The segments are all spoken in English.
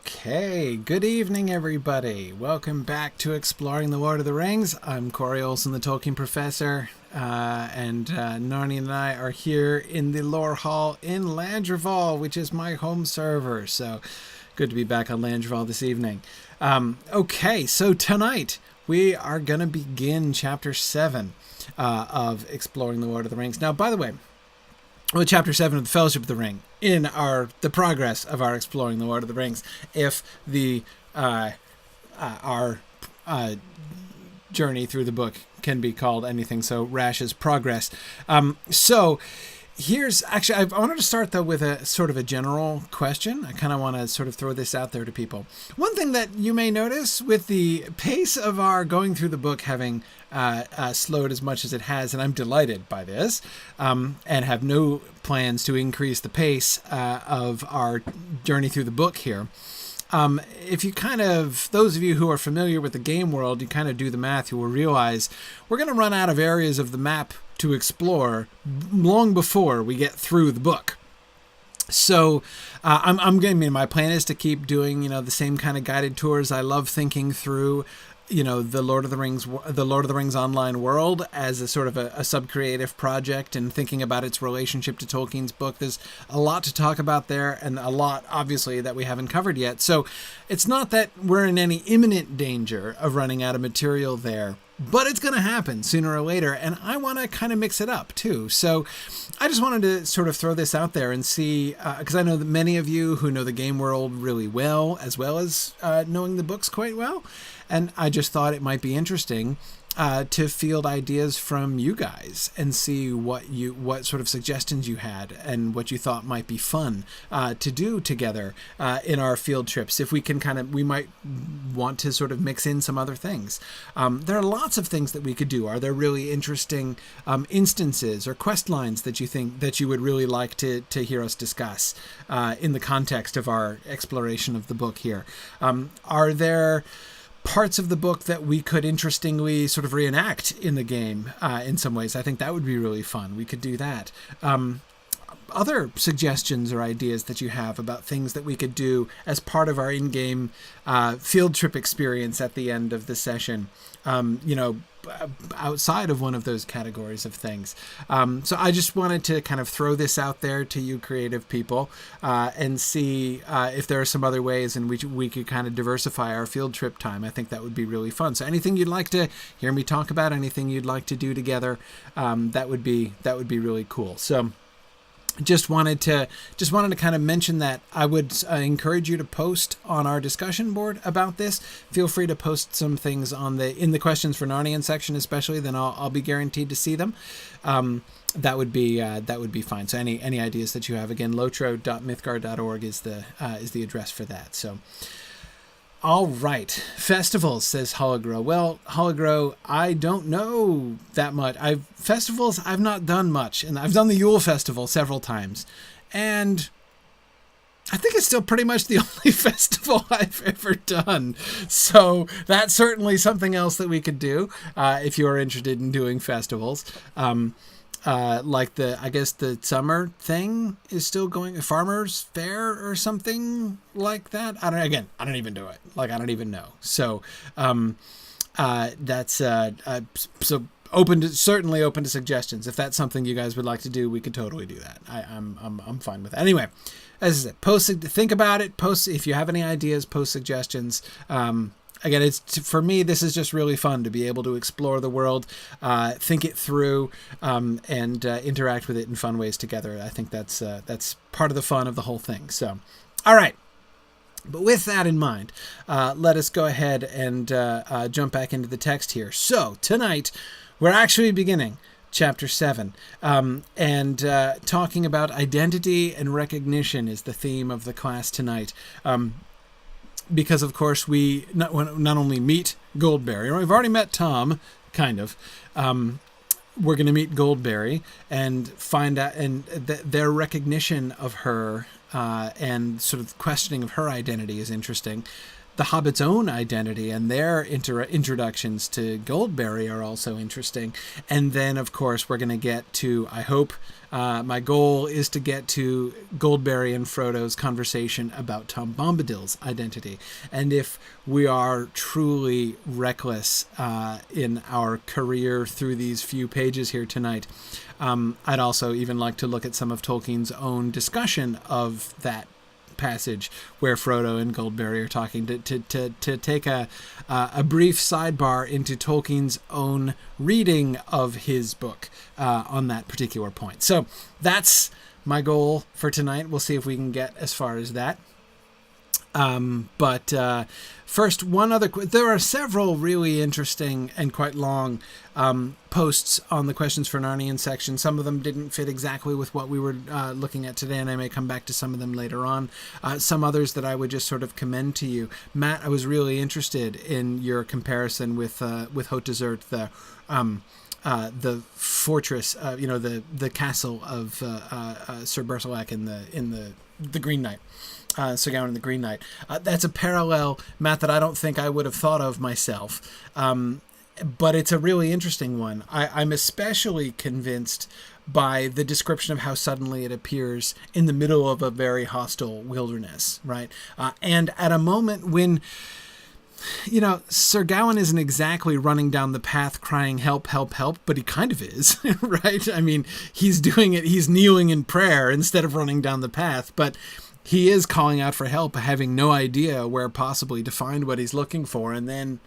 Okay, good evening, everybody. Welcome back to Exploring the Lord of the Rings. I'm Corey Olsen, the Tolkien Professor, and Narni and I are here in the Lore Hall in Landreval, which is my home server. So good to be back on Landreval this evening. Okay, so tonight we are going to begin Chapter 7 of Exploring the Lord of the Rings. Now, by the way, Chapter 7 of the Fellowship of the Ring in the progress of our Exploring the Lord of the Rings, if the our journey through the book can be called anything so rash as progress. So here's actually, I wanted to start though with a sort of a general question. I kind of want to sort of throw this out there to people. One thing that you may notice with the pace of our going through the book having slowed as much as it has, and I'm delighted by this, and have no plans to increase the pace of our journey through the book here. If you those of you who are familiar with the game world, you kind of do the math, you will realize we're going to run out of areas of the map to explore long before we get through the book. So my plan is to keep doing, the same kind of guided tours. I love thinking through, the Lord of the Rings online world as a sort of a sub-creative project, and thinking about its relationship to Tolkien's book. There's a lot to talk about there, and a lot, obviously, that we haven't covered yet. So it's not that we're in any imminent danger of running out of material there, but it's going to happen sooner or later, and I want to kind of mix it up too. So I just wanted to sort of throw this out there and see, because I know that many of you who know the game world really well as knowing the books quite well, and I just thought it might be interesting to field ideas from you guys and see what sort of suggestions you had and what you thought might be fun to do together in our field trips. If we can we might want to sort of mix in some other things. There are lots of things that we could do. Are there really interesting instances or quest lines that you think that you would really like to hear us discuss in the context of our exploration of the book here? Are there parts of the book that we could interestingly sort of reenact in the game in some ways? I think that would be really fun. We could do that. Other suggestions or ideas that you have about things that we could do as part of our in-game field trip experience at the end of the session, outside of one of those categories of things. So I just wanted to kind of throw this out there to you creative people and see if there are some other ways in which we could kind of diversify our field trip time. I think that would be really fun. So anything you'd like to hear me talk about, anything you'd like to do together, that would be really cool. So just wanted to kind of mention that. I would encourage you to post on our discussion board about this. Feel free to post some things in the questions for Narnian section, especially. Then I'll be guaranteed to see them. That would be fine. So any ideas that you have, again, lotro.mythgard.org is the address for that. So. All right. Festivals, says Hologro. Well, Hologro, I don't know that much. Festivals, I've not done much. And I've done the Yule Festival several times. And I think it's still pretty much the only festival I've ever done. So that's certainly something else that we could do if you are interested in doing festivals. I guess the summer thing is still going, Farmers Fair or something like that. I don't even do it. I don't even know. So, that's, so certainly open to suggestions. If that's something you guys would like to do, we could totally do that. I'm fine with it. Anyway, as I said, think about it. Post, if you have any ideas, post suggestions. Again, for me, this is just really fun to be able to explore the world, think it through, and interact with it in fun ways together. I think that's part of the fun of the whole thing. So, all right. But with that in mind, let us go ahead and jump back into the text here. So tonight, we're actually beginning Chapter 7, and talking about identity and recognition is the theme of the class tonight. Because, of course, we not only meet Goldberry, we've already met Tom, kind of. We're going to meet Goldberry and find out, and their recognition of her and sort of questioning of her identity is interesting. the Hobbit's own identity and their introductions to Goldberry are also interesting. And then, of course, we're going to get to, I hope, my goal is to get to Goldberry and Frodo's conversation about Tom Bombadil's identity. And if we are truly reckless in our career through these few pages here tonight, I'd also even like to look at some of Tolkien's own discussion of that passage where Frodo and Goldberry are talking, to take a brief sidebar into Tolkien's own reading of his book on that particular point. So that's my goal for tonight. We'll see if we can get as far as that. But first, there are several really interesting and quite long posts on the Questions for Narnian section. Some of them didn't fit exactly with what we were looking at today, and I may come back to some of them later on. Some others that I would just sort of commend to you. Matt, I was really interested in your comparison with Haute Desert, the fortress, the castle of Sir Berthelac in the Green Knight. Sir Gawain and the Green Knight. That's a parallel, Matt, that I don't think I would have thought of myself. But it's a really interesting one. I'm especially convinced by the description of how suddenly it appears in the middle of a very hostile wilderness, right? And at a moment when, Sir Gawain isn't exactly running down the path crying, help, help, help, but he kind of is, right? I mean, he's doing it, he's kneeling in prayer instead of running down the path, but he is calling out for help, having no idea where possibly to find what he's looking for. And then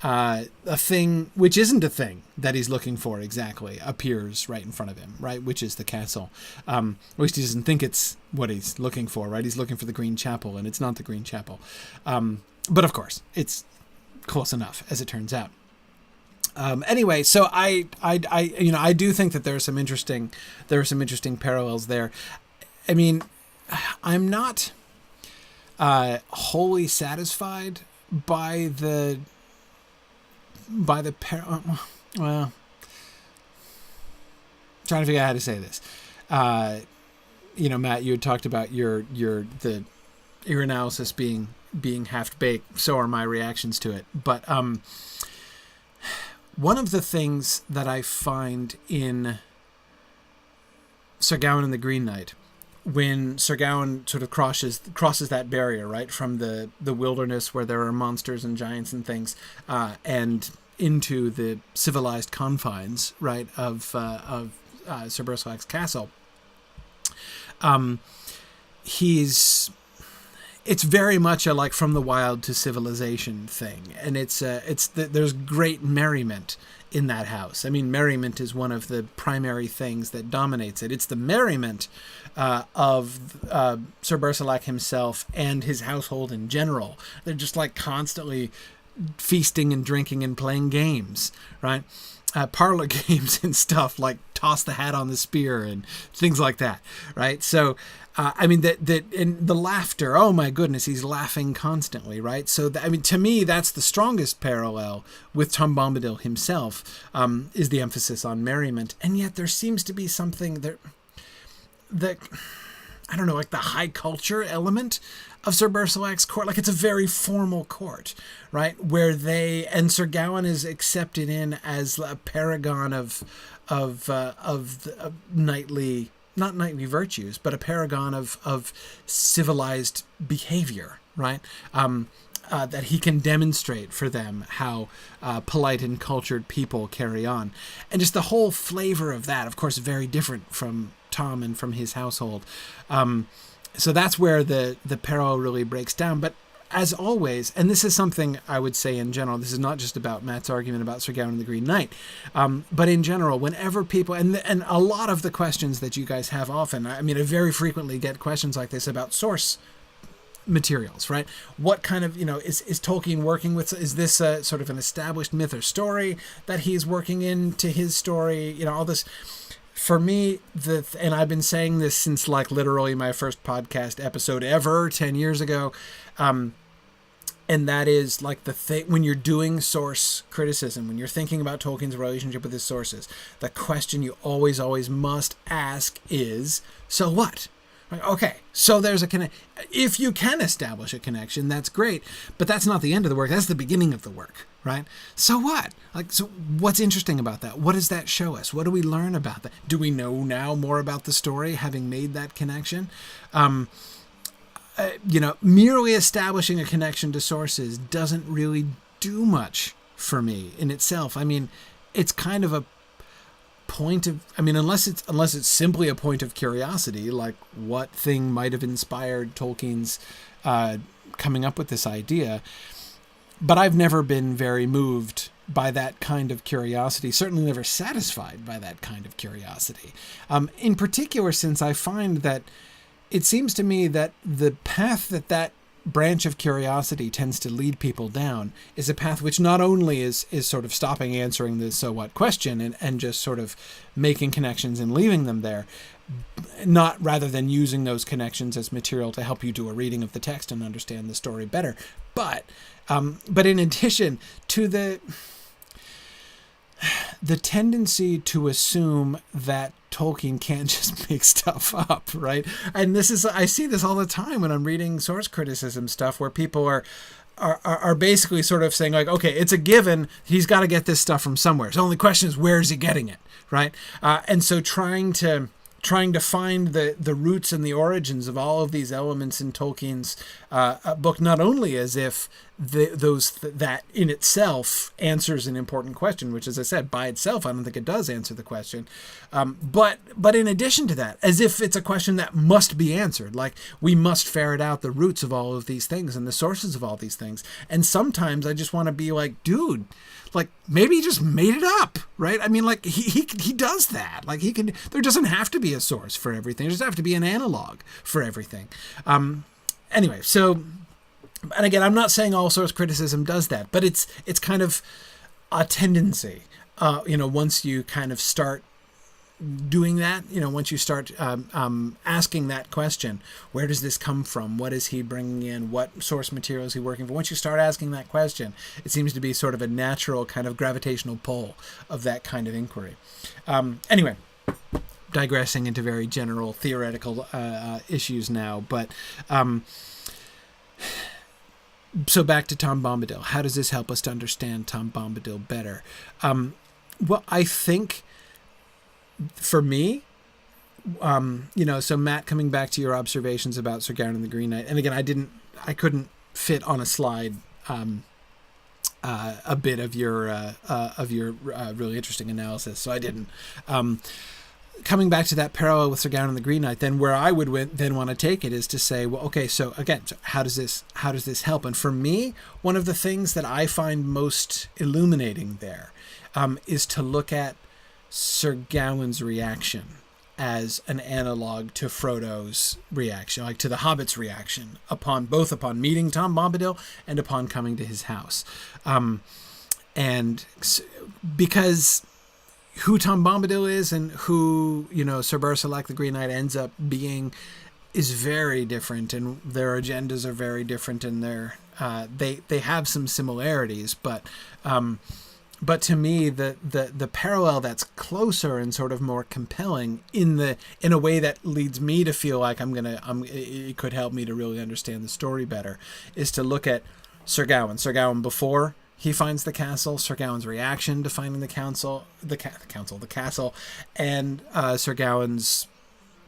a thing, which isn't a thing that he's looking for exactly, appears right in front of him, right? Which is the castle. At least he doesn't think it's what he's looking for, right? He's looking for the Green Chapel, and it's not the Green Chapel. But of course, it's close enough, as it turns out. Anyway, so I do think that there are some interesting parallels there. I mean, I'm not wholly satisfied by the well, trying to figure out how to say this. Matt, you had talked about your analysis being half baked. So are my reactions to it. But one of the things that I find in Sir Gawain and the Green Knight, when Sir Gawain sort of crosses that barrier, right, from the wilderness where there are monsters and giants and things, and into the civilized confines, right, of Sir Berthelac's castle, it's very much a from the wild to civilization thing, and there's great merriment in that house. I mean, merriment is one of the primary things that dominates it. It's the merriment of Sir Berthelac himself and his household in general. They're just constantly feasting and drinking and playing games, right? Parlor games and stuff like toss the hat on the spear and things like that, right? So, and the laughter, oh my goodness, he's laughing constantly, right? So, to me, that's the strongest parallel with Tom Bombadil himself, is the emphasis on merriment. And yet there seems to be something that I don't know, the high culture element of Sir Berthelac's court. It's a very formal court, right? And Sir Gawain is accepted in as a paragon of knightly, not knightly virtues, but a paragon of civilized behavior, right? That he can demonstrate for them how polite and cultured people carry on. And just the whole flavor of that, of course, very different from Tom and from his household. So that's where the parallel really breaks down. But as always, and this is something I would say in general, this is not just about Matt's argument about Sir Gawain and the Green Knight, but in general, whenever people, and a lot of the questions that you guys have often, I very frequently get questions like this about source materials, right? What kind of, is Tolkien working with, is this a sort of an established myth or story that he's working into his story, all this. For me, and I've been saying this since literally my first podcast episode ever 10 years ago, and that is the thing when you're doing source criticism, when you're thinking about Tolkien's relationship with his sources, the question you always must ask is, so what? Like, okay, so there's a connection. If you can establish a connection, that's great, but that's not the end of the work. That's the beginning of the work, right? So what? Like, so what's interesting about that? What does that show us? What do we learn about that? Do we know now more about the story, having made that connection? Merely establishing a connection to sources doesn't really do much for me in itself. I mean, it's kind of a point of, unless it's simply a point of curiosity, like what thing might have inspired Tolkien's coming up with this idea. But I've never been very moved by that kind of curiosity, certainly never satisfied by that kind of curiosity. In particular, since I find that it seems to me that the path that branch of curiosity tends to lead people down is a path which not only is sort of stopping answering the so what question and just sort of making connections and leaving them there, not rather than using those connections as material to help you do a reading of the text and understand the story better. But in addition to the tendency to assume that Tolkien can't just make stuff up, right? And I see this all the time when I'm reading source criticism stuff where people are basically sort of saying like, okay, it's a given, he's got to get this stuff from somewhere. So the only question is, where is he getting it, right? And so trying to find the roots and the origins of all of these elements in Tolkien's book, not only as if that in itself answers an important question, which, as I said, by itself, I don't think it does answer the question. But in addition to that, as if it's a question that must be answered, like we must ferret out the roots of all of these things and the sources of all these things. And sometimes I just want to be like, dude, like maybe he just made it up, right? I mean, like he does that. Like there doesn't have to be a source for everything. There doesn't have to be an analog for everything. Anyway, so, and again, I'm not saying all source criticism does that, but it's kind of a tendency, once you kind of start doing that, once you start asking that question, where does this come from? What is he bringing in? What source material is he working for? Once you start asking that question, it seems to be sort of a natural kind of gravitational pull of that kind of inquiry. Anyway, digressing into very general theoretical issues now, but so back to Tom Bombadil. How does this help us to understand Tom Bombadil better? Well, I think for me, so Matt, coming back to your observations about Sir Gowron and the Green Knight, and again, I couldn't fit on a slide a bit of your really interesting analysis, so I didn't. Coming back to that parallel with Sir Gowron and the Green Knight, then where I would then want to take it is to say, well, okay, so again, so how does this help? And for me, one of the things that I find most illuminating there is to look at Sir Gowron's reaction as an analog to Frodo's reaction, like to the Hobbit's reaction upon meeting Tom Bombadil and upon coming to his house. And because who Tom Bombadil is and who, Sir Bersalak the Green Knight ends up being is very different, and their agendas are very different, and they have some similarities, but to me the parallel that's closer and sort of more compelling in a way that leads me to feel like it could help me to really understand the story better is to look at Sir Gowron before he finds the castle, Sir Gowron's reaction to finding the castle, and Sir Gowron's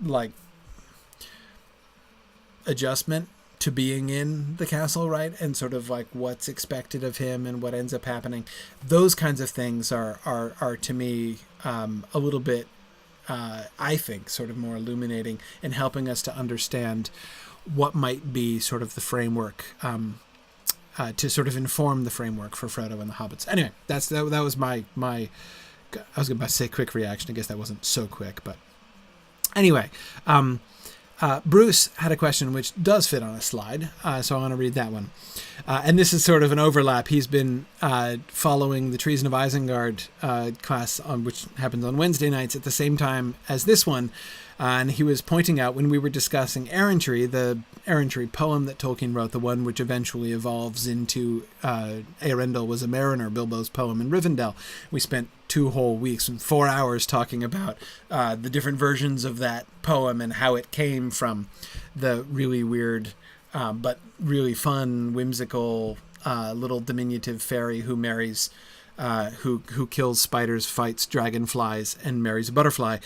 like adjustment to being in the castle, right? And sort of like what's expected of him and what ends up happening. Those kinds of things are to me a little bit, I think, sort of more illuminating in helping us to understand what might be sort of the framework to sort of inform the framework for Frodo and the Hobbits. Anyway, that was my I was going to say quick reaction. I guess that wasn't so quick, but anyway, Bruce had a question which does fit on a slide, so I want to read that one. And this is sort of an overlap. He's been following the Treason of Isengard class, which happens on Wednesday nights at the same time as this one. And he was pointing out when we were discussing Errantry, the Errantry poem that Tolkien wrote, the one which eventually evolves into Eärendil was a Mariner, Bilbo's poem in Rivendell. We spent 2 whole weeks and 4 hours talking about the different versions of that poem and how it came from the really weird but really fun, whimsical little diminutive fairy who marries, who kills spiders, fights dragonflies, and marries a butterfly,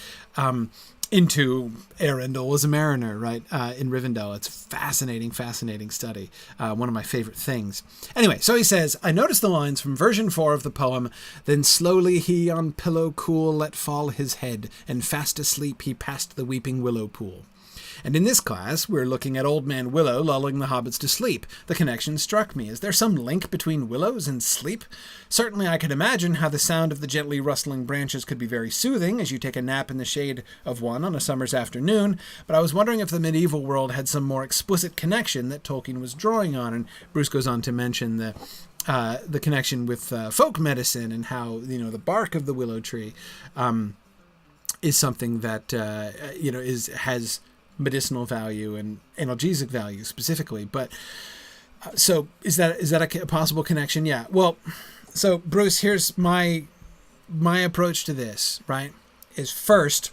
into Arundel was a mariner, right, in Rivendell. It's a fascinating, fascinating study. One of my favorite things. Anyway, so he says, I noticed the lines from version 4 of the poem, then slowly he on pillow cool let fall his head, and fast asleep he passed the weeping willow pool. And in this class, we're looking at Old Man Willow lulling the hobbits to sleep. The connection struck me. Is there some link between willows and sleep? Certainly I could imagine how the sound of the gently rustling branches could be very soothing as you take a nap in the shade of one on a summer's afternoon, but I was wondering if the medieval world had some more explicit connection that Tolkien was drawing on. And Bruce goes on to mention the connection with folk medicine and how, the bark of the willow tree is something that, has medicinal value and analgesic value specifically. But so is that a possible connection? Yeah. Well, so Bruce, here's my approach to this, right? Is first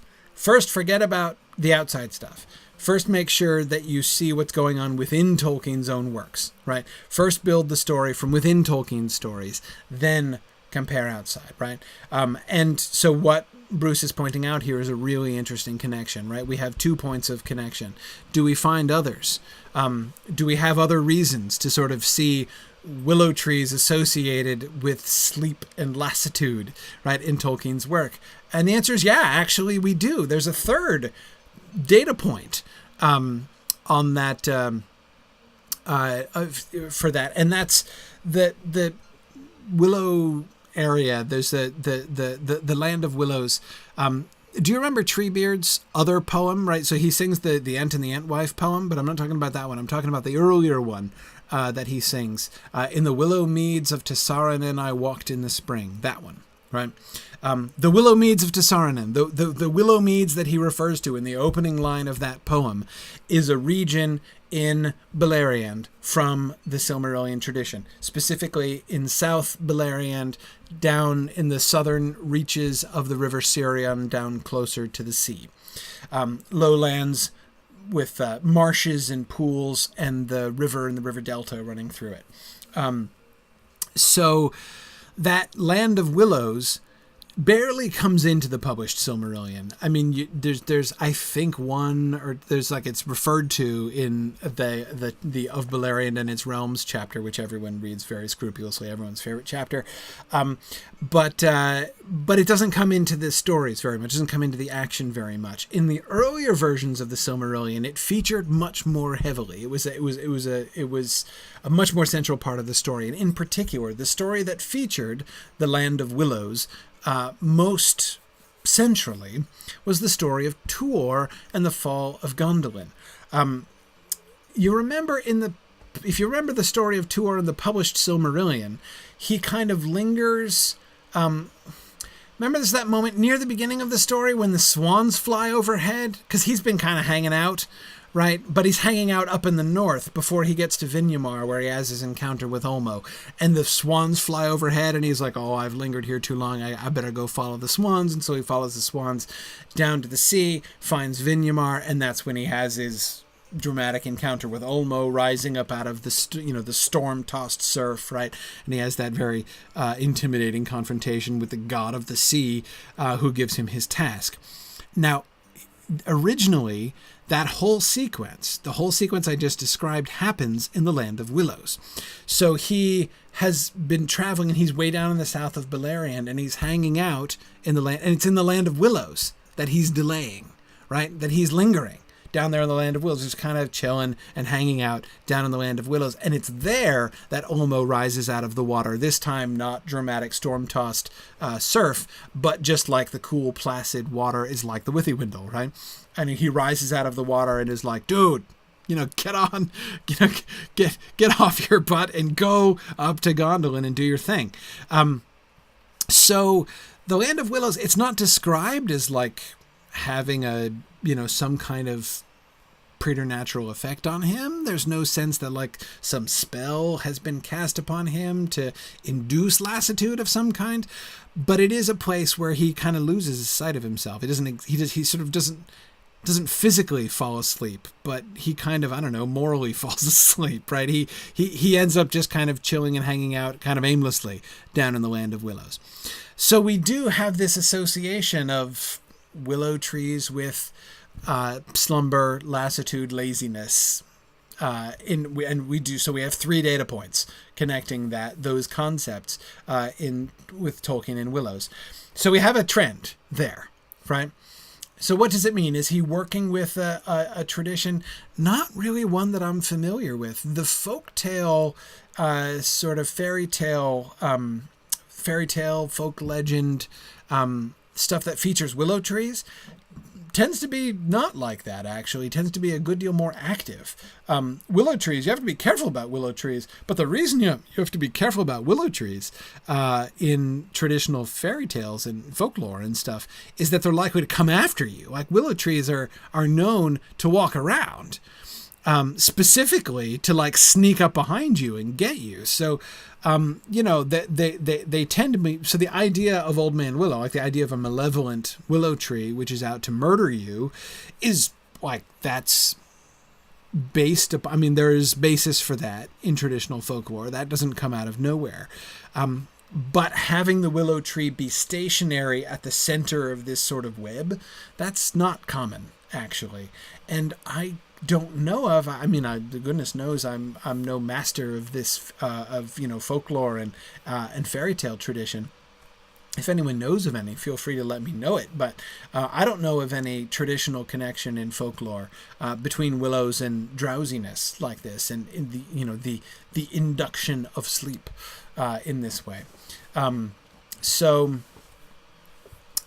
forget about the outside stuff. First, make sure that you see what's going on within Tolkien's own works, right? First, build the story from within Tolkien's stories, then compare outside, right? And so what Bruce is pointing out here is a really interesting connection, right? We have 2 points of connection. Do we find others? Do we have other reasons to sort of see willow trees associated with sleep and lassitude, right, in Tolkien's work? And the answer is yeah, actually we do. There's a third data point on that for that, and that's the willow area. There's the land of willows. Do you remember Treebeard's other poem, right? So he sings the Ent and the Entwife poem, but I'm not talking about that one. I'm talking about the earlier one that he sings. In the willow meads of Tessaranen I walked in the spring. That one, right? The willow meads of Tessaranen, the willow meads that he refers to in the opening line of that poem, is a region in Beleriand from the Silmarillion tradition, specifically in South Beleriand, down in the southern reaches of the River Sirion, down closer to the sea. Lowlands with marshes and pools and the river and the river delta running through it. So that land of willows barely comes into the published Silmarillion. I mean, there's I think one, or there's like it's referred to in the Of Beleriand and Its Realms chapter, which everyone reads very scrupulously, everyone's favorite chapter. But it doesn't come into the stories very much. It doesn't come into the action very much. In the earlier versions of the Silmarillion, it featured much more heavily. It was a much more central part of the story, and in particular, the story that featured the Land of Willows most centrally was the story of Tuor and the fall of Gondolin. You remember if you remember the story of Tuor in the published Silmarillion, he kind of lingers. Remember there's that moment near the beginning of the story when the swans fly overhead? Because he's been kind of hanging out, right? But he's hanging out up in the north before he gets to Vinyamar, where he has his encounter with Olmo. And the swans fly overhead, and he's like, oh, I've lingered here too long. I better go follow the swans. And so he follows the swans down to the sea, finds Vinyamar, and that's when he has his dramatic encounter with Olmo rising up out of the storm-tossed surf, right? And he has that very intimidating confrontation with the god of the sea, who gives him his task. Now, originally, that whole sequence, the whole sequence I just described, happens in the Land of Willows. So he has been traveling, and he's way down in the south of Beleriand, and he's hanging out in the land, and it's in the Land of Willows that he's delaying, right? That he's lingering down there in the Land of Willows, just kind of chilling and hanging out down in the Land of Willows. And it's there that Olmo rises out of the water, this time not dramatic storm-tossed surf, but just like the cool, placid water is like the Withywindle, right? And he rises out of the water and is like, dude, get on, get off your butt and go up to Gondolin and do your thing. So the Land of Willows, it's not described as like having some kind of preternatural effect on him. There's no sense that like some spell has been cast upon him to induce lassitude of some kind. But it is a place where he kind of loses sight of himself. He sort of doesn't physically fall asleep, but he kind of, I don't know, morally falls asleep, right? He ends up just kind of chilling and hanging out kind of aimlessly down in the land of willows. So we do have this association of willow trees with slumber, lassitude, laziness. So we have 3 data points connecting those concepts with Tolkien and Willows. So we have a trend there, right? So what does it mean? Is he working with a tradition? Not really one that I'm familiar with. The folktale, sort of fairy tale, folk legend stuff that features willow trees tends to be not like that, actually. It tends to be a good deal more active. Willow trees, you have to be careful about willow trees, but the reason you have to be careful about willow trees in traditional fairy tales and folklore and stuff is that they're likely to come after you. Like, willow trees are known to walk around, specifically to like sneak up behind you and get you. So, they tend to be, so the idea of Old Man Willow, like the idea of a malevolent willow tree, which is out to murder you, is like, that's based upon, I mean, there is basis for that in traditional folklore. That doesn't come out of nowhere. But having the willow tree be stationary at the center of this sort of web, that's not common, actually. And I don't know of, I mean, goodness knows I'm no master of this, folklore and fairy tale tradition. If anyone knows of any, feel free to let me know it. But I don't know of any traditional connection in folklore between willows and drowsiness like this, and in the induction of sleep in this way. So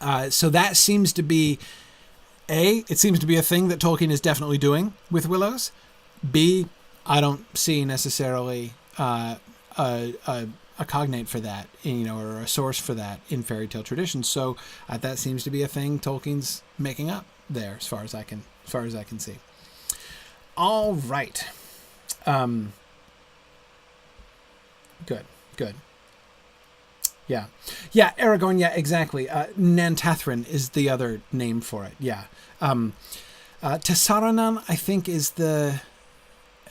that seems to be it seems to be a thing that Tolkien is definitely doing with willows. B, I don't see necessarily a cognate for that, or a source for that in fairy tale traditions. So that seems to be a thing Tolkien's making up there, as far as I can see. All right. Good. Yeah, Aragorn. Yeah, exactly. Nantathrin is the other name for it. Yeah. Tessaranan, I think, is the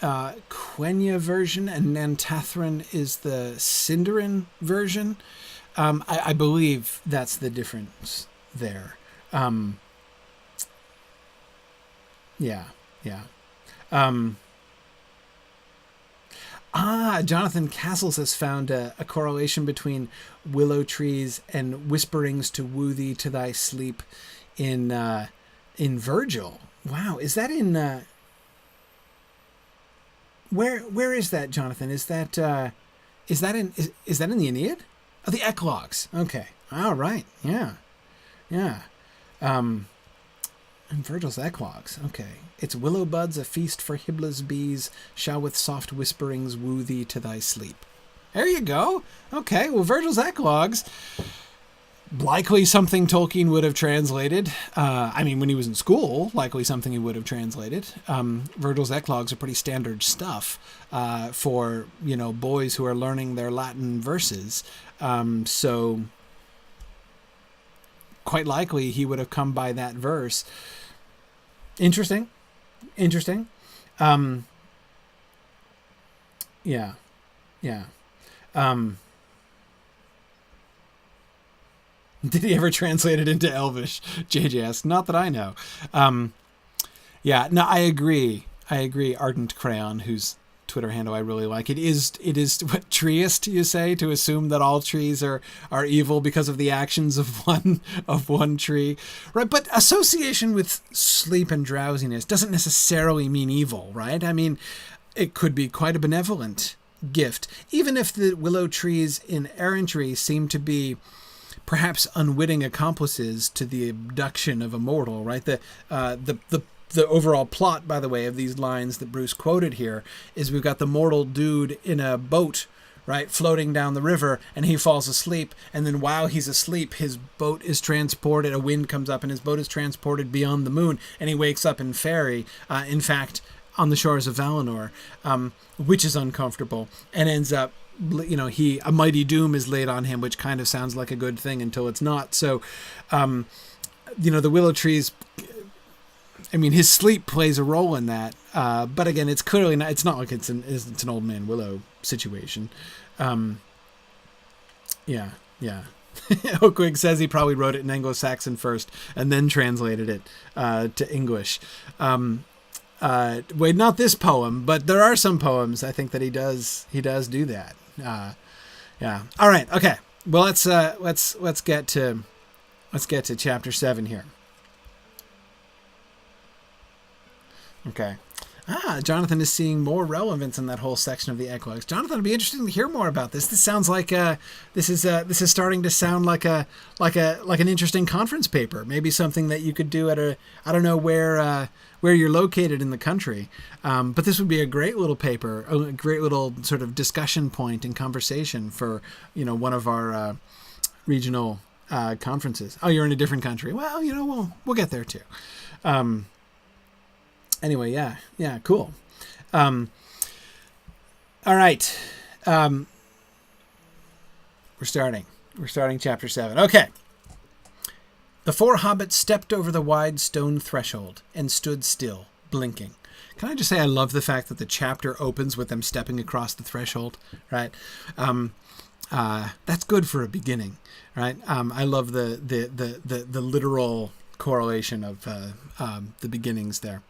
Quenya version, and Nantathrin is the Sindarin version. I believe that's the difference there. Yeah. Jonathan Castles has found a correlation between willow trees and whisperings to woo thee to thy sleep in Virgil. Wow, is that in where is that, Jonathan? Is that in the Aeneid? Oh, the Eclogues. Okay. All right. Yeah. And Virgil's Eclogues. Okay. Its willow buds, a feast for Hybla's bees, shall with soft whisperings woo thee to thy sleep. There you go. Okay, well, Virgil's Eclogues, likely something Tolkien would have translated. When he was in school, likely something he would have translated. Virgil's Eclogues are pretty standard stuff for, boys who are learning their Latin verses. So quite likely he would have come by that verse. Interesting. Yeah. Did he ever translate it into Elvish? JJ asks. Not that I know. I agree. Ardent Crayon, whose Twitter handle I really like. It is what treeist you say, to assume that all trees are evil because of the actions of one tree, right? But association with sleep and drowsiness doesn't necessarily mean evil, right? I mean, it could be quite a benevolent gift, even if the willow trees in errantry seem to be perhaps unwitting accomplices to the abduction of a mortal, right? The overall plot, by the way, of these lines that Bruce quoted here is we've got the mortal dude in a boat, right, floating down the river, and he falls asleep. And then while he's asleep, his boat is transported. A wind comes up, and his boat is transported beyond the moon, and he wakes up in Fairy. In fact, on the shores of Valinor, which is uncomfortable, and ends up, a mighty doom is laid on him, which kind of sounds like a good thing until it's not. So, the willow trees, his sleep plays a role in that. But again, it's clearly not, it's not like it's an old man willow situation. Yeah. Oakwig says he probably wrote it in Anglo-Saxon first and then translated it to English. Wait, not this poem, but there are some poems I think that he does do that. Yeah. All right. Okay. Well, let's get to chapter 7 here. Okay. Jonathan is seeing more relevance in that whole section of the eclogues. Jonathan, it'd be interesting to hear more about this. This sounds like this is starting to sound like an interesting conference paper. Maybe something that you could do at I don't know where you're located in the country. But this would be a great little paper, a great little sort of discussion point and conversation for, one of our regional conferences. Oh, you're in a different country. Well, we'll get there too. Anyway, yeah, cool. All right. We're starting chapter 7. Okay. The 4 hobbits stepped over the wide stone threshold and stood still, blinking. Can I just say I love the fact that the chapter opens with them stepping across the threshold, right? That's good for a beginning, right? I love the literal correlation of the beginnings there.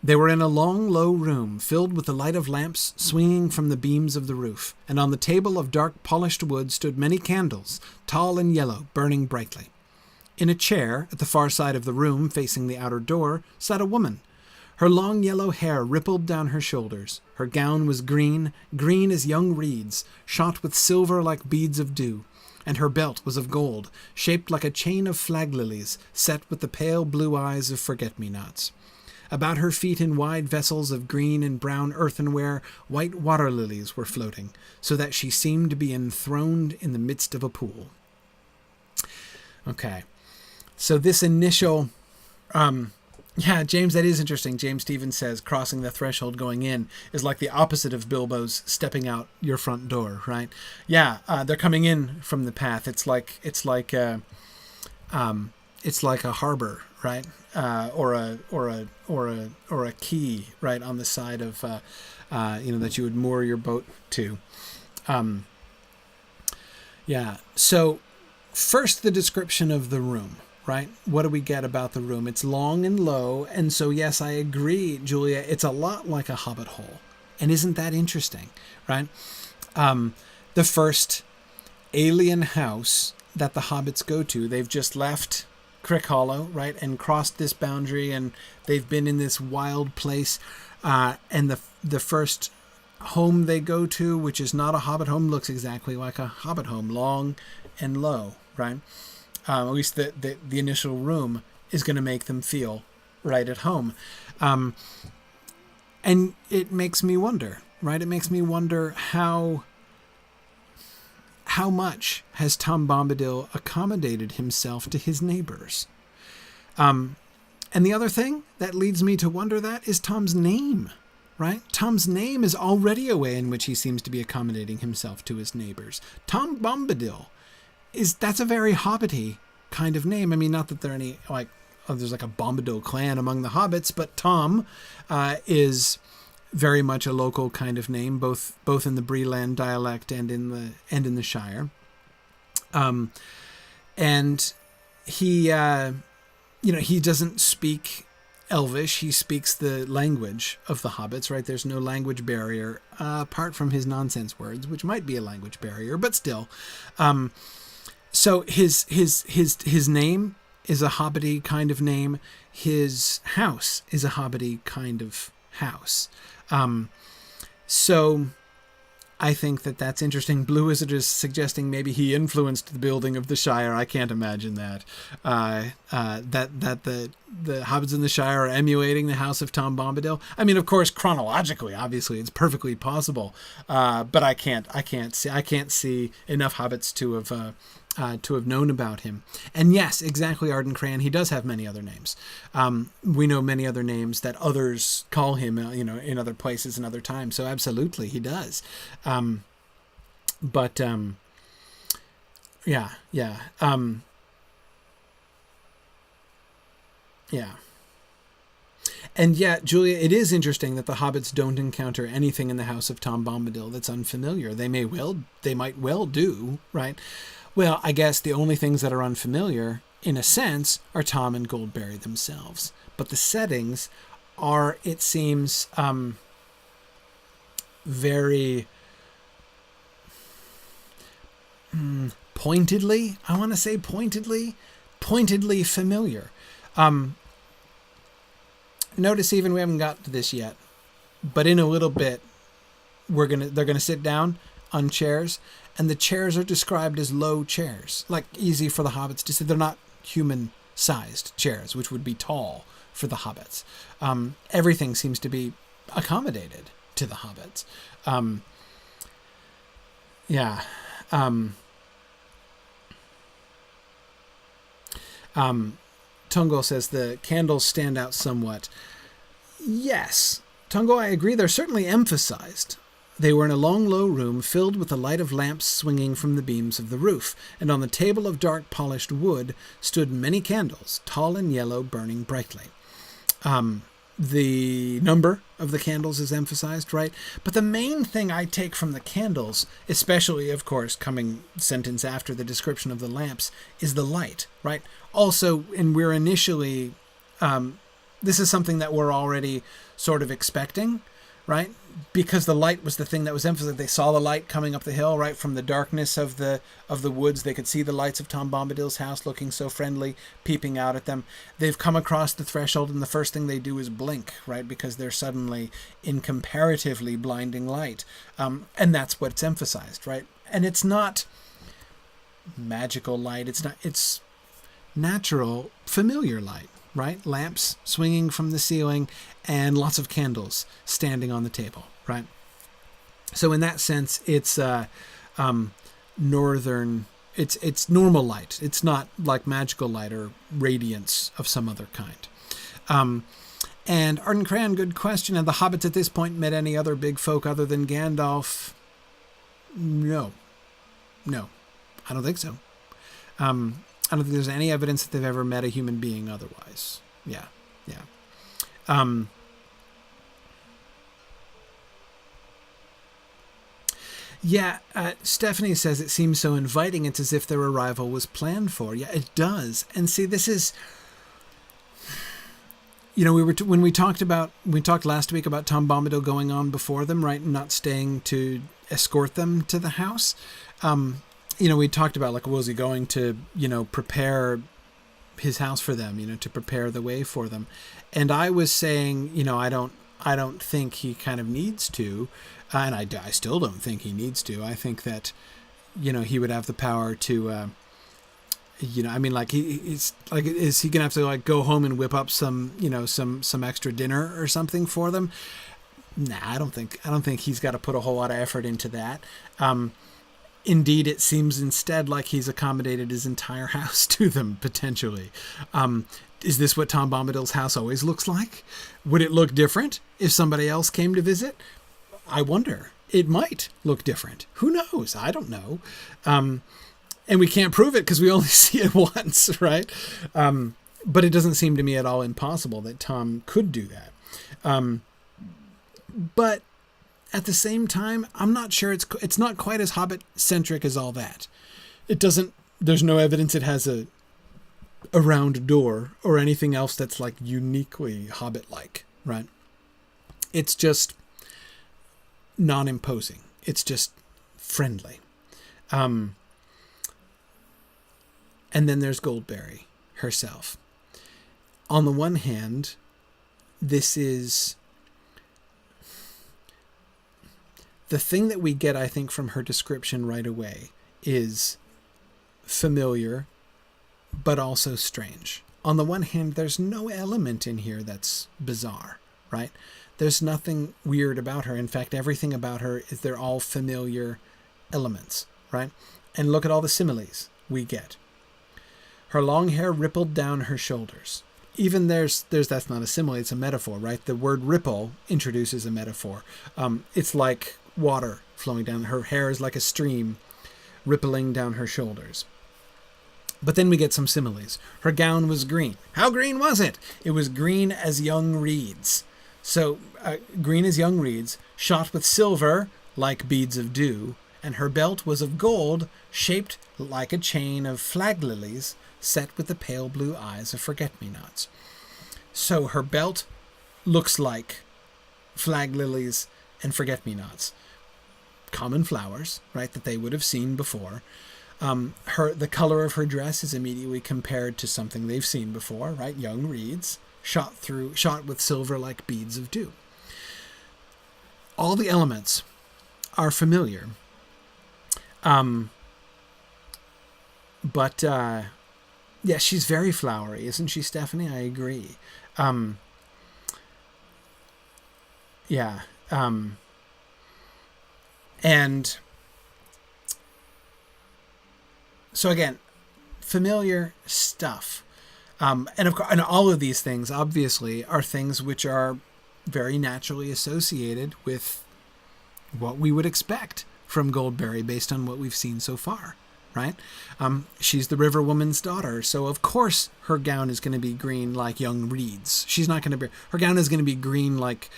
They were in a long, low room filled with the light of lamps swinging from the beams of the roof, and on the table of dark polished wood stood many candles, tall and yellow, burning brightly. In a chair at the far side of the room, facing the outer door, sat a woman. Her long yellow hair rippled down her shoulders. Her gown was green as young reeds, shot with silver like beads of dew, and her belt was of gold, shaped like a chain of flag lilies, set with the pale blue eyes of forget-me-nots. About her feet in wide vessels of green and brown earthenware, white water lilies were floating, so that she seemed to be enthroned in the midst of a pool. Okay, so this initial, James, that is interesting. James Stevens says crossing the threshold going in is like the opposite of Bilbo's stepping out your front door, right? Yeah, they're coming in from the path. It's like a harbor, right? Or a quay, right, on the side of that you would moor your boat to. So first, the description of the room, right? What do we get about the room? It's long and low, and so yes, I agree, Julia. It's a lot like a hobbit hole, and isn't that interesting, right? The first alien house that the hobbits go to, they've just left Crick Hollow, right, and crossed this boundary, and they've been in this wild place, and the first home they go to, which is not a hobbit home, looks exactly like a hobbit home, long and low, right? At least the initial room is going to make them feel right at home, and it makes me wonder, right? It makes me wonder how much has Tom Bombadil accommodated himself to his neighbors? And the other thing that leads me to wonder that is Tom's name, right? Tom's name is already a way in which he seems to be accommodating himself to his neighbors. Tom Bombadil that's a very hobbity kind of name. I mean, not that there are any, there's like a Bombadil clan among the hobbits, but Tom is very much a local kind of name, both in the Breeland dialect and in the Shire. And he, he doesn't speak Elvish. He speaks the language of the hobbits, right? There's no language barrier apart from his nonsense words, which might be a language barrier, but still. So his name is a hobbity kind of name. His house is a hobbity kind of house. So I think that that's interesting. Blue Wizard is suggesting maybe he influenced the building of the Shire. I can't imagine that. That the hobbits in the Shire are emulating the house of Tom Bombadil. I mean, of course, chronologically, obviously, it's perfectly possible. But I can't see enough hobbits to have known about him. And yes, exactly, Arden Cran, he does have many other names. We know many other names that others call him, in other places and other times. So absolutely, he does. Yeah. And yet, Julia, it is interesting that the hobbits don't encounter anything in the house of Tom Bombadil that's unfamiliar. They might well do, right? Well, I guess the only things that are unfamiliar, in a sense, are Tom and Goldberry themselves. But the settings are, it seems, very pointedly familiar. Notice even we haven't got to this yet, but in a little bit, they're gonna sit down on chairs, and the chairs are described as low chairs, like easy for the hobbits to sit. They're not human-sized chairs, which would be tall for the hobbits. Everything seems to be accommodated to the hobbits. Tungo says the candles stand out somewhat. Yes, Tungo, I agree. They're certainly emphasized. They were in a long, low room filled with the light of lamps swinging from the beams of the roof, and on the table of dark polished wood stood many candles, tall and yellow, burning brightly. The number of the candles is emphasized, right? But the main thing I take from the candles, especially, of course, coming sentence after the description of the lamps, is the light, right? Also, and we're initially, this is something that we're already sort of expecting, right? Because the light was the thing that was emphasized. They saw the light coming up the hill, right? From the darkness of the woods, they could see the lights of Tom Bombadil's house looking so friendly, peeping out at them. They've come across the threshold, and the first thing they do is blink, right? Because they're suddenly in comparatively blinding light. And that's what's emphasized, right? And it's not magical light. It's natural, familiar light, right? Lamps swinging from the ceiling and lots of candles standing on the table, right? So in that sense, it's northern, it's normal light. It's not like magical light or radiance of some other kind. And Arden Cran, good question. Have the hobbits at this point met any other big folk other than Gandalf? No, I don't think so. I don't think there's any evidence that they've ever met a human being otherwise. Yeah. Stephanie says it seems so inviting. It's as if their arrival was planned for. Yeah, it does. And see, this is, we talked last week about Tom Bombadil going on before them, right? And not staying to escort them to the house. We talked about, like, was he going to, prepare his house for them, to prepare the way for them. And I was saying, I don't think he kind of needs to. And I still don't think he needs to. I think that, he would have the power to, he's like, is he going to have to, like, go home and whip up some, some extra dinner or something for them? Nah, I don't think he's got to put a whole lot of effort into that. Indeed, it seems instead like he's accommodated his entire house to them, potentially. Is this what Tom Bombadil's house always looks like? Would it look different if somebody else came to visit? I wonder. It might look different. Who knows? I don't know. And we can't prove it because we only see it once, right? But it doesn't seem to me at all impossible that Tom could do that. But at the same time, I'm not sure it's not quite as Hobbit-centric as all that. There's no evidence it has a round door or anything else that's, like, uniquely Hobbit-like, right? It's just non-imposing. It's just friendly. And then there's Goldberry herself. On the one hand, this is the thing that we get, I think, from her description right away is familiar, but also strange. On the one hand, there's no element in here that's bizarre, right? There's nothing weird about her. In fact, everything about her is they're all familiar elements, right? And look at all the similes we get. Her long hair rippled down her shoulders. Even there's that's not a simile, it's a metaphor, right? The word ripple introduces a metaphor. It's like water flowing down. Her hair is like a stream rippling down her shoulders. But then we get some similes. Her gown was green. How green was it? It was green as young reeds. So green as young reeds, shot with silver like beads of dew, and her belt was of gold, shaped like a chain of flag lilies, set with the pale blue eyes of forget-me-nots. So her belt looks like flag lilies and forget-me-nots, common flowers, right, that they would have seen before. The color of her dress is immediately compared to something they've seen before, right? Young reeds, shot with silver like beads of dew. All the elements are familiar. But yeah, she's very flowery, isn't she, Stephanie? I agree. Yeah. And so again, familiar stuff. And of course, and all of these things obviously are things which are very naturally associated with what we would expect from Goldberry based on what we've seen so far, right? She's the river woman's daughter, so of course her gown is going to be green like young reeds. Her gown is going to be green like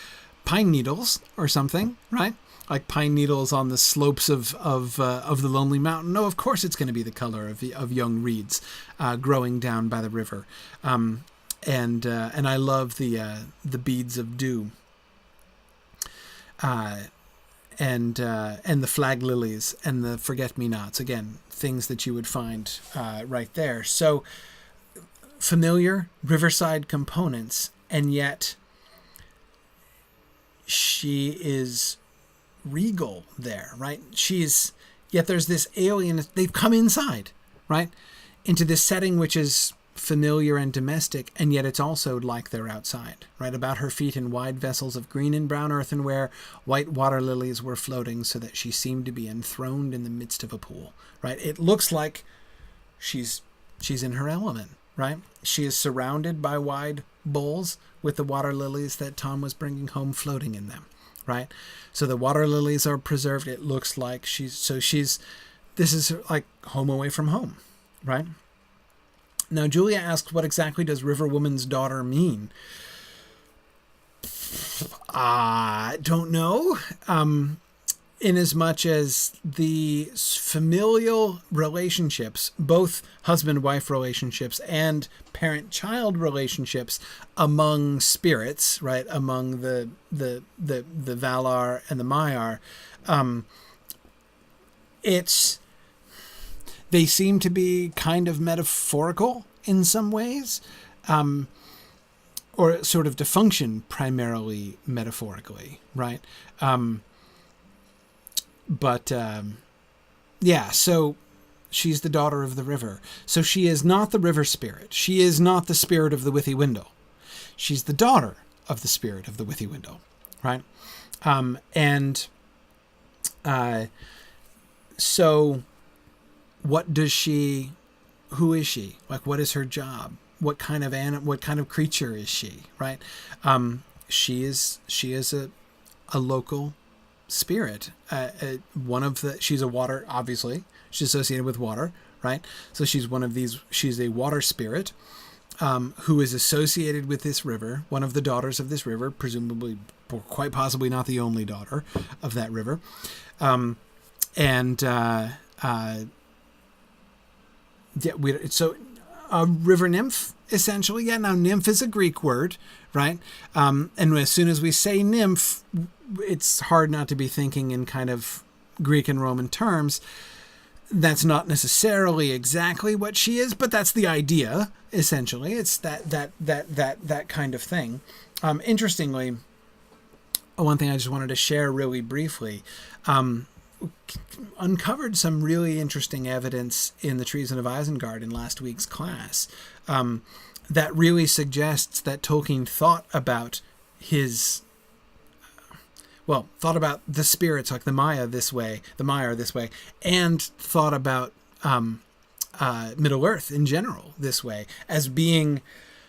pine needles or something, right? Like pine needles on the slopes of the lonely mountain. No, of course it's going to be the color of young reeds growing down by the river. And I love the beads of dew. And the flag lilies and the forget-me-nots, again, things that you would find right there. So familiar riverside components, and yet she is regal there, right? Yet there's this alien, they've come inside, right? Into this setting which is familiar and domestic, and yet it's also like they're outside, right? About her feet in wide vessels of green and brown earthenware, white water lilies were floating so that she seemed to be enthroned in the midst of a pool, right? It looks like she's in her element, right? She is surrounded by wide bowls with the water lilies that Tom was bringing home floating in them, right? So the water lilies are preserved. It looks like this is like home away from home, right? Now, Julia asks, what exactly does river woman's daughter mean? I don't know. Inasmuch as the familial relationships, both husband-wife relationships and parent-child relationships among spirits, right, among the Valar and the Maiar, they seem to be kind of metaphorical in some ways, or sort of to function primarily metaphorically, right? Yeah, so she's the daughter of the river. So she is not the river spirit. She is not the spirit of the Withywindle. She's the daughter of the spirit of the Withywindle, right? So what does she, who is she? Like, what is her job? What kind of creature is she, right? She is a local spirit. She's a water, obviously. She's associated with water, right? So she's a water spirit, who is associated with this river, one of the daughters of this river, presumably, or quite possibly not the only daughter of that river. So a river nymph, essentially. Yeah, now nymph is a Greek word, right? And as soon as we say nymph, it's hard not to be thinking in kind of Greek and Roman terms. That's not necessarily exactly what she is, but that's the idea, essentially. It's that kind of thing. Interestingly, one thing I just wanted to share really briefly, uncovered some really interesting evidence in the Treason of Isengard in last week's class, that really suggests that Tolkien thought about thought about the spirits like the Maiar this way, and thought about Middle-earth in general this way, as being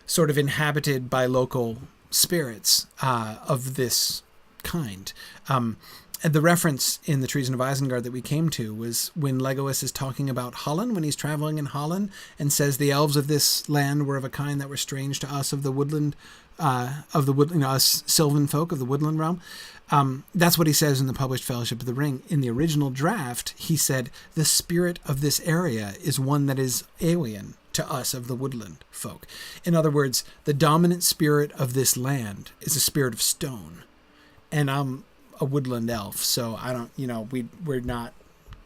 sort of inhabited by local spirits of this kind. And the reference in the Treason of Isengard that we came to was when Legolas is talking about Holland, when he's traveling in Holland, and says the elves of this land were of a kind that were strange to us of the woodland, us sylvan folk of the woodland realm. That's what he says in the published Fellowship of the Ring. In the original draft, he said, the spirit of this area is one that is alien to us of the woodland folk. In other words, the dominant spirit of this land is a spirit of stone. And I'm a woodland elf, so I don't, we're not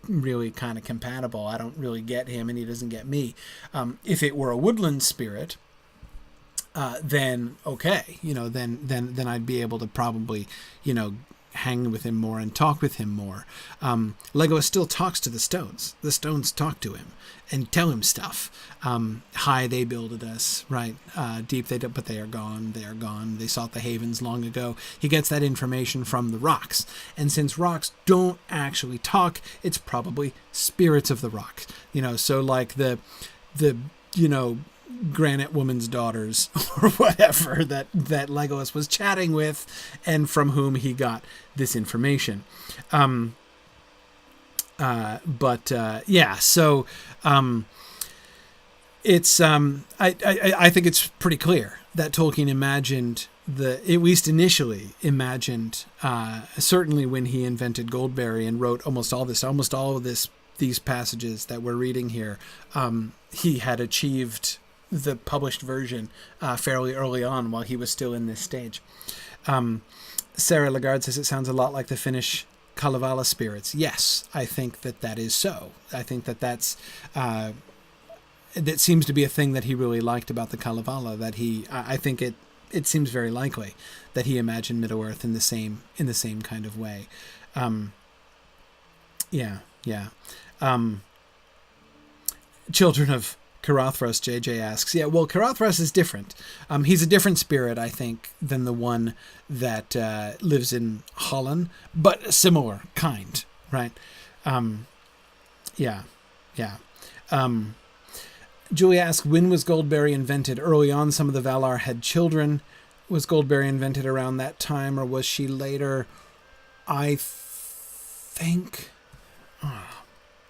really kind of compatible. I don't really get him and he doesn't get me. If it were a woodland spirit, then okay, then I'd be able to probably, hang with him more and talk with him more. Legolas still talks to the stones. The stones talk to him and tell him stuff. High they builded us, right? Deep they don't, but they are gone. They are gone. They sought the havens long ago. He gets that information from the rocks. And since rocks don't actually talk, it's probably spirits of the rocks. So like the granite woman's daughters or whatever that Legolas was chatting with and from whom he got this information. So it's I think it's pretty clear that Tolkien imagined at least initially imagined, certainly when he invented Goldberry and wrote almost all of these passages that we're reading here, he had achieved the published version fairly early on while he was still in this stage. Sarah Lagarde says it sounds a lot like the Finnish Kalevala spirits. Yes, I think that is so. I think that's that seems to be a thing that he really liked about the Kalevala, that I think it seems very likely that he imagined Middle-earth in the same kind of way. Children of Carothros, JJ asks. Yeah, well, Carothros is different. He's a different spirit, I think, than the one that lives in Holland, but a similar kind, right? Julia asks, when was Goldberry invented? Early on, some of the Valar had children. Was Goldberry invented around that time, or was she later? I think...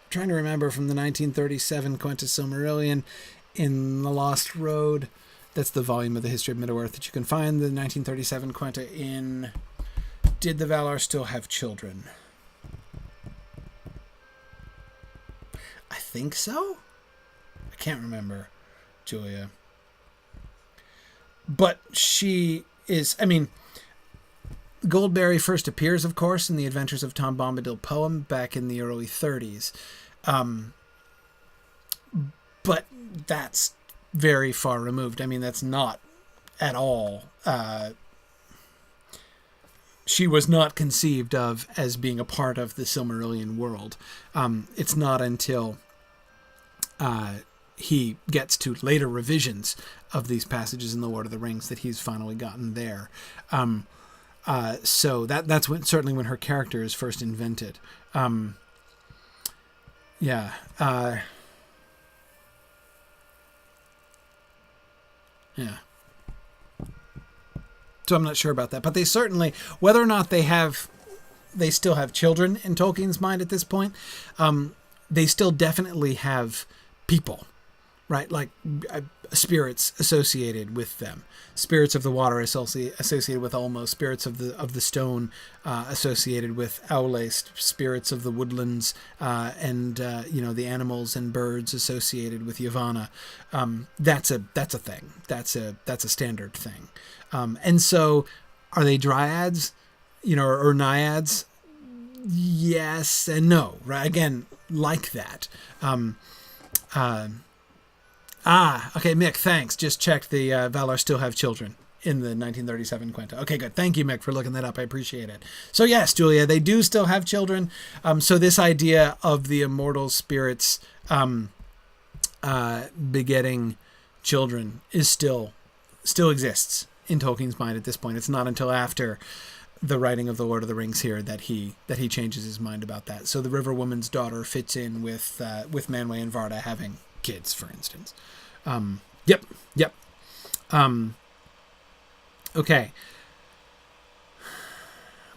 trying to remember from the 1937 Quenta Silmarillion in The Lost Road. That's the volume of the History of Middle-earth that you can find the 1937 Quenta in. Did the Valar still have children? I think so. I can't remember, Julia. But she is, Goldberry first appears, of course, in the Adventures of Tom Bombadil poem back in the early 30s. But that's very far removed. That's not at all. She was not conceived of as being a part of the Silmarillion world. It's not until he gets to later revisions of these passages in The Lord of the Rings that he's finally gotten there. So that's certainly when her character is first invented. So I'm not sure about that, but they certainly, whether or not they still have children in Tolkien's mind at this point, they still definitely have people, right? Like spirits associated with them. Spirits of the water associated with Ulmo, spirits of the stone associated with Aule, spirits of the woodlands and the animals and birds associated with Yavanna. That's a thing. That's a standard thing. And so, are they dryads, or naiads? Yes and no. Right? Again, like that. Okay, Mick, thanks. Just checked the Valar still have children in the 1937 Quenta. Okay, good. Thank you, Mick, for looking that up. I appreciate it. So yes, Julia, they do still have children. So this idea of the immortal spirits begetting children is still exists in Tolkien's mind at this point. It's not until after the writing of the Lord of the Rings here that he changes his mind about that. So the River Woman's daughter fits in with Manwë and Varda having kids, for instance. Yep. Okay.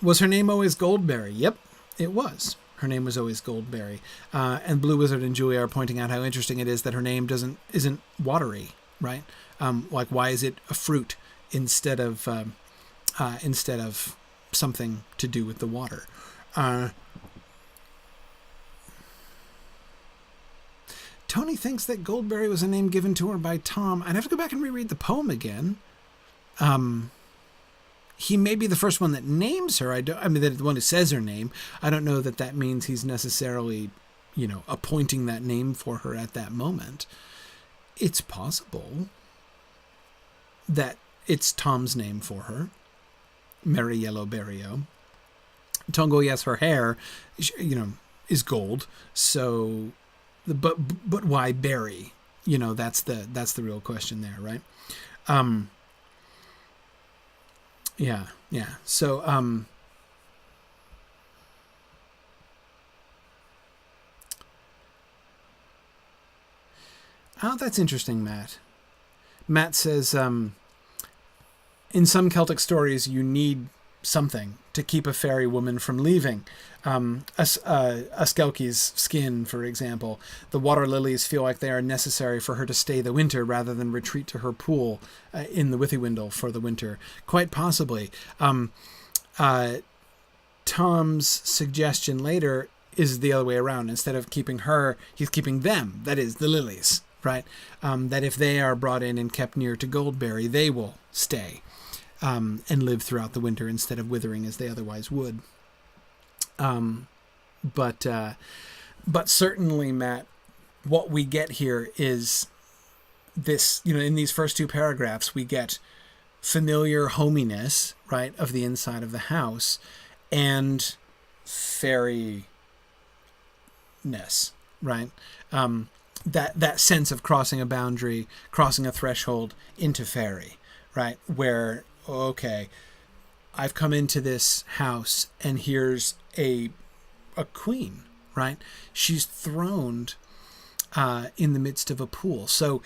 Was her name always Goldberry? Yep, it was. Her name was always Goldberry. And Blue Wizard and Julia are pointing out how interesting it is that her name isn't watery, right? Like, why is it a fruit instead of something to do with the water? Tony thinks that Goldberry was a name given to her by Tom. I'd have to go back and reread the poem again. He may be the first one that names her. The one who says her name. I don't know that means he's necessarily, appointing that name for her at that moment. It's possible that it's Tom's name for her. Merry Yellow Berrio. Tongo, yes, her hair, is gold. So, but why berry? That's the real question there, right? Yeah. So, oh, that's interesting, Matt. Matt says, in some Celtic stories, you need something to keep a fairy woman from leaving. A Skelkie's skin, for example. The water lilies feel like they are necessary for her to stay the winter rather than retreat to her pool in the Withywindle for the winter. Quite possibly. Tom's suggestion later is the other way around. Instead of keeping her, he's keeping them. That is, the lilies, right? That if they are brought in and kept near to Goldberry, they will stay and live throughout the winter instead of withering as they otherwise would. But certainly, Matt, what we get here is this, in these first two paragraphs, we get familiar hominess, right, of the inside of the house and fairyness, right? That sense of crossing a boundary, crossing a threshold into fairy, right? Where, okay, I've come into this house and here's a queen, right? She's throned in the midst of a pool. So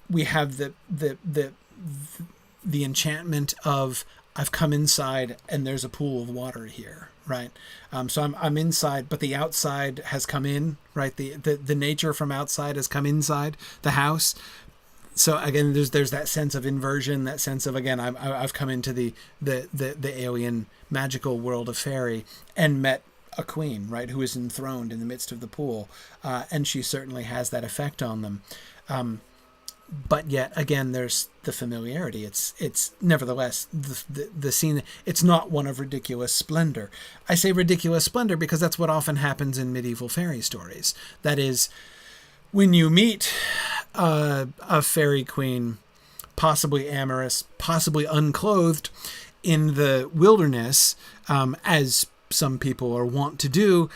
we have the enchantment of I've come inside and there's a pool of water here, right? So I'm inside, but the outside has come in, right? The nature from outside has come inside the house. So again, there's that sense of inversion, that sense of, again, I've come into the alien magical world of fairy and met a queen, right, who is enthroned in the midst of the pool, and she certainly has that effect on them. But yet again, there's the familiarity. It's nevertheless the scene. It's not one of ridiculous splendor. I say ridiculous splendor because that's what often happens in medieval fairy stories. That is, when you meet a fairy queen, possibly amorous, possibly unclothed, in the wilderness, as some people are wont to do,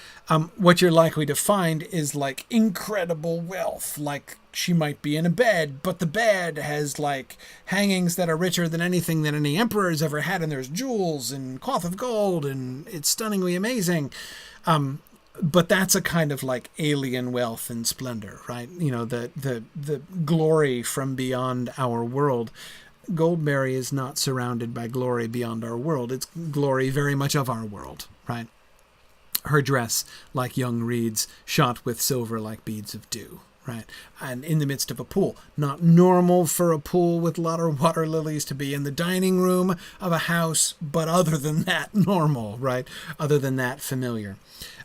what you're likely to find is like incredible wealth. Like, she might be in a bed, but the bed has like hangings that are richer than anything that any emperor has ever had, and there's jewels and cloth of gold, and it's stunningly amazing. But that's a kind of like alien wealth and splendor, right? The glory from beyond our world. Goldberry is not surrounded by glory beyond our world. It's glory very much of our world, right? Her dress, like young reeds, shot with silver like beads of dew, right? And in the midst of a pool. Not normal for a pool with a lot of water lilies to be in the dining room of a house, but other than that, normal, right? Other than that, familiar.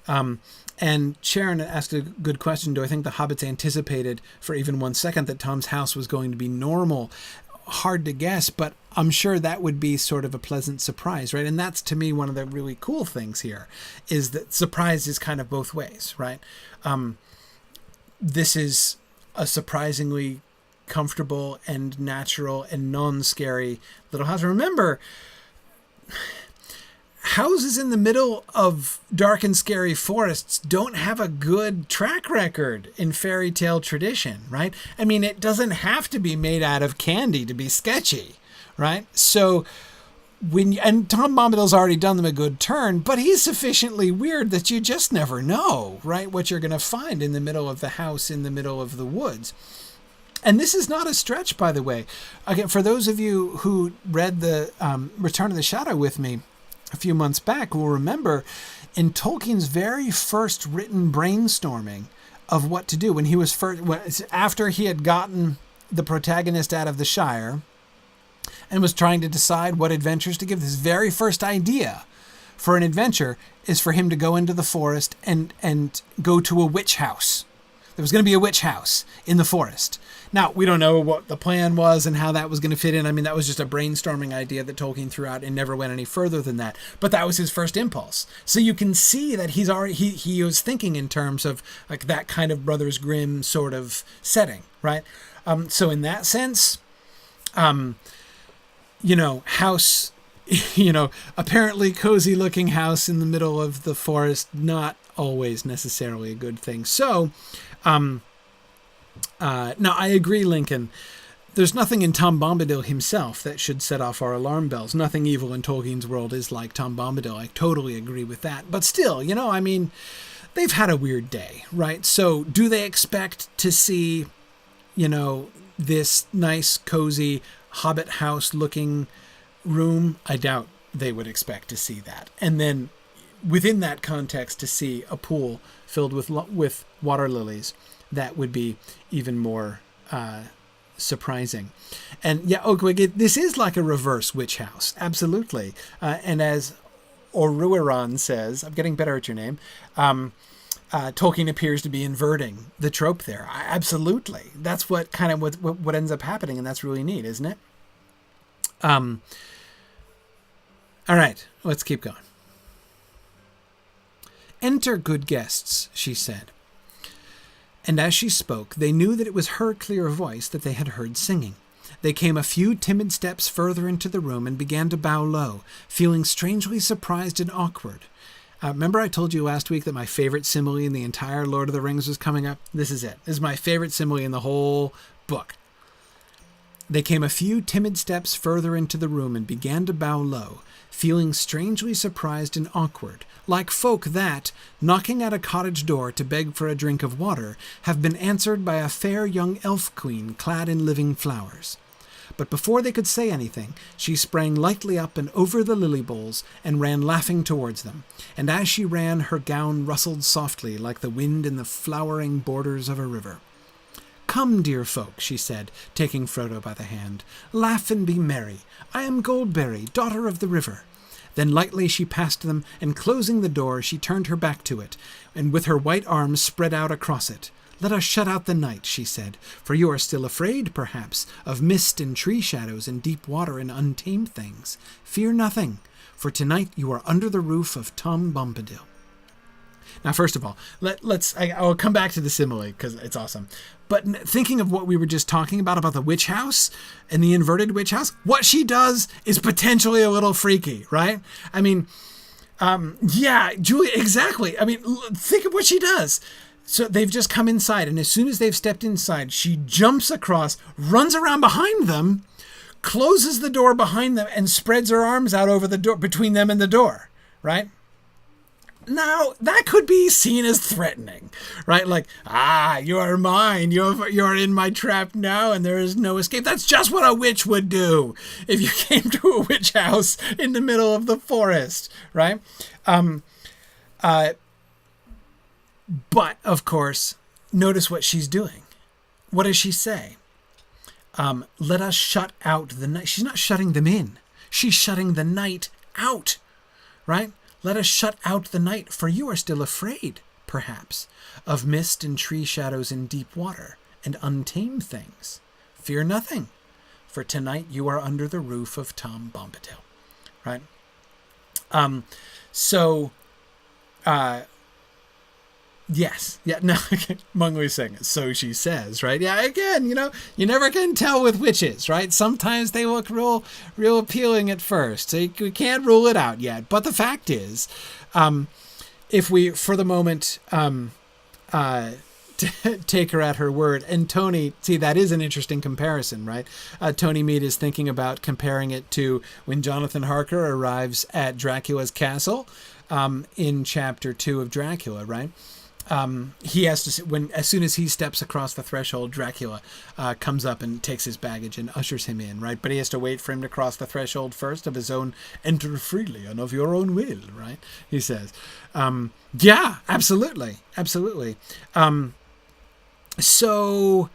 And Sharon asked a good question. Do I think the hobbits anticipated for even 1 second that Tom's house was going to be normal? Hard to guess, but I'm sure that would be sort of a pleasant surprise, right? And that's, to me, one of the really cool things here, is that surprise is kind of both ways, right? This is a surprisingly comfortable and natural and non-scary little house. Remember, houses in the middle of dark and scary forests don't have a good track record in fairy tale tradition, right? I mean, it doesn't have to be made out of candy to be sketchy, right? So and Tom Bombadil's already done them a good turn, but he's sufficiently weird that you just never know, right? What you're going to find in the middle of the house, in the middle of the woods. And this is not a stretch, by the way. Again, for those of you who read the Return of the Shadow with me a few months back will remember in Tolkien's very first written brainstorming of what to do when he was after he had gotten the protagonist out of the Shire and was trying to decide what adventures to give. His very first idea for an adventure is for him to go into the forest and go to a witch house. There was going to be a witch house in the forest. Now, we don't know what the plan was and how that was going to fit in. I mean, that was just a brainstorming idea that Tolkien threw out and never went any further than that. But that was his first impulse. So you can see that he was thinking in terms of like that kind of Brothers Grimm sort of setting, right? So in that sense, house, apparently cozy looking house in the middle of the forest, not always necessarily a good thing. So, now, I agree, Lincoln. There's nothing in Tom Bombadil himself that should set off our alarm bells. Nothing evil in Tolkien's world is like Tom Bombadil. I totally agree with that. But still, they've had a weird day, right? So do they expect to see, this nice, cozy, hobbit house looking room? I doubt they would expect to see that. And then within that context, to see a pool filled with water lilies, that would be even more surprising. And yeah, Oakwig, this is like a reverse witch house. Absolutely. And as Oruiran says, I'm getting better at your name, Tolkien appears to be inverting the trope there. Absolutely. That's what ends up happening, and that's really neat, isn't it? All right, let's keep going. "Enter, good guests," she said. And as she spoke, they knew that it was her clear voice that they had heard singing. They came a few timid steps further into the room and began to bow low, feeling strangely surprised and awkward. Remember I told you last week that my favorite simile in the entire Lord of the Rings was coming up? This is it. This is my favorite simile in the whole book. They came a few timid steps further into the room and began to bow low, feeling strangely surprised and awkward, like folk that, knocking at a cottage door to beg for a drink of water, have been answered by a fair young elf queen clad in living flowers. But before they could say anything, she sprang lightly up and over the lily bowls and ran laughing towards them, and as she ran her gown rustled softly like the wind in the flowering borders of a river. "Come, dear folk," she said, taking Frodo by the hand. "Laugh and be merry. I am Goldberry, daughter of the river." Then lightly she passed them, and closing the door, she turned her back to it, and with her white arms spread out across it. "Let us shut out the night," she said, "for you are still afraid, perhaps, of mist and tree shadows and deep water and untamed things. Fear nothing, for tonight you are under the roof of Tom Bombadil." Now, first of all, I'll come back to the simile because it's awesome. But thinking of what we were just talking about the witch house and the inverted witch house, what she does is potentially a little freaky, right? I mean, yeah, Julia, exactly. I mean, think of what she does. So they've just come inside, and as soon as they've stepped inside, she jumps across, runs around behind them, closes the door behind them, and spreads her arms out over the door, between them and the door, right? Now, that could be seen as threatening, right? Like, you are mine. You are in my trap now, and there is no escape. That's just what a witch would do if you came to a witch house in the middle of the forest, right? But, of course, notice what she's doing. What does she say? Let us shut out the night. She's not shutting them in. She's shutting the night out, right? Let us shut out the night, for you are still afraid, perhaps, of mist and tree shadows and deep water and untamed things. Fear nothing, for tonight you are under the roof of Tom Bombadil, right? Yes. Yeah. No. Mungly's saying it. So she says, right? Yeah. Again, you never can tell with witches, right? Sometimes they look real appealing at first. So we can't rule it out yet. But the fact is, if we, for the moment, take her at her word, and Tony, see, that is an interesting comparison, right? Tony Mead is thinking about comparing it to when Jonathan Harker arrives at Dracula's castle in chapter 2 of Dracula, right? He has to, as soon as he steps across the threshold, Dracula comes up and takes his baggage and ushers him in, right? But he has to wait for him to cross the threshold first of his own, enter freely and of your own will, right? He says. Yeah, absolutely. So,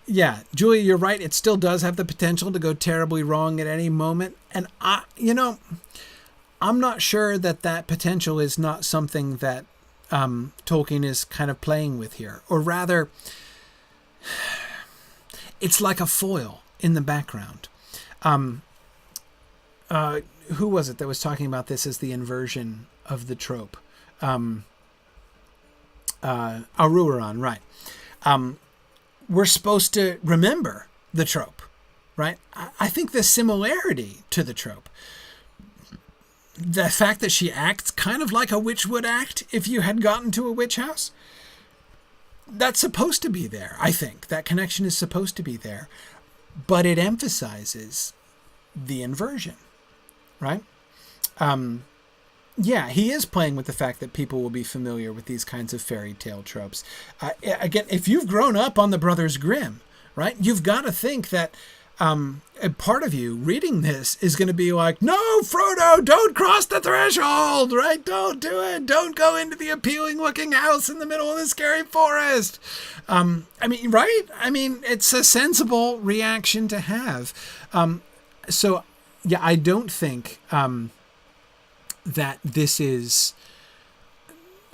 yeah, Julia, you're right. It still does have the potential to go terribly wrong at any moment. And I'm not sure that potential is not something that Tolkien is kind of playing with here, or rather, it's like a foil in the background. Who was it that was talking about this as the inversion of the trope? Aruaran, right? We're supposed to remember the trope, right? I think the similarity to the trope, the fact that she acts kind of like a witch would act if you had gotten to a witch house, that's supposed to be there. I think that connection is supposed to be there, but it emphasizes the inversion, right? Yeah, he is playing with the fact that people will be familiar with these kinds of fairy tale tropes. Again, if you've grown up on the Brothers Grimm, right, you've got to think that a part of you reading this is going to be like, no, Frodo, don't cross the threshold, right? Don't do it. Don't go into the appealing looking house in the middle of the scary forest. Right? It's a sensible reaction to have. So, yeah, I don't think that this is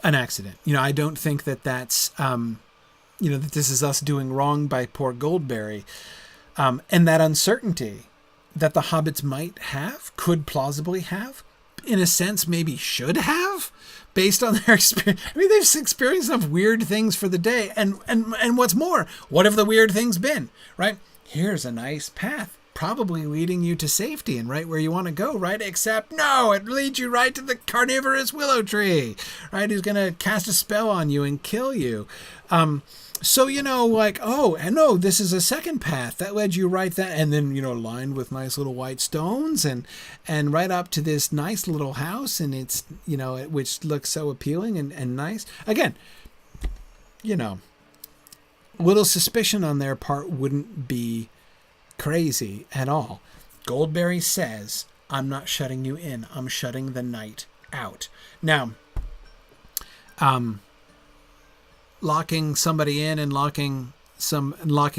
an accident. I don't think that that's, that this is us doing wrong by poor Goldberry. And that uncertainty that the hobbits might have, could plausibly have, in a sense, maybe should have, based on their experience. They've experienced enough weird things for the day. And what's more, what have the weird things been, right? Here's a nice path, probably leading you to safety and right where you want to go, right? Except, no, it leads you right to the carnivorous willow tree, right? Who's going to cast a spell on you and kill you. So, and no, this is a second path that led you right there. And then, lined with nice little white stones and right up to this nice little house. And it's, which looks so appealing and nice. Again, little suspicion on their part wouldn't be crazy at all. Goldberry says, I'm not shutting you in. I'm shutting the night out. Now, locking somebody in and locking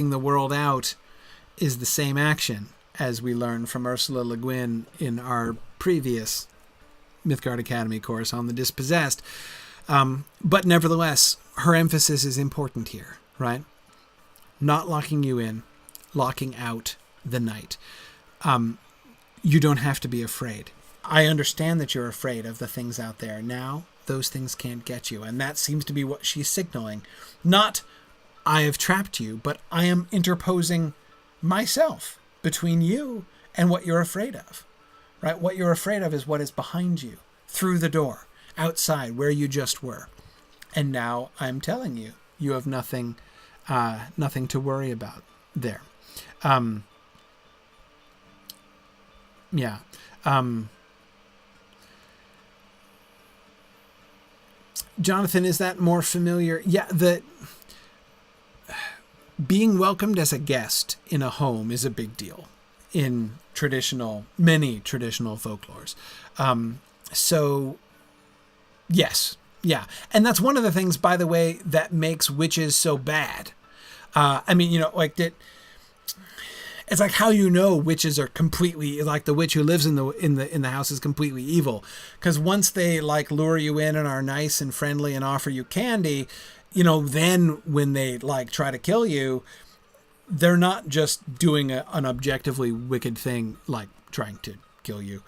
the world out is the same action as we learned from Ursula Le Guin in our previous Mythgard Academy course on the dispossessed. But nevertheless, her emphasis is important here, right? Not locking you in, locking out the night. You don't have to be afraid. I understand that you're afraid of the things out there now. Those things can't get you. And that seems to be what she's signaling. Not, I have trapped you, but I am interposing myself between you and what you're afraid of. Right? What you're afraid of is what is behind you, through the door, outside, where you just were. And now I'm telling you, you have nothing to worry about there. Jonathan, is that more familiar? Yeah, being welcomed as a guest in a home is a big deal in many traditional folklores. So, yes, yeah. And that's one of the things, by the way, that makes witches so bad. It's like how witches are completely, like the witch who lives in the house is completely evil, because once they lure you in and are nice and friendly and offer you candy, then when they try to kill you, they're not just doing an objectively wicked thing like trying to kill you,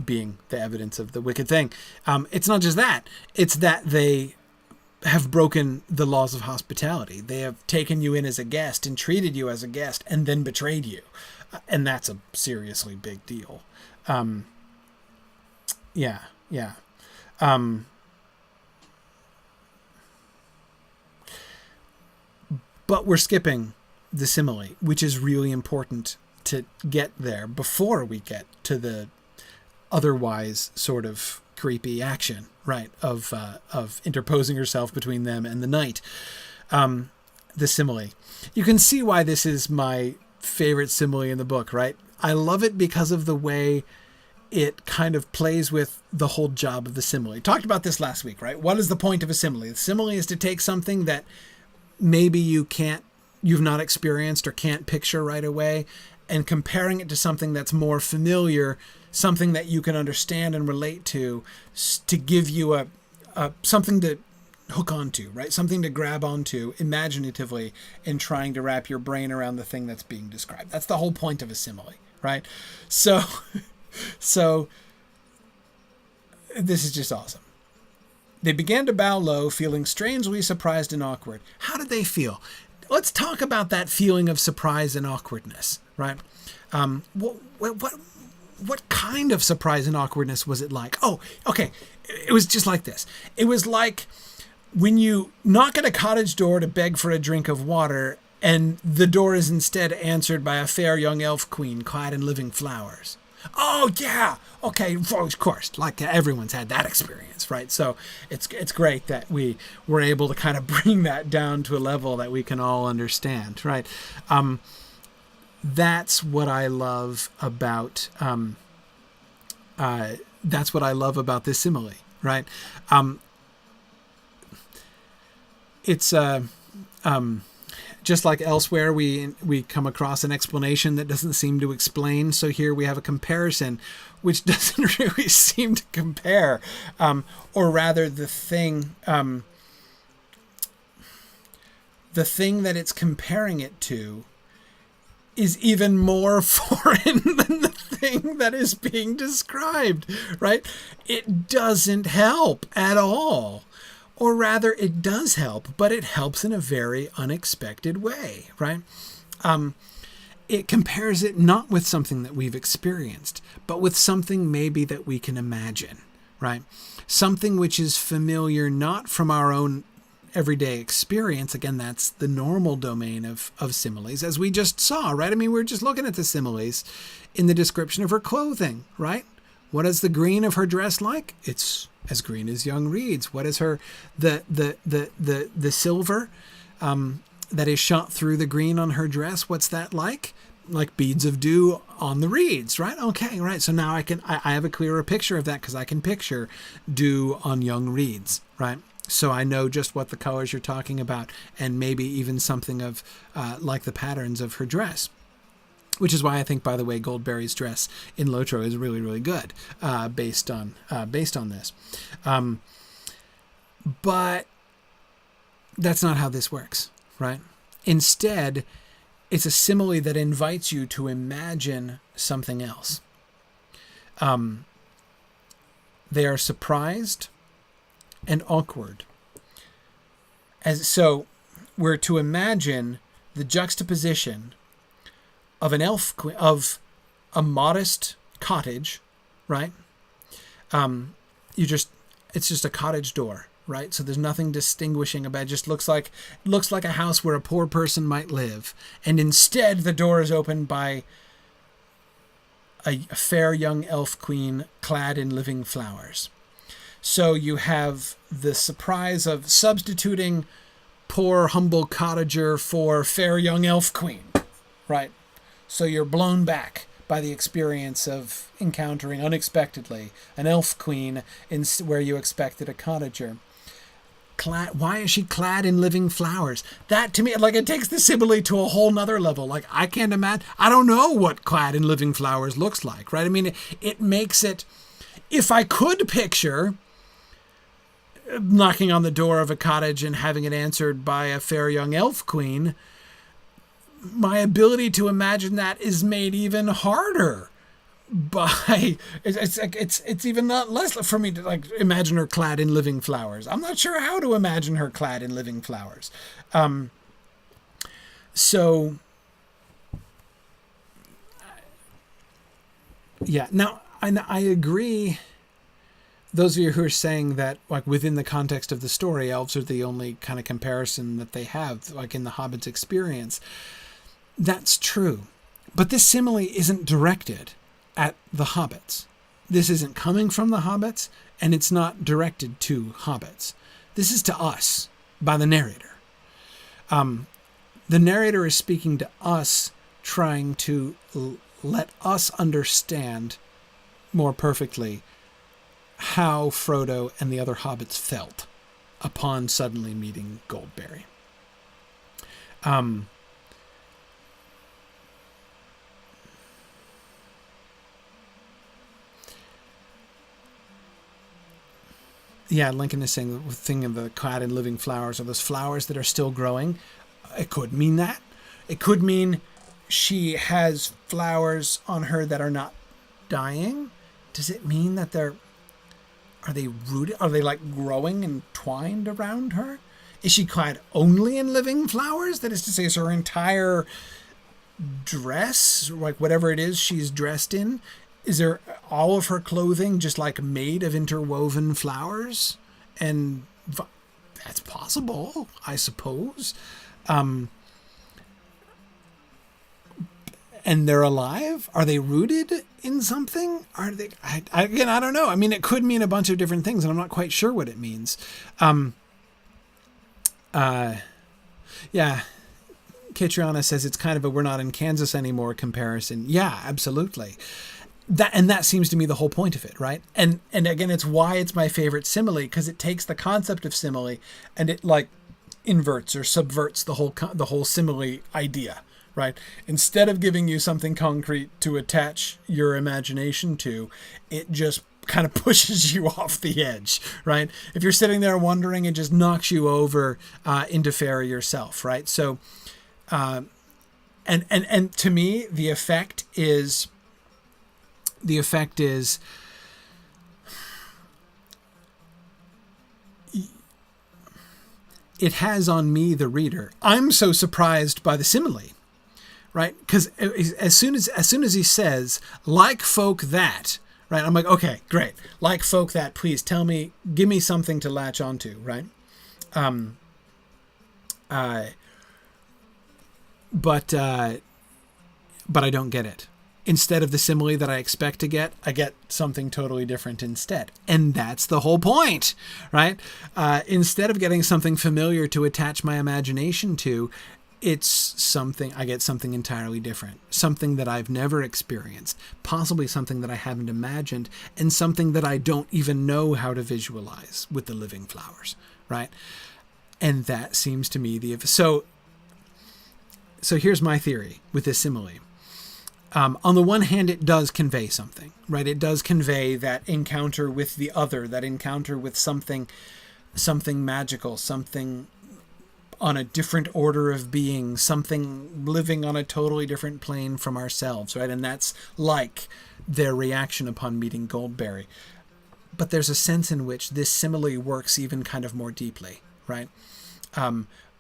being the evidence of the wicked thing. It's not just that; it's that they have broken the laws of hospitality. They have taken you in as a guest and treated you as a guest and then betrayed you. And that's a seriously big deal. Yeah. But we're skipping the simile, which is really important to get there before we get to the otherwise sort of creepy action, right, of interposing herself between them and the knight. The simile. You can see why this is my favorite simile in the book, right? I love it because of the way it kind of plays with the whole job of the simile. We talked about this last week, right? What is the point of a simile? The simile is to take something that maybe you've not experienced or can't picture right away, and comparing it to something that's more familiar, something that you can understand and relate to give you a something to hook onto, right? Something to grab onto imaginatively in trying to wrap your brain around the thing that's being described. That's the whole point of a simile, right? So this is just awesome. They began to bow low, feeling strangely surprised and awkward. How did they feel? Let's talk about that feeling of surprise and awkwardness, right? What kind of surprise and awkwardness was it like? Oh, okay. It was just like this. It was like when you knock at a cottage door to beg for a drink of water, and the door is instead answered by a fair young elf queen clad in living flowers. Oh, yeah. Okay, of course. Like everyone's had that experience, right? So it's great that we were able to kind of bring that down to a level that we can all understand, right? That's what I love about this simile, right? It's just like elsewhere, we come across an explanation that doesn't seem to explain. So here we have a comparison, which doesn't really seem to compare, or rather, the thing that it's comparing it to is even more foreign than the thing that is being described, right? It doesn't help at all. Or rather, it does help, but it helps in a very unexpected way, right? It compares it not with something that we've experienced, but with something maybe that we can imagine, right? Something which is familiar not from our own everyday experience. Again, that's the normal domain of similes, as we just saw, right? I mean, we're just looking at the similes in the description of her clothing, right? What is the green of her dress like? It's as green as young reeds. What is her the silver that is shot through the green on her dress? What's that like? Like beads of dew on the reeds, right? Okay, right. So now I have a clearer picture of that because I can picture dew on young reeds, right? So I know just what the colors you're talking about, and maybe even something of like the patterns of her dress. Which is why I think, by the way, Goldberry's dress in Lotro is really, really good, based on this. But that's not how this works, right? Instead, it's a simile that invites you to imagine something else. They are surprised and awkward. So we're to imagine the juxtaposition of an elf queen, of a modest cottage, right? It's just a cottage door, right? So there's nothing distinguishing about it. It just looks like a house where a poor person might live. And instead the door is opened by a fair young elf queen clad in living flowers. So you have the surprise of substituting poor humble cottager for fair young elf queen, right? So you're blown back by the experience of encountering unexpectedly an elf queen where you expected a cottager. Why is she clad in living flowers? That, to me, like, it takes the simile to a whole nother level. Like, I can't imagine. I don't know what clad in living flowers looks like, right? I mean, it makes it. If I could picture knocking on the door of a cottage and having it answered by a fair young elf queen, my ability to imagine that is made even harder by it's even not less for me to like imagine her clad in living flowers. I'm not sure how to imagine her clad in living flowers. So yeah, now I agree. Those of you who are saying that, like, within the context of the story, elves are the only kind of comparison that they have, like in the Hobbit's experience. That's true. But this simile isn't directed at the hobbits. This isn't coming from the hobbits, and it's not directed to hobbits. This is to us by the narrator. The narrator is speaking to us, trying to let us understand more perfectly how Frodo and the other hobbits felt upon suddenly meeting Goldberry. Yeah, Lincoln is saying the thing of the clad in living flowers are those flowers that are still growing. It could mean that. It could mean she has flowers on her that are not dying. Does it mean that are they rooted? Are they like growing and twined around her? Is she clad only in living flowers? That is to say, is her entire dress, like whatever it is she's dressed in, is there all of her clothing just like made of interwoven flowers? And that's possible, I suppose. And they're alive? Are they rooted in something? Are they? Again, I don't know. I mean, it could mean a bunch of different things, and I'm not quite sure what it means. Yeah. Catriona says it's kind of a "we're not in Kansas anymore" comparison. Yeah, absolutely. That seems to me the whole point of it, right? And again, it's why it's my favorite simile, because it takes the concept of simile and it like inverts or subverts the whole simile idea. Right? Instead of giving you something concrete to attach your imagination to, it just kind of pushes you off the edge, right? If you're sitting there wondering, it just knocks you over into fairy yourself, right? So, and to me, the effect is it has on me, the reader. I'm so surprised by the simile. Right? Because as soon as he says, like folk that, right? I'm like, okay, great. Like folk that, please give me something to latch onto, right? But I don't get it. Instead of the simile that I expect to get, I get something totally different instead. And that's the whole point, right? Instead of getting something familiar to attach my imagination to, I get something entirely different, something that I've never experienced, possibly something that I haven't imagined, and something that I don't even know how to visualize with the living flowers, right? And that seems to me so here's my theory with this simile. On the one hand, it does convey something, right? It does convey that encounter with the other, that encounter with something magical, something on a different order of being, something living on a totally different plane from ourselves, right? And that's like their reaction upon meeting Goldberry. But there's a sense in which this simile works even kind of more deeply, right?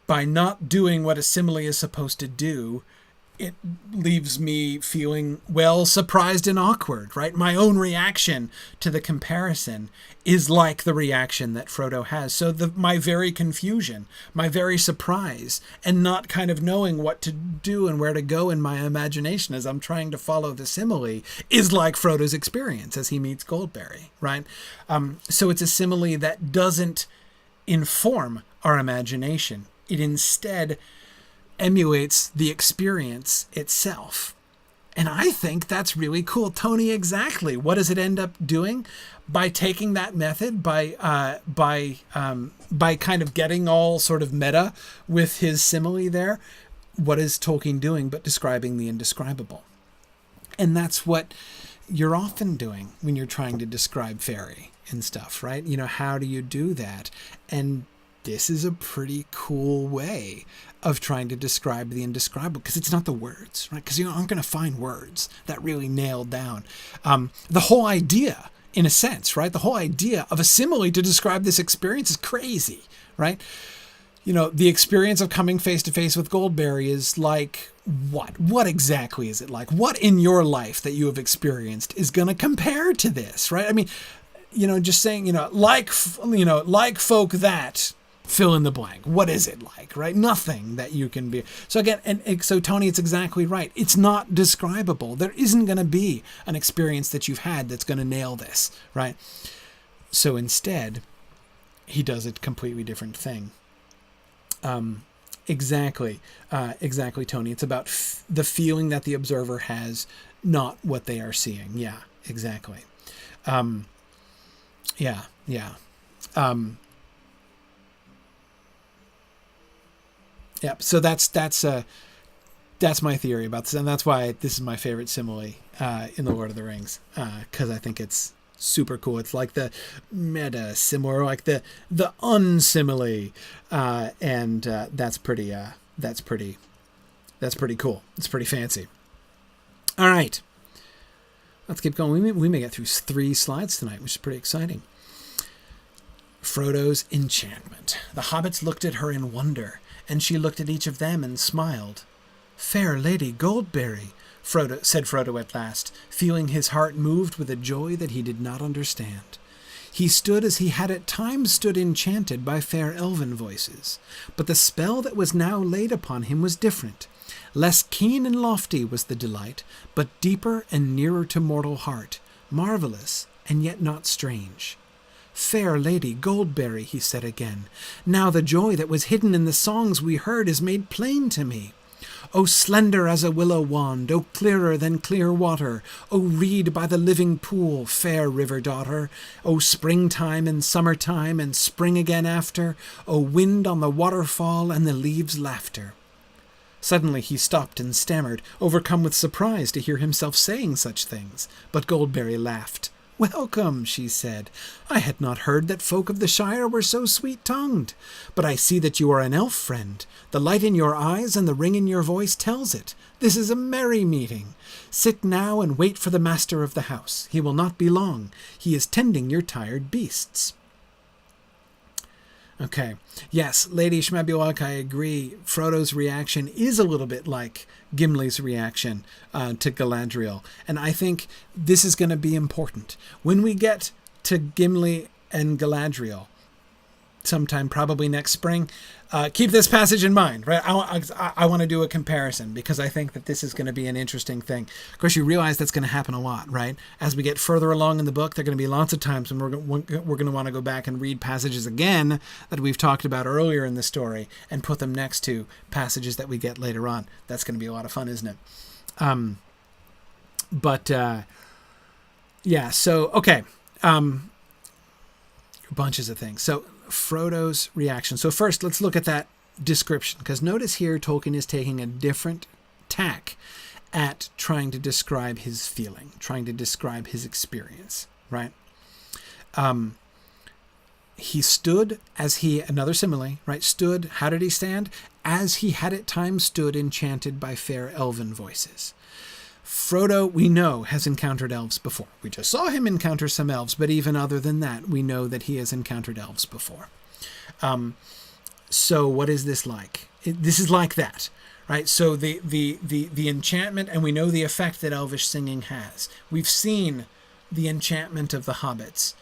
By not doing what a simile is supposed to do, it leaves me feeling, well, surprised and awkward, right? My own reaction to the comparison is like the reaction that Frodo has. So my very confusion, my very surprise, and not kind of knowing what to do and where to go in my imagination as I'm trying to follow the simile is like Frodo's experience as he meets Goldberry, right? So it's a simile that doesn't inform our imagination. It instead emulates the experience itself. And I think that's really cool. Tony, exactly. What does it end up doing? By taking that method, by kind of getting all sort of meta with his simile there, what is Tolkien doing but describing the indescribable? And that's what you're often doing when you're trying to describe fairy and stuff, right? You know, how do you do that? And this is a pretty cool way of trying to describe the indescribable, because it's not the words, right? Because you aren't going to find words that really nail down the whole idea, in a sense, right? The whole idea of a simile to describe this experience is crazy, right? You know, the experience of coming face to face with Goldberry is like what? What exactly is it like? What in your life that you have experienced is going to compare to this, right? I mean, you know, just saying, like folk that fill in the blank. What is it like, right? Nothing that you can be. So again, and so Tony, it's exactly right. It's not describable. There isn't going to be an experience that you've had that's going to nail this, right? So instead, he does a completely different thing. Exactly, Tony. It's about the feeling that the observer has, not what they are seeing. Yeah, exactly. Yeah. Yep. So that's my theory about this, and that's why this is my favorite simile in the Lord of the Rings, because I think it's super cool. It's like the meta simile, like the unsimile, and that's pretty cool. It's pretty fancy. All right, let's keep going. We may get through 3 slides tonight, which is pretty exciting. Frodo's enchantment. The hobbits looked at her in wonder, and she looked at each of them and smiled. "Fair Lady Goldberry," said Frodo at last, feeling his heart moved with a joy that he did not understand. He stood as he had at times stood enchanted by fair elven voices, but the spell that was now laid upon him was different. Less keen and lofty was the delight, but deeper and nearer to mortal heart, marvelous and yet not strange. "Fair Lady Goldberry," he said again, "now the joy that was hidden in the songs we heard is made plain to me. O slender as a willow wand, O clearer than clear water, O reed by the living pool, fair river daughter, O springtime and summertime and spring again after, O wind on the waterfall and the leaves' laughter." Suddenly he stopped and stammered, overcome with surprise to hear himself saying such things, but Goldberry laughed. "Welcome," she said. "I had not heard that folk of the Shire were so sweet-tongued. But I see that you are an elf friend. The light in your eyes and the ring in your voice tells it. This is a merry meeting. Sit now and wait for the master of the house. He will not be long. He is tending your tired beasts." Okay. Yes, Lady Schmabulok, I agree. Frodo's reaction is a little bit like Gimli's reaction to Galadriel. And I think this is going to be important. When we get to Gimli and Galadriel, sometime probably next spring, keep this passage in mind, right? I want to do a comparison because I think that this is going to be an interesting thing. Of course, you realize that's going to happen a lot, right? As we get further along in the book, there are going to be lots of times when we're going to want to go back and read passages again that we've talked about earlier in the story and put them next to passages that we get later on. That's going to be a lot of fun, isn't it? Yeah, so, okay. Bunches of things. So, Frodo's reaction. So first, let's look at that description, because notice here Tolkien is taking a different tack at trying to describe his feeling, trying to describe his experience, right? He stood another simile, right? Stood, how did he stand? As he had at times stood enchanted by fair elven voices. Frodo, we know, has encountered elves before. We just saw him encounter some elves, but even other than that, we know that he has encountered elves before. So what is this like? This is like that, right? So the enchantment, and we know the effect that elvish singing has. We've seen the enchantment of the hobbits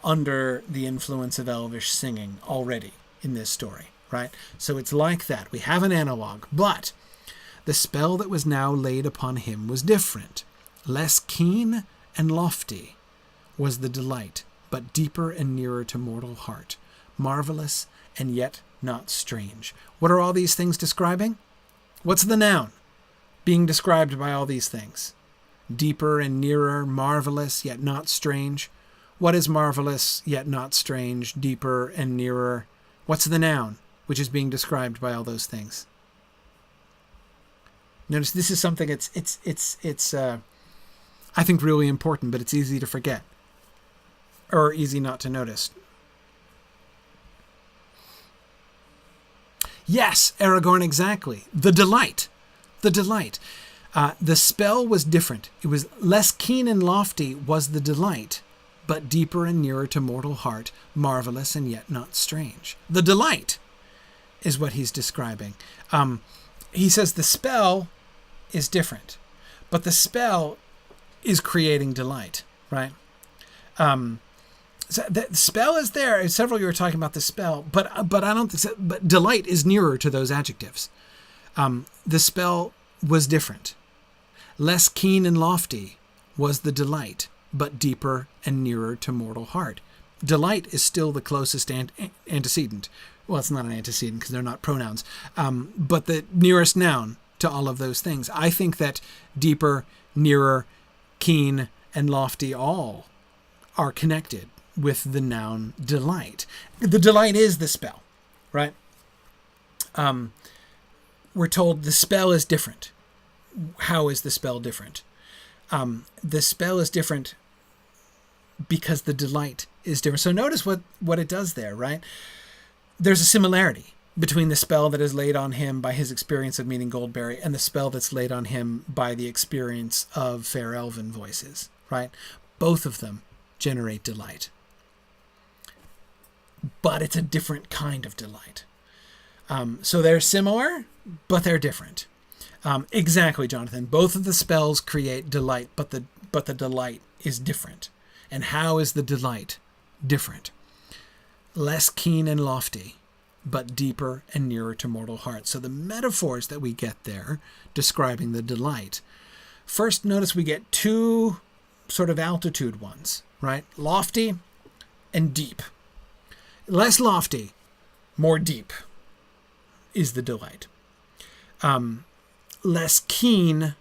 under the influence of elvish singing already in this story, right? So it's like that. We have an analog, but the spell that was now laid upon him was different. Less keen and lofty was the delight, but deeper and nearer to mortal heart. Marvelous and yet not strange. What are all these things describing? What's the noun being described by all these things? Deeper and nearer, marvelous yet not strange. What is marvelous yet not strange, deeper and nearer? What's the noun which is being described by all those things? Notice this is something it's I think really important, but it's easy to forget or easy not to notice. Yes, Aragorn, exactly. The delight. The delight. The spell was different. It was less keen and lofty was the delight, but deeper and nearer to mortal heart, marvelous and yet not strange. The delight is what he's describing. He says the spell is different, but the spell is creating delight, right? So the spell is there. Several of you were talking about the spell, but I don't think so. But delight is nearer to those adjectives. The spell was different. Less keen and lofty was the delight, but deeper and nearer to mortal heart. Delight is still the closest antecedent. Well, it's not an antecedent because they're not pronouns, but the nearest noun to all of those things. I think that deeper, nearer, keen, and lofty all are connected with the noun delight. The delight is the spell, right? We're told the spell is different. How is the spell different? The spell is different because the delight is different. So notice what it does there, right? There's a similarity between the spell that is laid on him by his experience of meeting Goldberry and the spell that's laid on him by the experience of fair elven voices, right? Both of them generate delight. But it's a different kind of delight. So they're similar, but they're different. Exactly, Jonathan. Both of the spells create delight, but the delight is different. And how is the delight different? Less keen and lofty, but deeper and nearer to mortal heart. So the metaphors that we get there describing the delight. First, notice we get two sort of altitude ones, right? Lofty and deep. Less lofty, more deep is the delight. Less keen,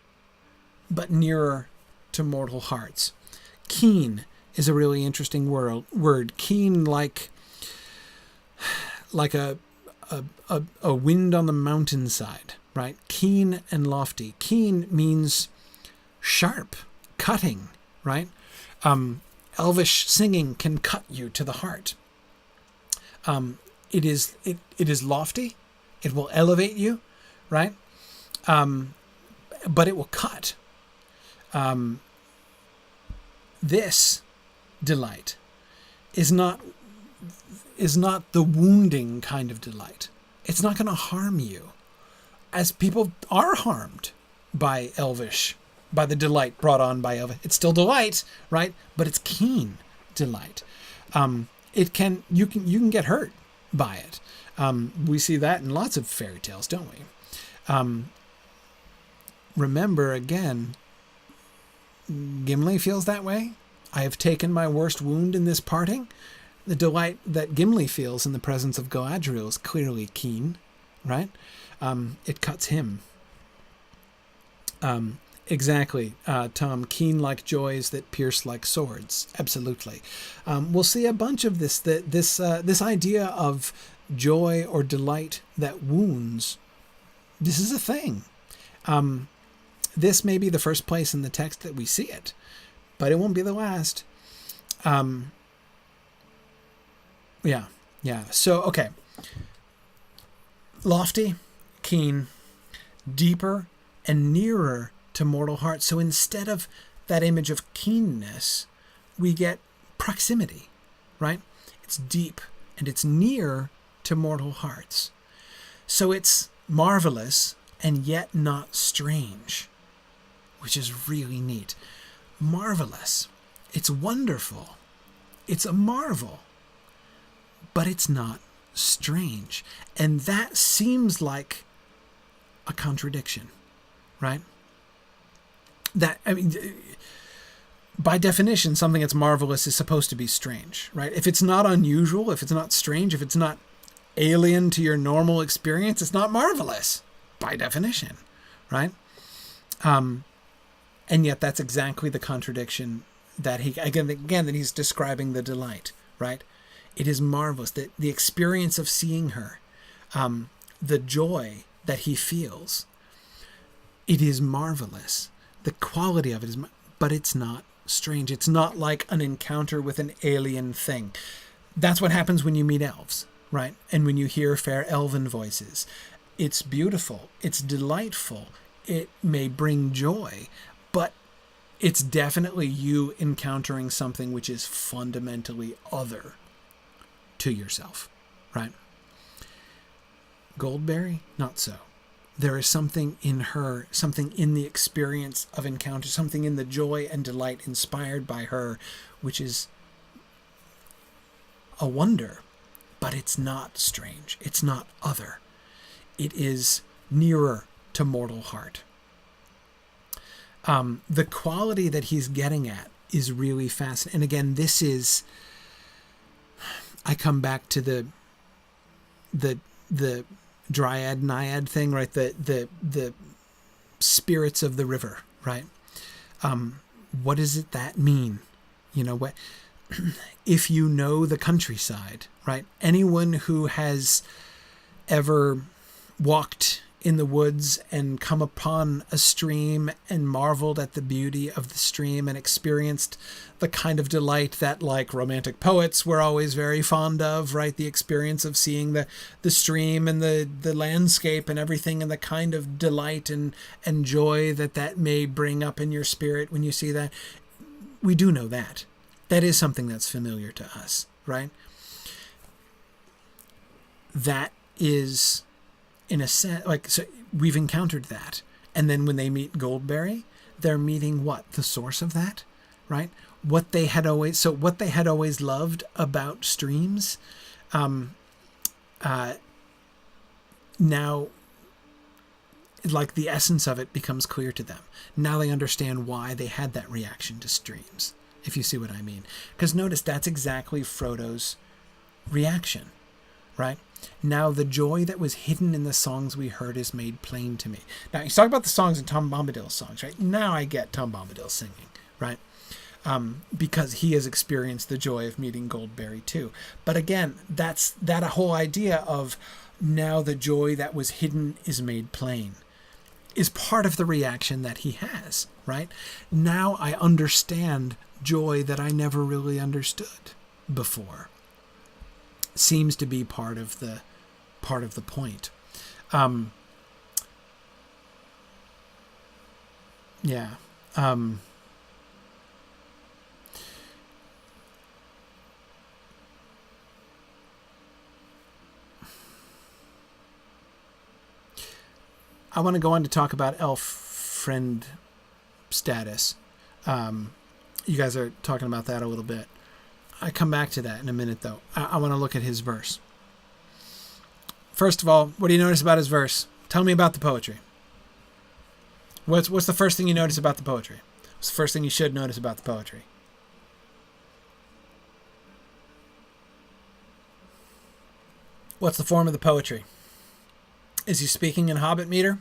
but nearer to mortal hearts. Keen is a really interesting word. Keen like a wind on the mountainside, right? Keen and lofty. Keen means sharp, cutting, right? Elvish singing can cut you to the heart. It is lofty. It will elevate you, right? But it will cut. This delight is not the wounding kind of delight. It's not going to harm you, as people are harmed by the delight brought on by Elvish. It's still delight, right? But it's keen delight. You can get hurt by it. We see that in lots of fairy tales, don't we? Remember, again, Gimli feels that way. I have taken my worst wound in this parting. The delight that Gimli feels in the presence of Galadriel is clearly keen, right? It cuts him. Exactly, Tom. Keen like joys that pierce like swords. Absolutely. We'll see a bunch of this. This idea of joy or delight that wounds. This is a thing. This may be the first place in the text that we see it, but it won't be the last. Yeah. So, okay. Lofty, keen, deeper, and nearer to mortal heart. So instead of that image of keenness, we get proximity, right? It's deep and it's near to mortal hearts. So it's marvelous and yet not strange, which is really neat. Marvelous. It's wonderful. It's a marvel, but it's not strange. And that seems like a contradiction, right? By definition, something that's marvelous is supposed to be strange, right? If it's not unusual, if it's not strange, if it's not alien to your normal experience, it's not marvelous by definition, right? And yet that's exactly the contradiction that that he's describing the delight, right? It is marvelous that the experience of seeing her, the joy that he feels, it is marvelous. The quality of it is, but it's not strange. It's not like an encounter with an alien thing. That's what happens when you meet elves, right? And when you hear fair elven voices, it's beautiful, it's delightful, it may bring joy, but it's definitely you encountering something which is fundamentally other to yourself, right? Goldberry, not so. There is something in her, something in the experience of encounter, something in the joy and delight inspired by her, which is a wonder, but it's not strange. It's not other. It is nearer to mortal heart. The quality that he's getting at is really fascinating. And again, this is, I come back to the dryad naiad thing, right? The spirits of the river, right? What does it that mean? You know what? If you know the countryside, right? Anyone who has ever walked in the woods and come upon a stream and marveled at the beauty of the stream and experienced the kind of delight that, like, romantic poets were always very fond of, right? The experience of seeing the stream and the landscape and everything, and the kind of delight and joy that may bring up in your spirit when you see that. We do know that. That is something that's familiar to us, right? That is, in a sense, like, so we've encountered that. And then when they meet Goldberry, they're meeting what? The source of that, right? What they had always loved about streams, now, like, the essence of it becomes clear to them. Now they understand why they had that reaction to streams, if you see what I mean. Because notice, that's exactly Frodo's reaction, right? Now the joy that was hidden in the songs we heard is made plain to me. Now, he's talking about the songs in Tom Bombadil's songs, right? Now I get Tom Bombadil singing, right? Because he has experienced the joy of meeting Goldberry too. But again, that whole idea of now the joy that was hidden is made plain is part of the reaction that he has, right? Now I understand joy that I never really understood before. Seems to be part of the point. Yeah. I want to go on to talk about elf friend status. You guys are talking about that a little bit. I come back to that in a minute, though. I want to look at his verse. First of all, what do you notice about his verse? Tell me about the poetry. What's the first thing you notice about the poetry? What's the first thing you should notice about the poetry? What's the form of the poetry? Is he speaking in Hobbit meter?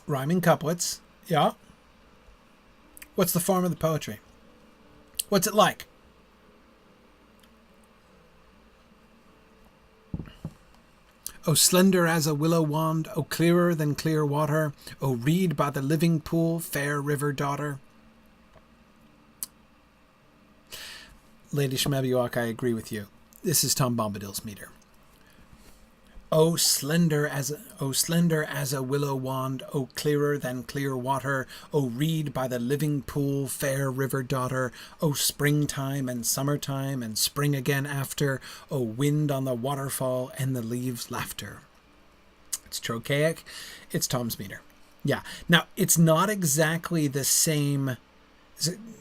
Rhyming couplets. Yeah. What's the form of the poetry? What's it like? O slender as a willow wand, O clearer than clear water, O reed by the living pool, fair river daughter. Lady Shmebiwak, I agree with you. This is Tom Bombadil's meter. O slender as a willow wand, O clearer than clear water, O reed by the living pool, fair river daughter, O springtime and summertime and spring again after, O wind on the waterfall and the leaves' laughter. It's trochaic. It's Tom's meter. Yeah. Now, it's not exactly the same.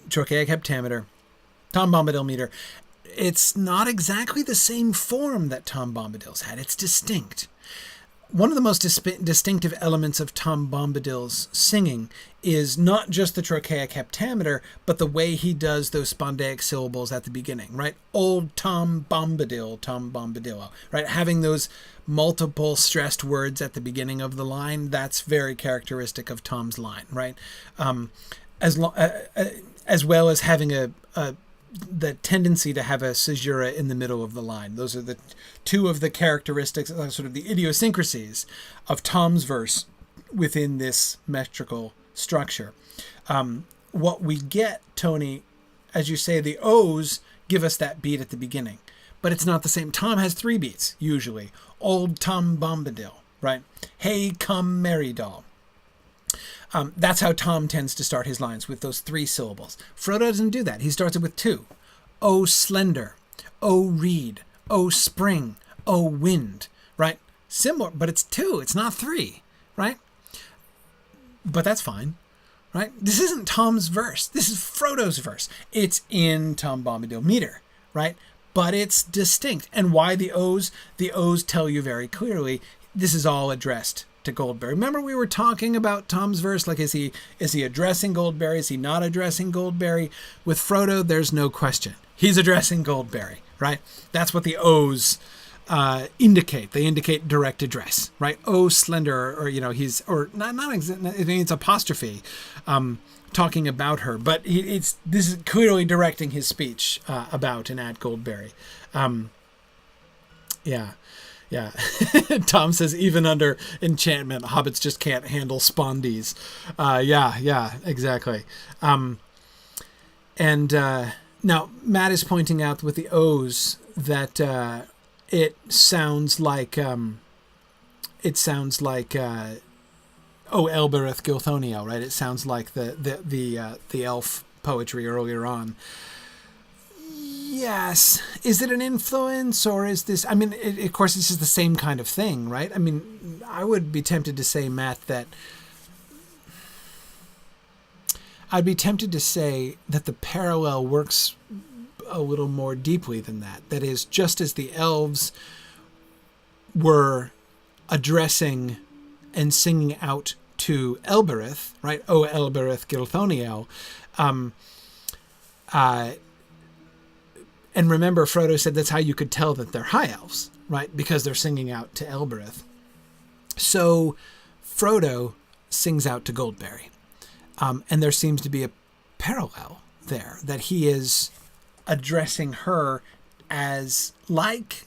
Trochaic heptameter, Tom Bombadil meter. It's not exactly the same form that Tom Bombadil's had. It's distinct. One of the most distinctive elements of Tom Bombadil's singing is not just the trochaic heptameter, but the way he does those spondaic syllables at the beginning, right? Old Tom Bombadil, Tom Bombadillo, right? Having those multiple stressed words at the beginning of the line, that's very characteristic of Tom's line, right? As well as having the tendency to have a caesura in the middle of the line. Those are the two of the characteristics, sort of the idiosyncrasies of Tom's verse within this metrical structure. What we get, Tony, as you say, the O's give us that beat at the beginning. But it's not the same. Tom has 3 beats, usually. Old Tom Bombadil, right? Hey, come, merry doll. That's how Tom tends to start his lines, with those 3 syllables. Frodo doesn't do that. He starts it with 2. Oh, slender. Oh, reed. Oh, spring. Oh, wind. Right? Similar, but it's 2. It's not 3. Right? But that's fine. Right? This isn't Tom's verse. This is Frodo's verse. It's in Tom Bombadil meter. Right? But it's distinct. And why the O's? The O's tell you very clearly this is all addressed to Goldberry. Remember we were talking about Tom's verse, like is he addressing Goldberry? Is he not addressing Goldberry? With Frodo, there's no question. He's addressing Goldberry, right? That's what the O's indicate. They indicate direct address, right? Oh, slender, or he's, or not I mean, it's apostrophe, talking about her, but this is clearly directing his speech about and at Goldberry. Yeah. Tom says, even under enchantment, hobbits just can't handle spondies. Yeah, exactly. Now Matt is pointing out with the O's that it sounds like oh, Elbereth Gilthoniel, right? It sounds like the elf poetry earlier on. Yes. Is it an influence, or is this... I mean, of course, this is the same kind of thing, right? I mean, I would be tempted to say, Matt, that... I'd be tempted to say that the parallel works a little more deeply than that. That is, just as the elves were addressing and singing out to Elbereth, right? O Elbereth Gilthoniel, and remember, Frodo said that's how you could tell that they're high elves, right? Because they're singing out to Elbereth. So Frodo sings out to Goldberry. And there seems to be a parallel there, that he is addressing her as like,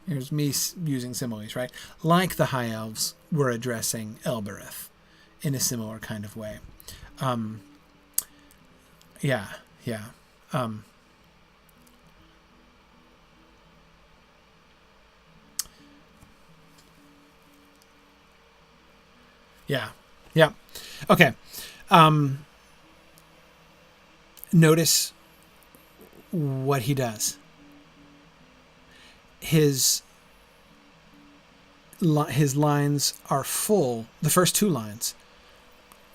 here's me using similes, right? Like the high elves were addressing Elbereth in a similar kind of way. Yeah. Yeah. Okay. Notice what he does. His lines are full. The first 2 lines,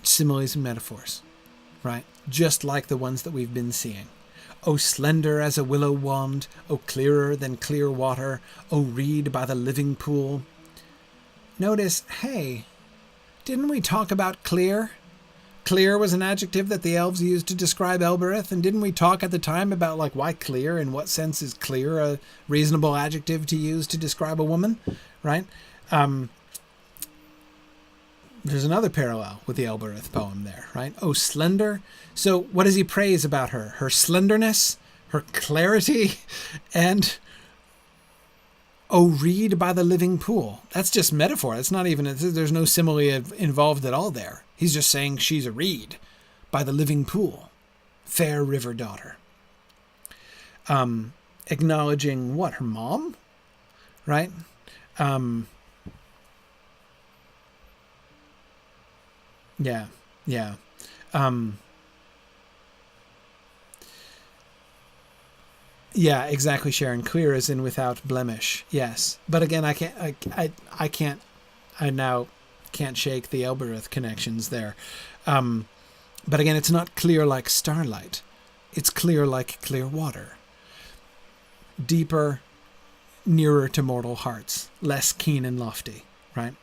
similes and metaphors, right? Just like the ones that we've been seeing. O slender as a willow wand, O clearer than clear water, O reed by the living pool. Notice, hey, didn't we talk about clear? Clear was an adjective that the elves used to describe Elbereth, and didn't we talk at the time about like why clear, in what sense is clear a reasonable adjective to use to describe a woman, right? There's another parallel with the Elbereth poem there, right? Oh, slender. So what does he praise about her? Her slenderness, her clarity, and oh, reed by the living pool. That's just metaphor. That's not even, there's no simile involved at all there. He's just saying she's a reed by the living pool, fair river daughter. Acknowledging what? Her mom? Right? Yeah. Yeah, exactly, Sharon. Clear as in without blemish. Yes. But again, I now can't shake the Elbereth connections there. But again, it's not clear like starlight. It's clear like clear water. Deeper, nearer to mortal hearts, less keen and lofty, right?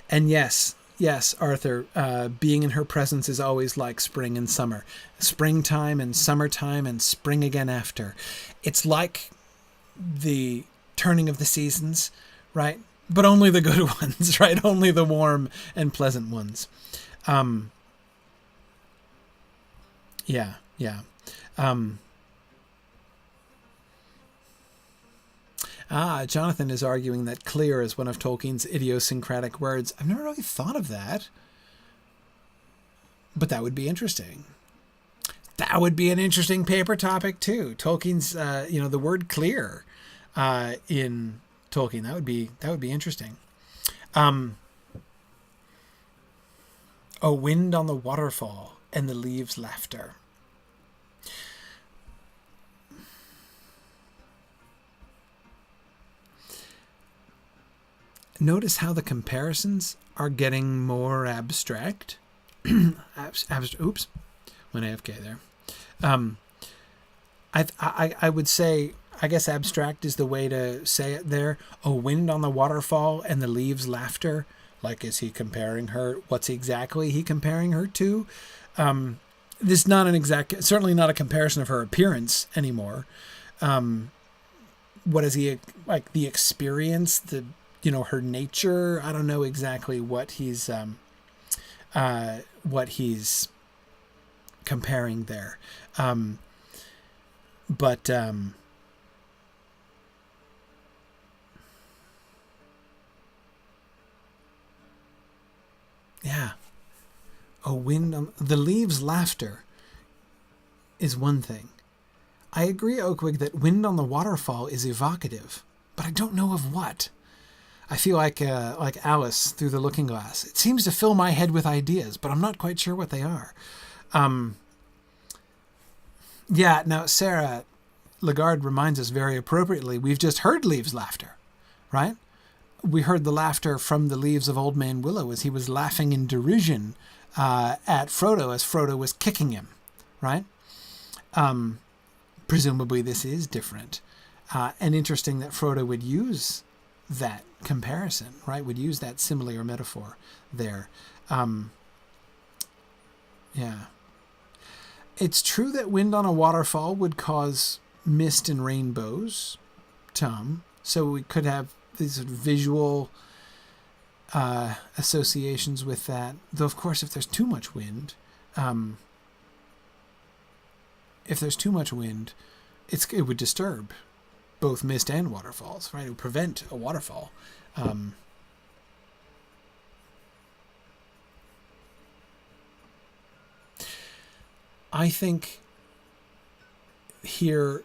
And yes, Arthur, being in her presence is always like spring and summer. Springtime and summertime and spring again after. It's like the turning of the seasons, right? But only the good ones, right? Only the warm and pleasant ones. Yeah. Jonathan is arguing that clear is one of Tolkien's idiosyncratic words. I've never really thought of that. But that would be interesting. That would be an interesting paper topic too. Tolkien's, the word clear in Tolkien. That would be interesting. A wind on the waterfall and the leaves' laughter. Notice how the comparisons are getting more abstract. Oops, went AFK there. I would say, I guess abstract is the way to say it there. A wind on the waterfall and the leaves' laughter. Like, is he comparing her? What's exactly he comparing her to? This is not certainly not a comparison of her appearance anymore. What is he, like, the experience, her nature? I don't know exactly what he's comparing there. Yeah. A wind on the leaves' laughter is one thing. I agree, Oakwig, that wind on the waterfall is evocative, but I don't know of what. I feel like Alice through the looking glass. It seems to fill my head with ideas, but I'm not quite sure what they are. Now Sarah Lagarde reminds us very appropriately, we've just heard leaves' laughter, right? We heard the laughter from the leaves of Old Man Willow as he was laughing in derision at Frodo as Frodo was kicking him, right? Presumably this is different. And interesting that Frodo would use that comparison, right? Would use that simile or metaphor there. It's true that wind on a waterfall would cause mist and rainbows, Tom. So we could have these associations with that. Though, of course, if there's too much wind, it would disturb both mist and waterfalls, right? It would prevent a waterfall. I think here,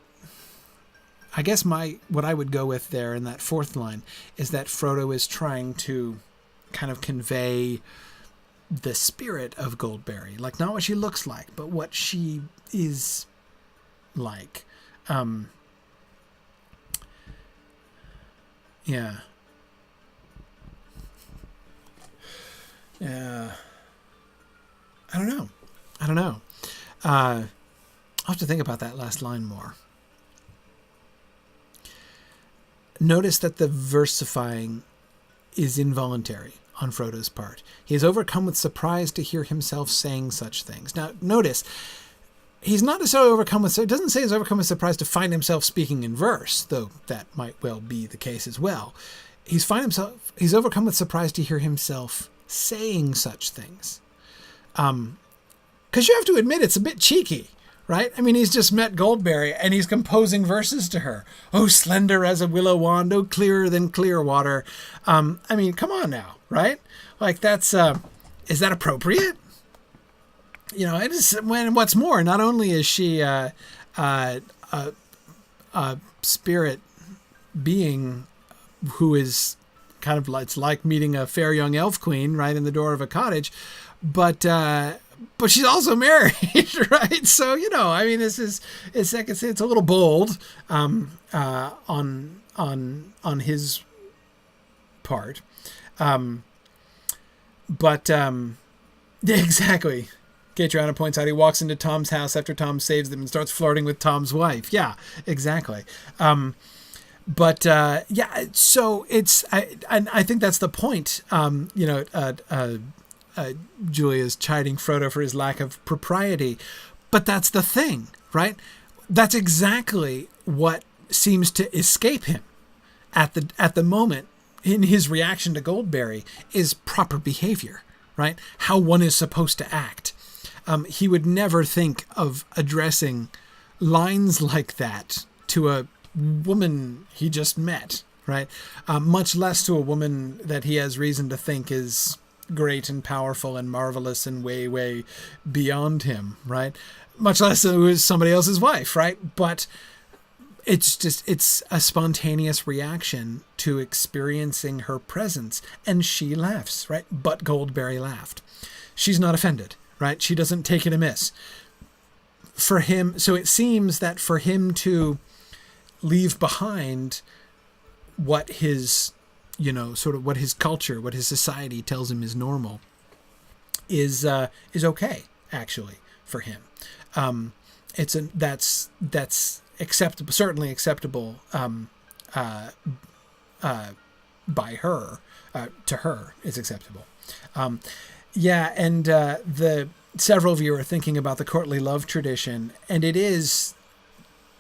I guess what I would go with there in that fourth line is that Frodo is trying to kind of convey the spirit of Goldberry, like not what she looks like, but what she is like. Yeah. I don't know. I'll have to think about that last line more. Notice that the versifying is involuntary on Frodo's part. He is overcome with surprise to hear himself saying such things. Now, notice, he's not necessarily overcome with... It doesn't say he's overcome with surprise to find himself speaking in verse, though that might well be the case as well. He's overcome with surprise to hear himself saying such things. Because you have to admit it's a bit cheeky, right? I mean, he's just met Goldberry and he's composing verses to her. Oh, slender as a willow wand, oh, clearer than clear water. I mean, come on now, right? Like that's, is that appropriate? You know, it is. When what's more, not only is she a spirit being who is kind of it's like meeting a fair young elf queen right in the door of a cottage, but she's also married, right? So, you know, I mean, it's I can say it's a little bold on his part. Yeah, exactly. Catriona points out he walks into Tom's house after Tom saves them and starts flirting with Tom's wife. Yeah, exactly. Yeah, so it's, I think that's the point. You know, Julia's chiding Frodo for his lack of propriety, but that's the thing, right? That's exactly what seems to escape him at the moment in his reaction to Goldberry is proper behavior, right? How one is supposed to act. He would never think of addressing lines like that to a woman he just met, right? Much less to a woman that he has reason to think is great and powerful and marvelous and way, way beyond him, right? Much less it was somebody else's wife, right? But it's a spontaneous reaction to experiencing her presence. And she laughs, right? But Goldberry laughed. She's not offended, right? She doesn't take it amiss. For him, so it seems that for him to leave behind what his, sort of what his culture, what his society tells him is normal, is okay, actually, for him. That's acceptable, certainly acceptable by her. To her, it's acceptable. The several of you are thinking about the courtly love tradition, and it is,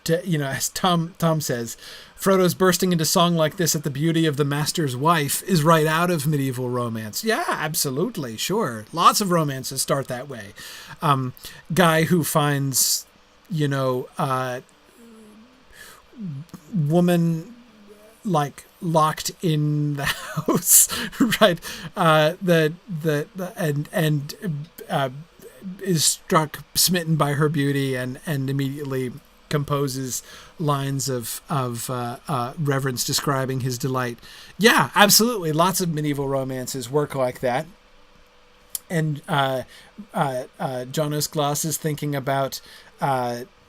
as Tom says, Frodo's bursting into song like this at the beauty of the master's wife is right out of medieval romance. Yeah, absolutely, sure. Lots of romances start that way. Guy who finds, woman like locked in the house, right? Is struck, smitten by her beauty, and immediately composes lines of reverence describing his delight. Yeah, absolutely. Lots of medieval romances work like that. And Jonas Glass is thinking about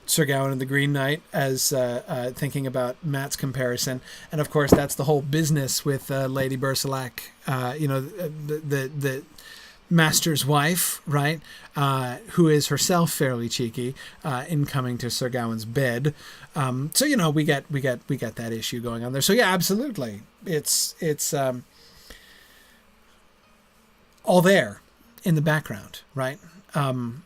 Sir Gawain and the Green Knight as thinking about Matt's comparison. And of course, that's the whole business with Lady Bersilac, the master's wife, right? Who is herself fairly cheeky in coming to Sir Gawain's bed. So we get that issue going on there. So yeah, absolutely, it's all there in the background, right? You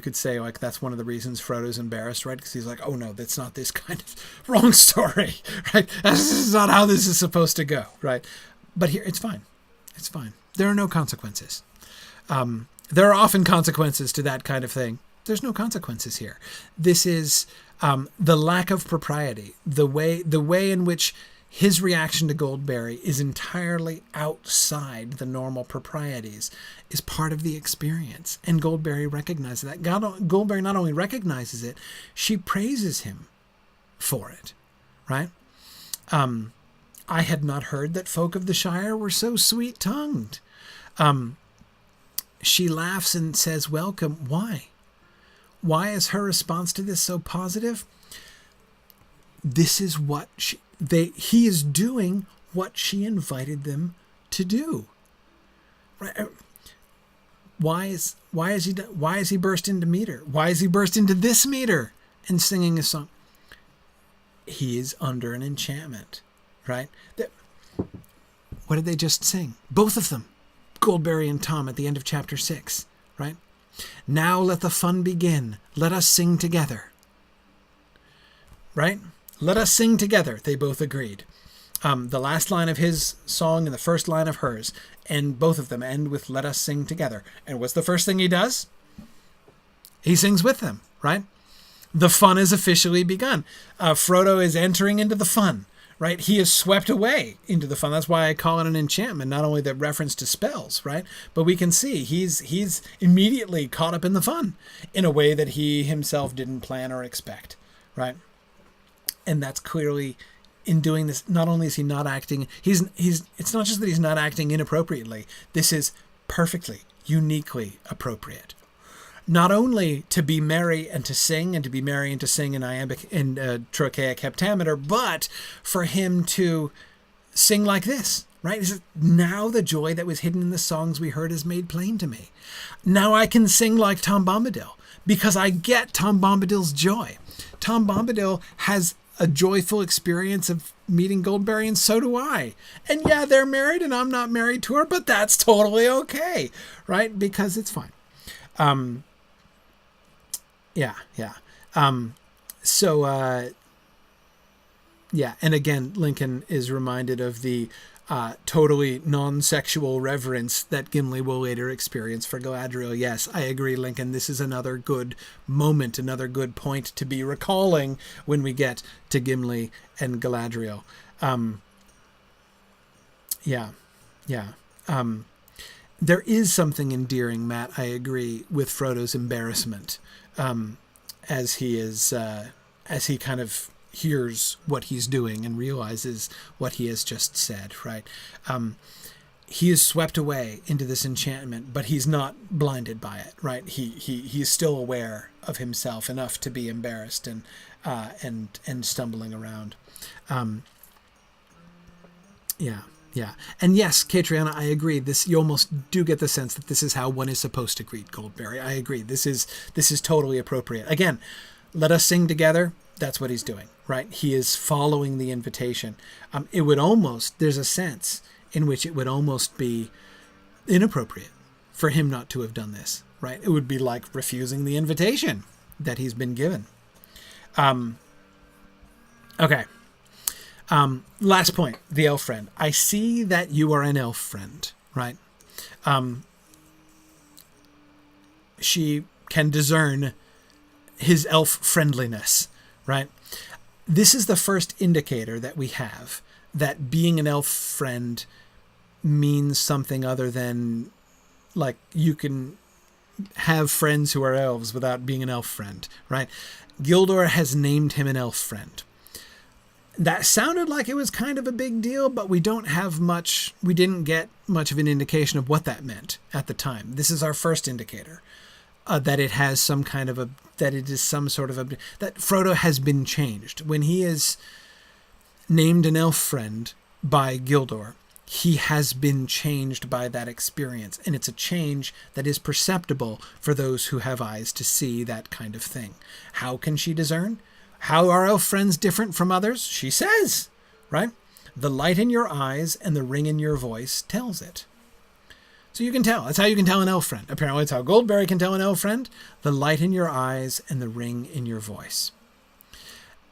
could say like that's one of the reasons Frodo's embarrassed, right? Because he's like, oh no, that's not this kind of wrong story, right? This is not how this is supposed to go, right? But here, it's fine. It's fine. There are no consequences. There are often consequences to that kind of thing. There's no consequences here. This is the lack of propriety, the way in which his reaction to Goldberry is entirely outside the normal proprieties, is part of the experience. And Goldberry recognizes that. Goldberry not only recognizes it, she praises him for it, right? I had not heard that folk of the Shire were so sweet-tongued. She laughs and says, welcome. Why? Why is her response to this so positive? This is what he is doing what she invited them to do. Right? Why is he burst into meter? Why is he burst into this meter and singing a song? He is under an enchantment. Right? What did they just sing? Both of them. Goldberry and Tom at the end of chapter 6. Right? Now let the fun begin. Let us sing together. Right? Let us sing together, they both agreed. The last line of his song and the first line of hers, and both of them end with let us sing together. And what's the first thing he does? He sings with them, right? The fun is officially begun. Frodo is entering into the fun. Right? He is swept away into the fun. That's why I call it an enchantment, not only the reference to spells, right? But we can see he's immediately caught up in the fun in a way that he himself didn't plan or expect, right? And that's clearly, in doing this, not only is he not acting, it's not just that he's not acting inappropriately. This is perfectly, uniquely appropriate. Not only to be merry and to sing, and to be merry and to sing in iambic and trochaic heptameter, but for him to sing like this, right? He says, now the joy that was hidden in the songs we heard is made plain to me. Now I can sing like Tom Bombadil because I get Tom Bombadil's joy. Tom Bombadil has a joyful experience of meeting Goldberry, and so do I. And yeah, they're married and I'm not married to her, but that's totally okay, right? Because it's fine. And again, Lincoln is reminded of the totally non-sexual reverence that Gimli will later experience for Galadriel. Yes, I agree, Lincoln. This is another good moment, another good point to be recalling when we get to Gimli and Galadriel. There is something endearing, Matt, I agree, with Frodo's embarrassment as he kind of hears what he's doing and realizes what he has just said, right? He is swept away into this enchantment, but he's not blinded by it, right? He's still aware of himself enough to be embarrassed and stumbling around. Yeah. And yes, Catriona, I agree. This, you almost do get the sense that this is how one is supposed to greet Goldberry. I agree. This is totally appropriate. Again, let us sing together. That's what he's doing, right? He is following the invitation. It would almost, there's a sense in which it would almost be inappropriate for him not to have done this, right? It would be like refusing the invitation that he's been given. Okay. Last point, the elf friend. I see that you are an elf friend, right? She can discern his elf friendliness, right? This is the first indicator that we have that being an elf friend means something other than, like, you can have friends who are elves without being an elf friend, right? Gildor has named him an elf friend. That sounded like it was kind of a big deal, but we didn't get much of an indication of what that meant at the time. This is our first indicator that it has some kind of that Frodo has been changed. When he is named an elf friend by Gildor, he has been changed by that experience. And it's a change that is perceptible for those who have eyes to see that kind of thing. How can she discern? How are elf friends different from others? She says, right? The light in your eyes and the ring in your voice tells it. So you can tell. That's how you can tell an elf friend. Apparently, it's how Goldberry can tell an elf friend. The light in your eyes and the ring in your voice.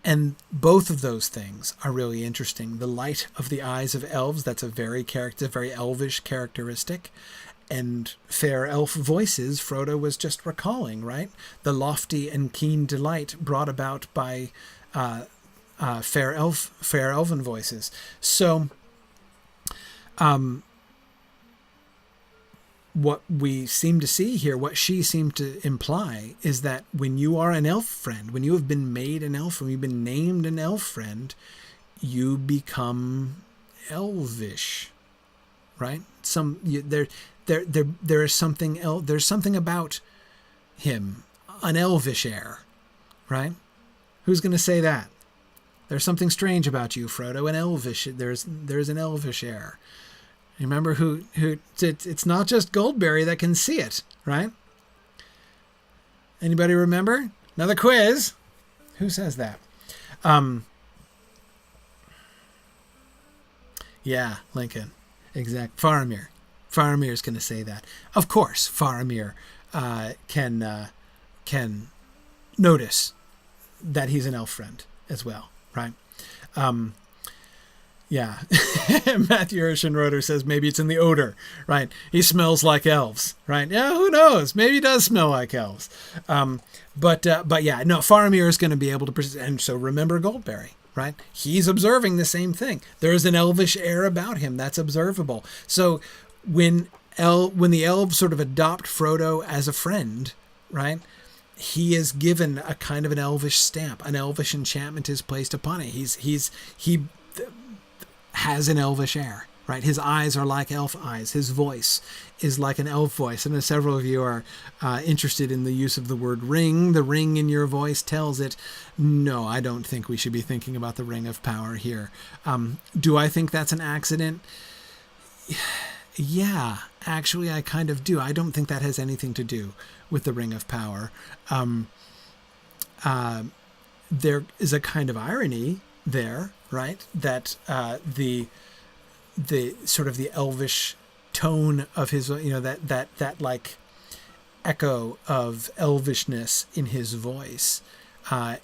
And both of those things are really interesting. The light of the eyes of elves, that's a very elvish characteristic. And fair elf voices, Frodo was just recalling, right? The lofty and keen delight brought about by fair elven voices. So, what we seem to see here, what she seemed to imply, is that when you are an elf friend, when you have been made an elf, when you've been named an elf friend, you become elvish, right? There is something there's something about him, an elvish air, right? Who's going to say that? There's something strange about you, Frodo. There's an elvish air. Remember who it's not just Goldberry that can see it, right? Anybody remember? Another quiz. Who says that? Yeah, Lincoln. Exact. Faramir. Faramir's going to say that. Of course, Faramir can notice that he's an elf friend as well, right? Yeah. Matthew Ershenroder says maybe it's in the odor, right? He smells like elves, right? Yeah, who knows? Maybe he does smell like elves. But yeah, no, Faramir is going to be able to, and so remember Goldberry, right? He's observing the same thing. There's an elvish air about him that's observable. So when the elves sort of adopt Frodo as a friend, right? He is given a kind of an elvish stamp. An elvish enchantment is placed upon it. He has an elvish air, right? His eyes are like elf eyes. His voice is like an elf voice. And several of you are interested in the use of the word ring. The ring in your voice tells it. No, I don't think we should be thinking about the ring of power here. Do I think that's an accident? Yeah, actually, I kind of do. I don't think that has anything to do with the ring of power. There is a kind of irony there, right? That the sort of the elvish tone of his, that like echo of elvishness in his voice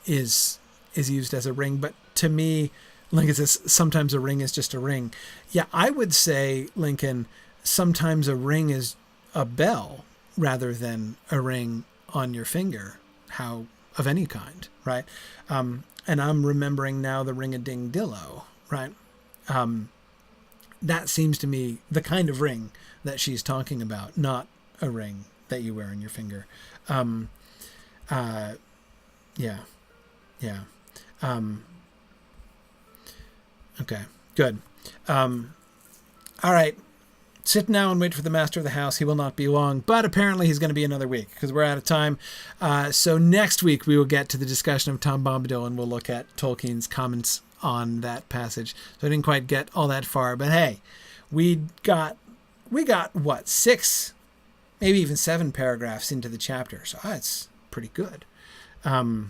is used as a ring. But to me, Lincoln says sometimes a ring is just a ring. Yeah, I would say, Lincoln, sometimes a ring is a bell rather than a ring on your finger, of any kind, right? And I'm remembering now the ring-a-ding-dillo, right? that seems to me the kind of ring that she's talking about, not a ring that you wear on your finger. Yeah. Okay, good. All right. Sit now and wait for the master of the house. He will not be long, but apparently he's going to be another week because we're out of time. So next week we will get to the discussion of Tom Bombadil and we'll look at Tolkien's comments on that passage. So I didn't quite get all that far, but hey, we got what, 6, maybe even 7 paragraphs into the chapter. So that's pretty good. Yeah.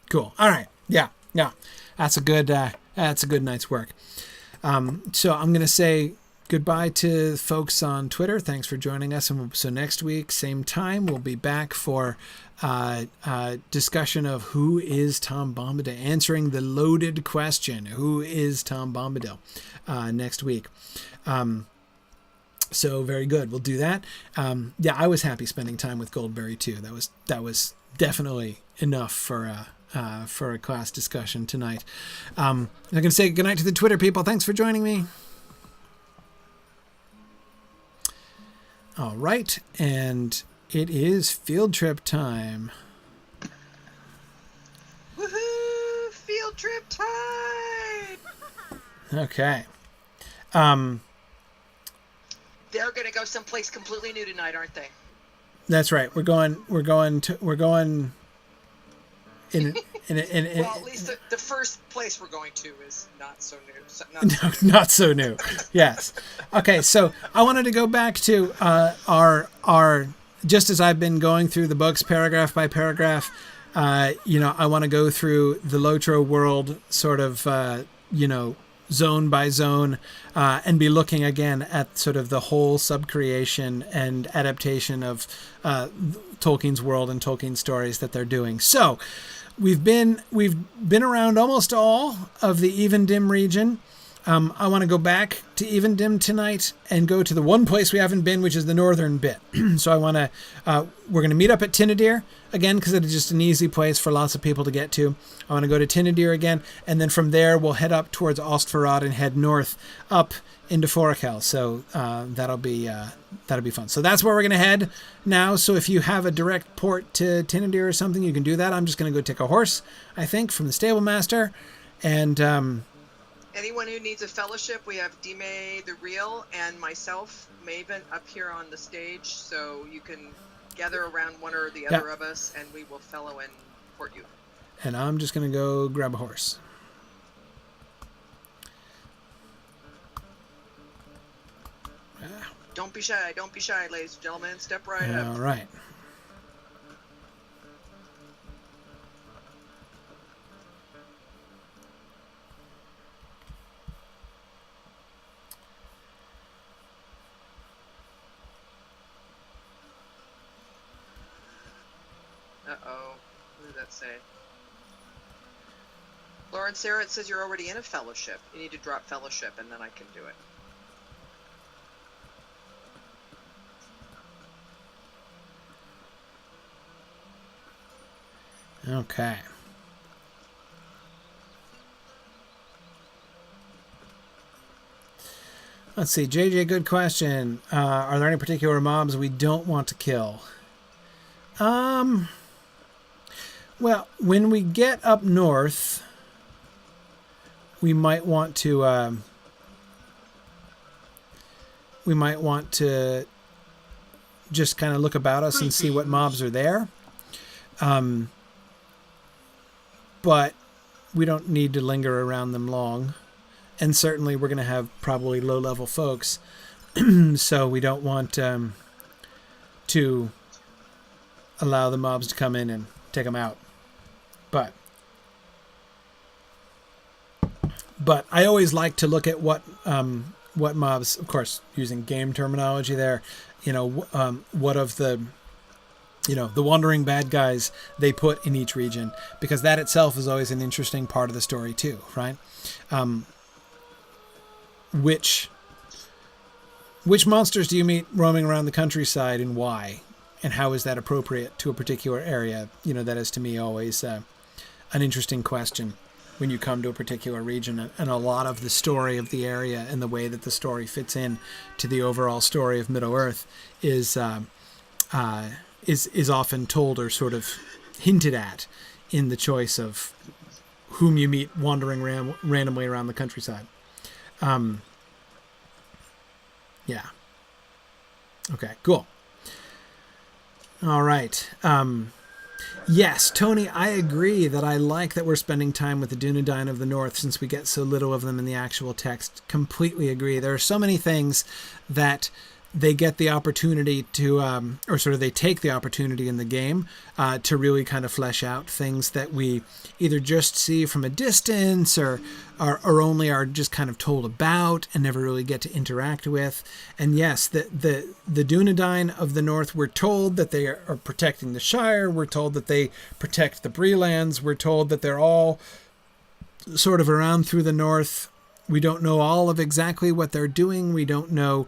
Cool. All right. Yeah. That's a good night's work. So I'm going to say goodbye to folks on Twitter. Thanks for joining us. And so next week, same time, we'll be back for discussion of who is Tom Bombadil, answering the loaded question, who is Tom Bombadil, next week. So very good. We'll do that. I was happy spending time with Goldberry too. That was definitely enough for a class discussion tonight. I'm going to say goodnight to the Twitter people. Thanks for joining me. All right. And it is field trip time. Woohoo! Field trip time! Okay. They're going to go someplace completely new tonight, aren't they? That's right. We're going in well, at least the first place we're going to is not so new. Not so new. Yes. Okay. So I wanted to go back to our just as I've been going through the books paragraph by paragraph. I want to go through the Lotro world sort of zone by zone, and be looking again at sort of the whole subcreation and adaptation of Tolkien's world and Tolkien's stories that they're doing. So we've been around almost all of the Evendim region. I want to go back to Evendim tonight and go to the one place we haven't been, which is the northern bit. So we're going to meet up at Tinadir again, because it's just an easy place for lots of people to get to. I want to go to Tinadir again, and then from there we'll head up towards Ostvarad and head north up into Forakel. So that'll be fun. So that's where we're going to head now. So if you have a direct port to Tinadir or something, you can do that. I'm just going to go take a horse, I think, from the stable master, and anyone who needs a fellowship, we have Dime the Real and myself, Maven, up here on the stage, so you can gather around one or the other of us, and we will fellow and port you. And I'm just going to go grab a horse. Don't be shy, ladies and gentlemen. Step right up. All right. Uh-oh. What did that say? Lauren, Sarah, it says you're already in a fellowship. You need to drop fellowship, and then I can do it. Okay. Let's see. JJ, good question. Are there any particular mobs we don't want to kill? Well, when we get up north, we might want to just kind of look about us and see what mobs are there. But we don't need to linger around them long. And certainly we're going to have probably low-level folks. So we don't want to allow the mobs to come in and take them out. But I always like to look at what mobs, of course, using game terminology there, what of the wandering bad guys they put in each region, because that itself is always an interesting part of the story too, right? Which monsters do you meet roaming around the countryside and why? and how is that appropriate to a particular area? That is to me always an interesting question when you come to a particular region, and a lot of the story of the area and the way that the story fits in to the overall story of Middle-earth is often told or sort of hinted at in the choice of whom you meet wandering randomly around the countryside. Yeah. Okay, cool. All right. Yes, Tony, I agree that I like that we're spending time with the Dunedain of the North since we get so little of them in the actual text. Completely agree. There are so many things that they get the opportunity to, or sort of they take the opportunity in the game to really kind of flesh out things that we either just see from a distance or only are just kind of told about and never really get to interact with. And yes, the Dunedain of the North, we're told that they are protecting the Shire. We're told that they protect the Bree lands. We're told that they're all sort of around through the North. We don't know all of exactly what they're doing. We don't know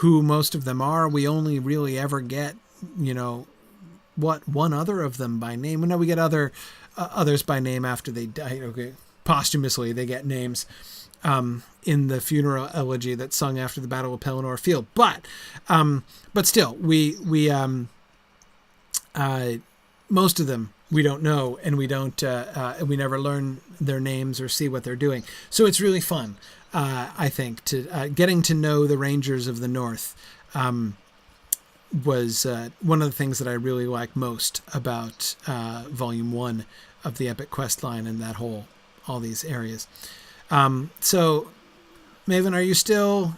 who most of them are. We only really ever get, one other of them by name. We get others by name after they die. Okay, posthumously they get names in the funeral elegy that's sung after the Battle of Pelennor Field. But still, we most of them we don't know, and we never learn their names or see what they're doing. So it's really fun. I think to getting to know the Rangers of the North was one of the things that I really like most about Volume 1 of the Epic Quest line and all these areas. So, Maven, are you still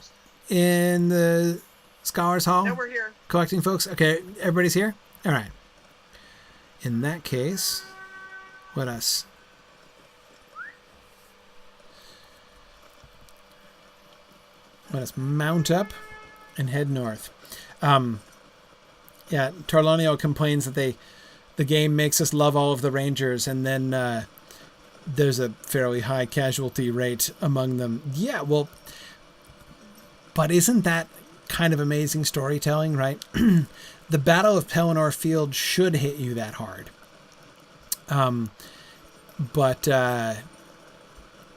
in the Scholars Hall? No, we're here. Collecting folks? Okay, everybody's here? All right. In that case, let us mount up and head north. Tarlonio complains that the game makes us love all of the Rangers, and then there's a fairly high casualty rate among them. Yeah, well, but isn't that kind of amazing storytelling, right? The Battle of Pelennor Field should hit you that hard. But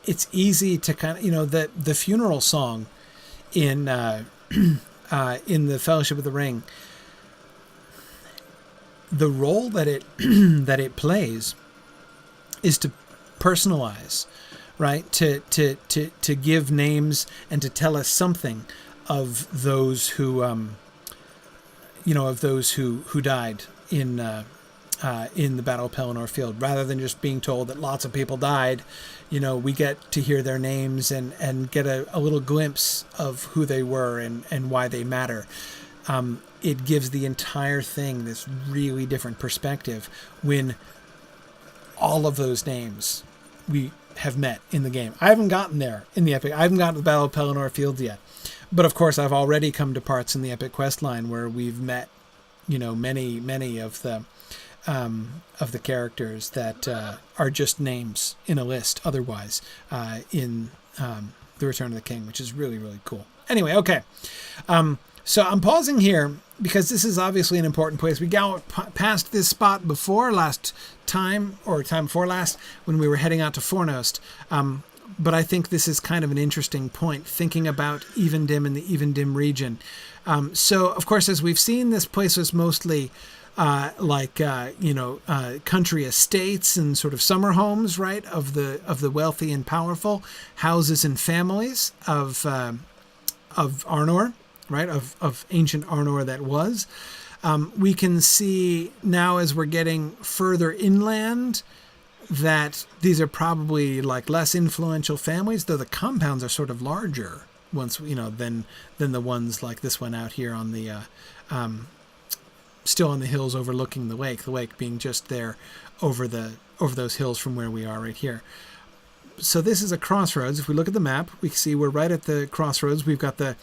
it's easy to kind of, the funeral song in the Fellowship of the Ring, the role that it that it plays is to personalize, right? To give names and to tell us something of those who who died in the Battle of Pelennor Field, rather than just being told that lots of people died. We get to hear their names and get a little glimpse of who they were and why they matter. It gives the entire thing this really different perspective when all of those names we have met in the game. I haven't gotten there in the Epic. I haven't gotten to the Battle of Pelennor Field yet. But of course, I've already come to parts in the Epic Quest line where we've met, many of the characters that are just names in a list otherwise in The Return of the King, which is really, really cool. Anyway, okay. So I'm pausing here because this is obviously an important place. We got past this spot before last time, or time before last, when we were heading out to Fornost. But I think this is kind of an interesting point, thinking about Evendim and the Evendim region. So, of course, as we've seen, this place was mostly country estates and sort of summer homes, right, of the wealthy and powerful, houses and families of Arnor, right, of ancient Arnor that was. We can see now, as we're getting further inland, that these are probably like less influential families, though the compounds are sort of larger once, than the ones like this one out here on the still on the hills overlooking the lake being just there over those hills from where we are right here. So this is a crossroads. If we look at the map, we can see we're right at the crossroads. We've got the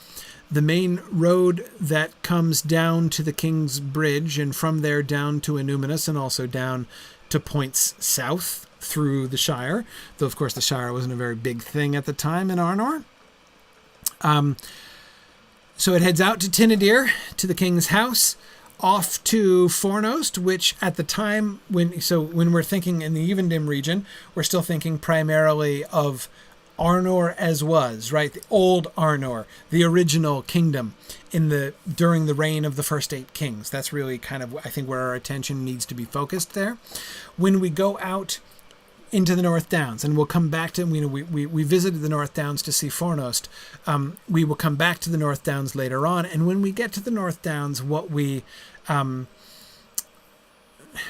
main road that comes down to the King's Bridge, and from there down to Innuminus, and also down to points south through the Shire, though of course the Shire wasn't a very big thing at the time in Arnor. So it heads out to Tinadir, to the King's house. off to Fornost, which at the time when we're thinking in the Evendim region, we're still thinking primarily of Arnor as was, right? The old Arnor, the original kingdom during the reign of the first 8 kings. That's really kind of, I think, where our attention needs to be focused there. When we go out into the North Downs, and we'll come back to, we visited the North Downs to see Fornost. We will come back to the North Downs later on, and when we get to the North Downs, what we're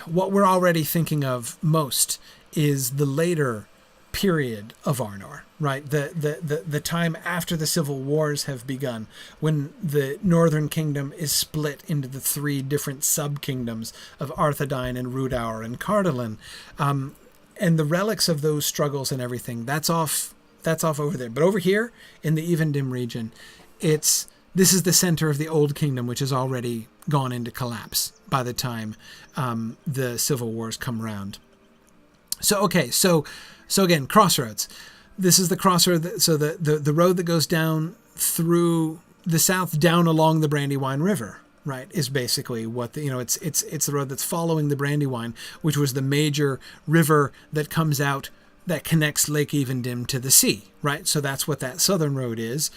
already thinking of most is the later period of Arnor, right? The time after the civil wars have begun, when the Northern Kingdom is split into the 3 different sub-kingdoms of Arthedain and Rhudaur and Cardolan. And the relics of those struggles and everything, that's off over there. But over here in the Evendim region, this is the center of the Old Kingdom, which has already gone into collapse by the time the civil wars come around. So again, crossroads. This is the crossroad. So the road that goes down through the south, down along the Brandywine River, right, is basically what it's the road that's following the Brandywine, which was the major river that comes out, that connects Lake Evendim to the sea, right? So that's what that southern road is.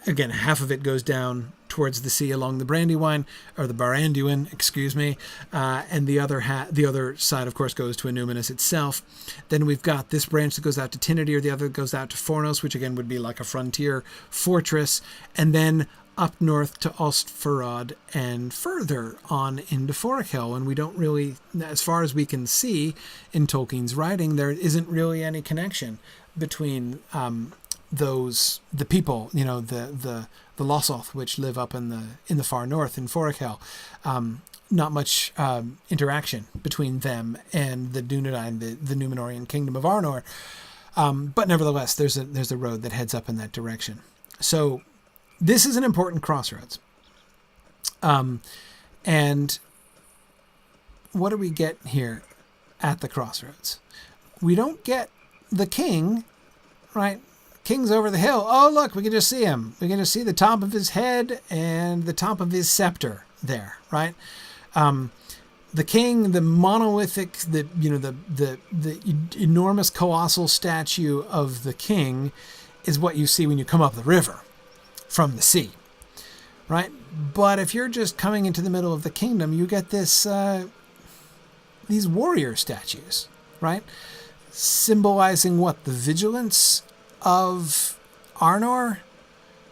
Again, half of it goes down towards the sea along the Brandywine, or the Baranduin, excuse me, and the other side, of course, goes to Annúminas itself. Then we've got this branch that goes out to Tinadir, the other goes out to Fornos, which again would be like a frontier fortress, and then up north to Ostfarad and further on into Forachel. And we don't really, as far as we can see in Tolkien's writing, there isn't really any connection between the people, the Lossoth, which live up in the far north in Forachel. Not much interaction between them and the Dunedain, the Númenorian kingdom of Arnor. But nevertheless, there's a road that heads up in that direction. So this is an important crossroads. And what do we get here at the crossroads? We don't get the king, right? King's over the hill. Oh, look, we can just see him. We can just see the top of his head and the top of his scepter there, right? The king, the monolithic, the enormous colossal statue of the king is what you see when you come up the river from the sea, right? But if you're just coming into the middle of the kingdom, you get these warrior statues, right? Symbolizing what? The vigilance of Arnor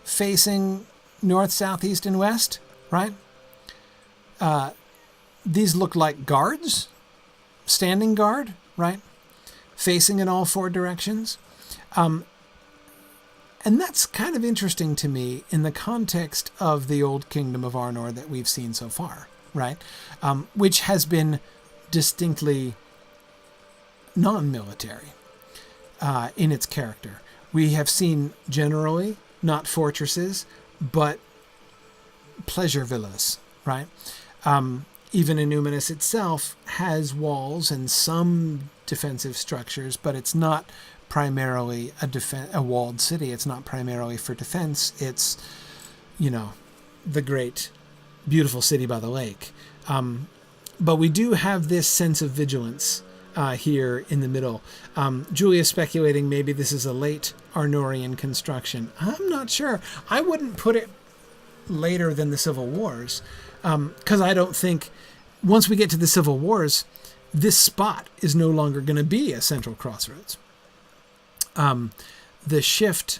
facing north, south, east, and west, right? These look like guards, standing guard, right? Facing in all 4 directions. And that's kind of interesting to me in the context of the Old Kingdom of Arnor that we've seen so far, right? Which has been distinctly non-military in its character. We have seen generally not fortresses, but pleasure villas, right? Even Annúminas itself has walls and some defensive structures, but it's not primarily a walled city. It's not primarily for defense. It's, the great, beautiful city by the lake. But we do have this sense of vigilance here in the middle. Julia's speculating maybe this is a late Arnorian construction. I'm not sure. I wouldn't put it later than the Civil Wars, because I don't think once we get to the Civil Wars, this spot is no longer going to be a central crossroads. The shift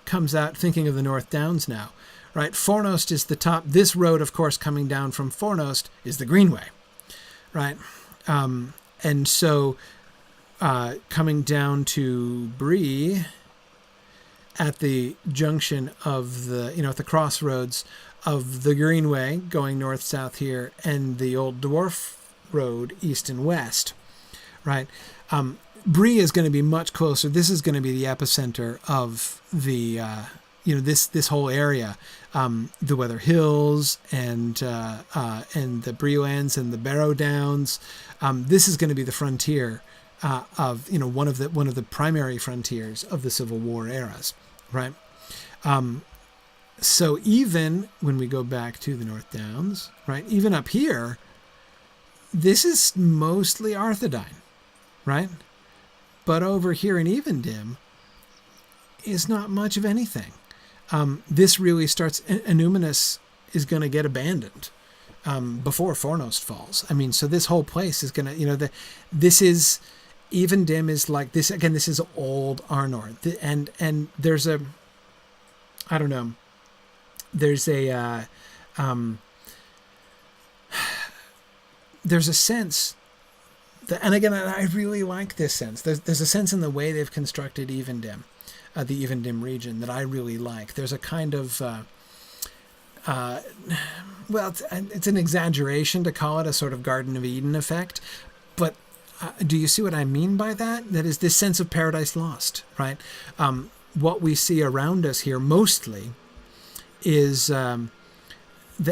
comes out, thinking of the North Downs now, right? Fornost is the top. This road, of course, coming down from Fornost is the Greenway, right? And so coming down to Bree at the junction of at the crossroads of the Greenway going north-south here and the Old Dwarf Road east and west, right? Bree is going to be much closer. This is going to be the epicenter of the, this whole area, the Weather Hills and the Breelands and the Barrow Downs. This is going to be the frontier of one of the primary frontiers of the Civil War eras, right? So even when we go back to the North Downs, right, even up here, this is mostly Arthedain, right? But over here in Evendim is not much of anything. This really starts, Enuminus is going to get abandoned before Fornost falls. I mean, so this whole place is going to, this is, Evendim is like this, again, this is old Arnor. And there's a, I don't know, there's a sense that, and again, I really like this sense. There's a sense in the way they've constructed Evendim, the Evendim region, that I really like. There's a kind of, well, it's an exaggeration to call it a sort of Garden of Eden effect, but do you see what I mean by that? That is this sense of Paradise Lost, right? What we see around us here mostly is the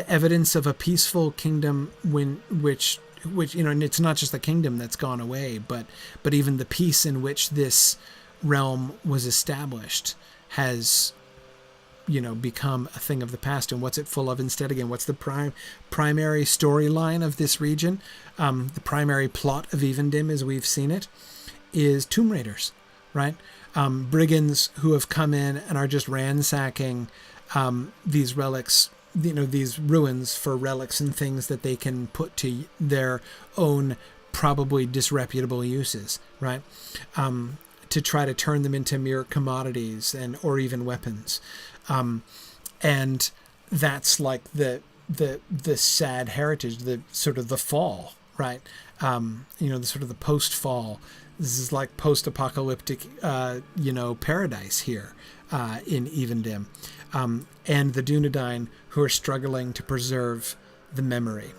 evidence of a peaceful kingdom which and it's not just the kingdom that's gone away, but even the peace in which this realm was established has become a thing of the past. And what's it full of instead? Again, what's the primary storyline of this region? The primary plot of Evendim, as we've seen it, is tomb raiders, right? Brigands who have come in and are just ransacking these relics, these ruins for relics and things that they can put to their own probably disreputable uses, right? To try to turn them into mere commodities or even weapons. And that's like the sad heritage, the sort of the fall, right? The sort of the post-fall. This is like post-apocalyptic, paradise here in Evendim. And the Dunedain who are struggling to preserve the memory.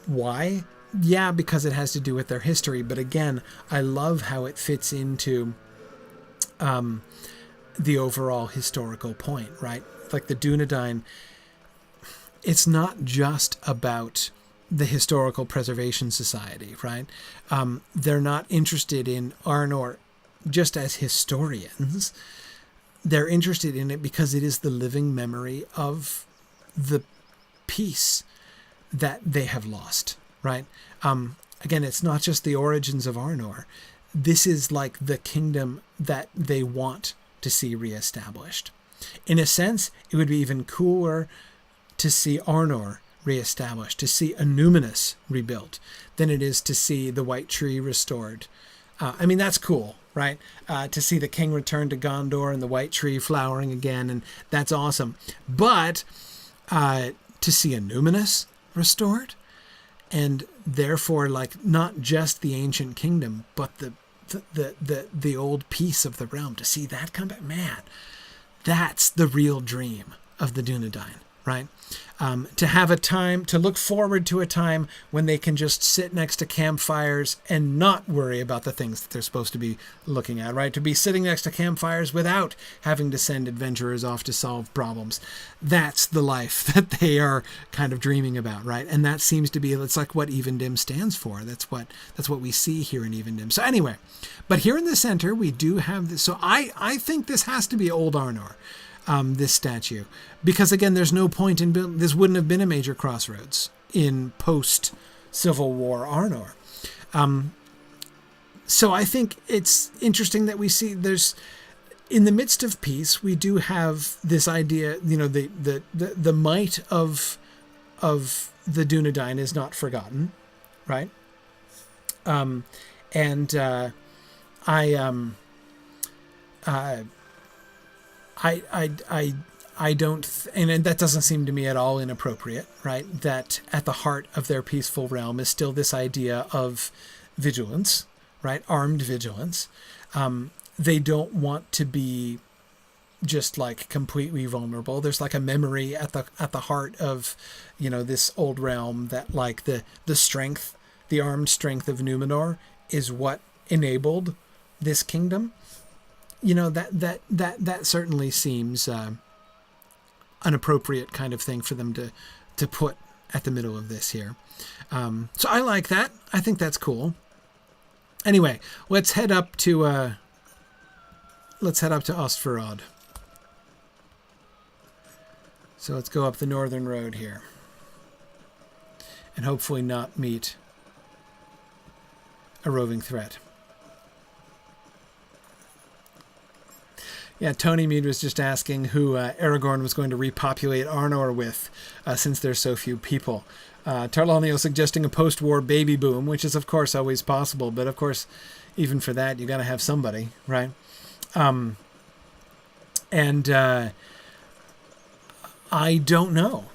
Why? Yeah, because it has to do with their history. But again, I love how it fits into the overall historical point, right? Like the Dunedain, it's not just about the Historical Preservation Society, right? They're not interested in Arnor just as historians. They're interested in it because it is the living memory of the peace that they have lost, right? Again, it's not just the origins of Arnor. This is like the kingdom that they want to see reestablished. In a sense, it would be even cooler to see Arnor reestablished, to see Enuminus rebuilt, than it is to see the White Tree restored. That's cool, right? To see the king return to Gondor and the White Tree flowering again, and that's awesome. But to see Enuminus restored, and therefore, like, not just the ancient kingdom, but the old peace of the realm, to see that come back, man, that's the real dream of the Dunedain, right? To have a time, to look forward to a time when they can just sit next to campfires and not worry about the things that they're supposed to be looking at, right? To be sitting next to campfires without having to send adventurers off to solve problems. That's the life that they are kind of dreaming about, right? And that seems to be, it's like what Evendim stands for. That's what we see here in Evendim. So anyway, but here in the center, we do have this. So I think this has to be Old Arnor. This statue, because again, there's no point in this wouldn't have been a major crossroads in post Civil War Arnor. So I think it's interesting that we see there's, in the midst of peace, we do have this idea, the might of the Dunedain is not forgotten, right? I don't, and that doesn't seem to me at all inappropriate, right? That at the heart of their peaceful realm is still this idea of vigilance, right? Armed vigilance. They don't want to be just like completely vulnerable. There's like a memory at the heart of, this old realm that like the strength, the armed strength of Numenor is what enabled this kingdom. That certainly seems an appropriate kind of thing for them to put at the middle of this here. So I like that. I think that's cool. Anyway, let's head up to Ostvarod. So let's go up the northern road here. And hopefully not meet a roving threat. Yeah, Tony Mead was just asking who Aragorn was going to repopulate Arnor with, since there's so few people. Tarlonio suggesting a post-war baby boom, which is, of course, always possible. But, of course, even for that, you got to have somebody, right? I don't know.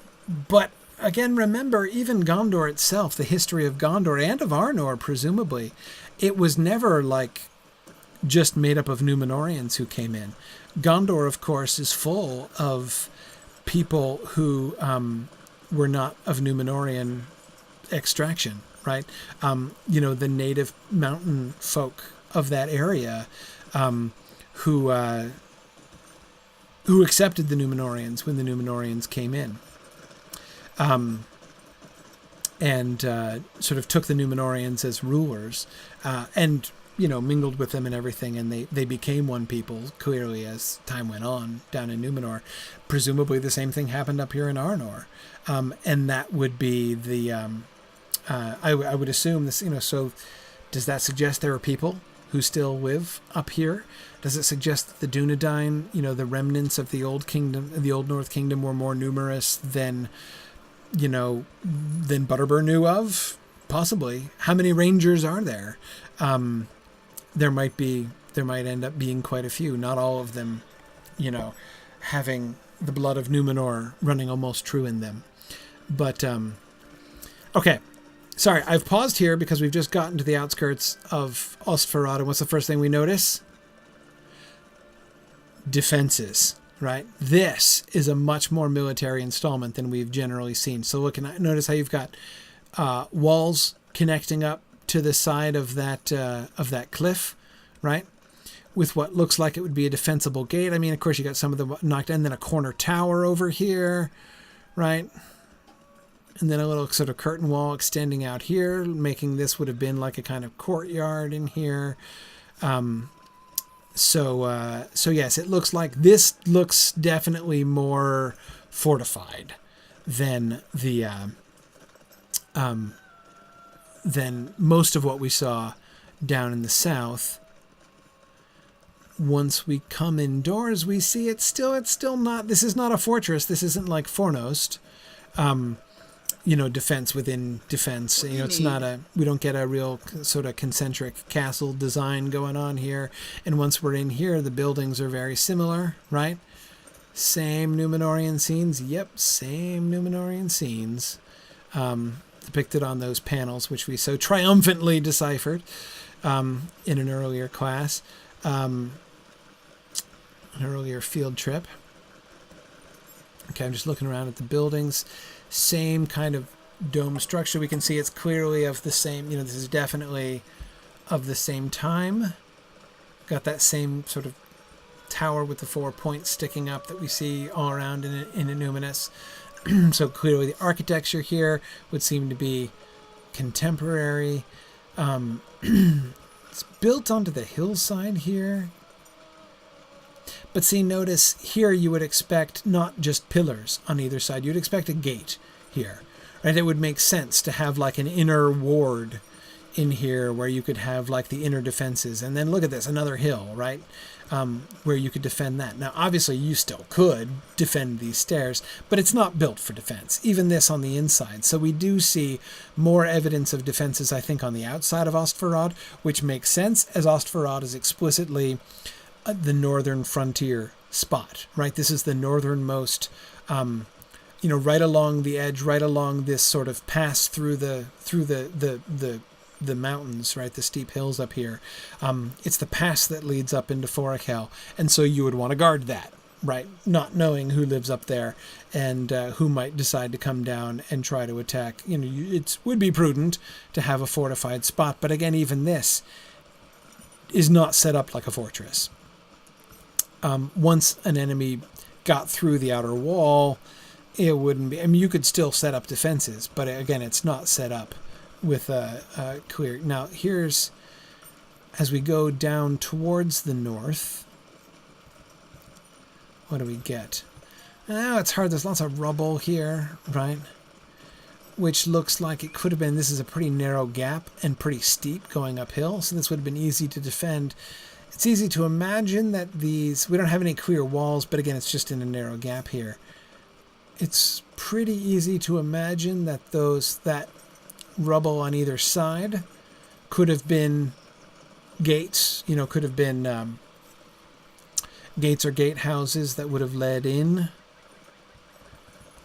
But, again, remember, even Gondor itself, the history of Gondor and of Arnor, presumably, it was never, like, just made up of Númenóreans who came in. Gondor, of course, is full of people who were not of Númenórean extraction, right? The native mountain folk of that area who accepted the Númenóreans when the Númenóreans came in. And sort of took the Númenóreans as rulers and mingled with them and everything, and they became one people, clearly, as time went on down in Númenor. Presumably the same thing happened up here in Arnor. And that would be the, I would assume this, so does that suggest there are people who still live up here? Does it suggest that the Dunedain, the remnants of the Old Kingdom, the Old North Kingdom, were more numerous than Butterbur knew of? Possibly. How many rangers are there? There might end up being quite a few, not all of them, having the blood of Númenor running almost true in them. But, okay. Sorry, I've paused here because we've just gotten to the outskirts of Ostvarad, and what's the first thing we notice? Defenses, right? This is a much more military installment than we've generally seen. So look, notice how you've got walls connecting up to the side of that cliff, right? With what looks like it would be a defensible gate. I mean, of course, you got some of them knocked, and then a corner tower over here, right? And then a little sort of curtain wall extending out here, making this would have been like a kind of courtyard in here. So yes, it looks like this looks definitely more fortified than the than most of what we saw down in the south. Once we come indoors, we see it's still not, this is not a fortress. This isn't like Fornost, defense within defense. It's not we don't get a real sort of concentric castle design going on here. And once we're in here, the buildings are very similar, right? Same Númenórean scenes. Yep, same Númenórean scenes. Depicted on those panels, which we so triumphantly deciphered in an earlier class, an earlier field trip. Okay, I'm just looking around at the buildings. Same kind of dome structure. We can see it's clearly of the same, this is definitely of the same time. Got that same sort of tower with the 4 points sticking up that we see all around in Innuminous. So clearly the architecture here would seem to be contemporary. It's built onto the hillside here. But see, notice here you would expect not just pillars on either side. You'd expect a gate here, right? It would make sense to have like an inner ward in here where you could have like the inner defenses. And then look at this, another hill, right? Where you could defend that. Now, obviously, you still could defend these stairs, but it's not built for defense. Even this on the inside. So we do see more evidence of defenses, I think, on the outside of Ostvarad, which makes sense, as Ostvarad is explicitly the northern frontier spot, right? This is the northernmost, right along the edge, right along this sort of pass through the mountains, right? The steep hills up here. It's the pass that leads up into Forakel. And so you would want to guard that, right? Not knowing who lives up there and who might decide to come down and try to attack. It would be prudent to have a fortified spot. But again, even this is not set up like a fortress. Once an enemy got through the outer wall, it wouldn't be, you could still set up defenses, but again, it's not set up with a clear. Now here's, as we go down towards the north, what do we get? Oh, it's hard. There's lots of rubble here, right? Which looks like it could have been, this is a pretty narrow gap and pretty steep going uphill, so this would have been easy to defend. It's easy to imagine that these, we don't have any clear walls, but again, it's just in a narrow gap here. It's pretty easy to imagine that that rubble on either side could have been gates, could have been gates or gatehouses that would have led in.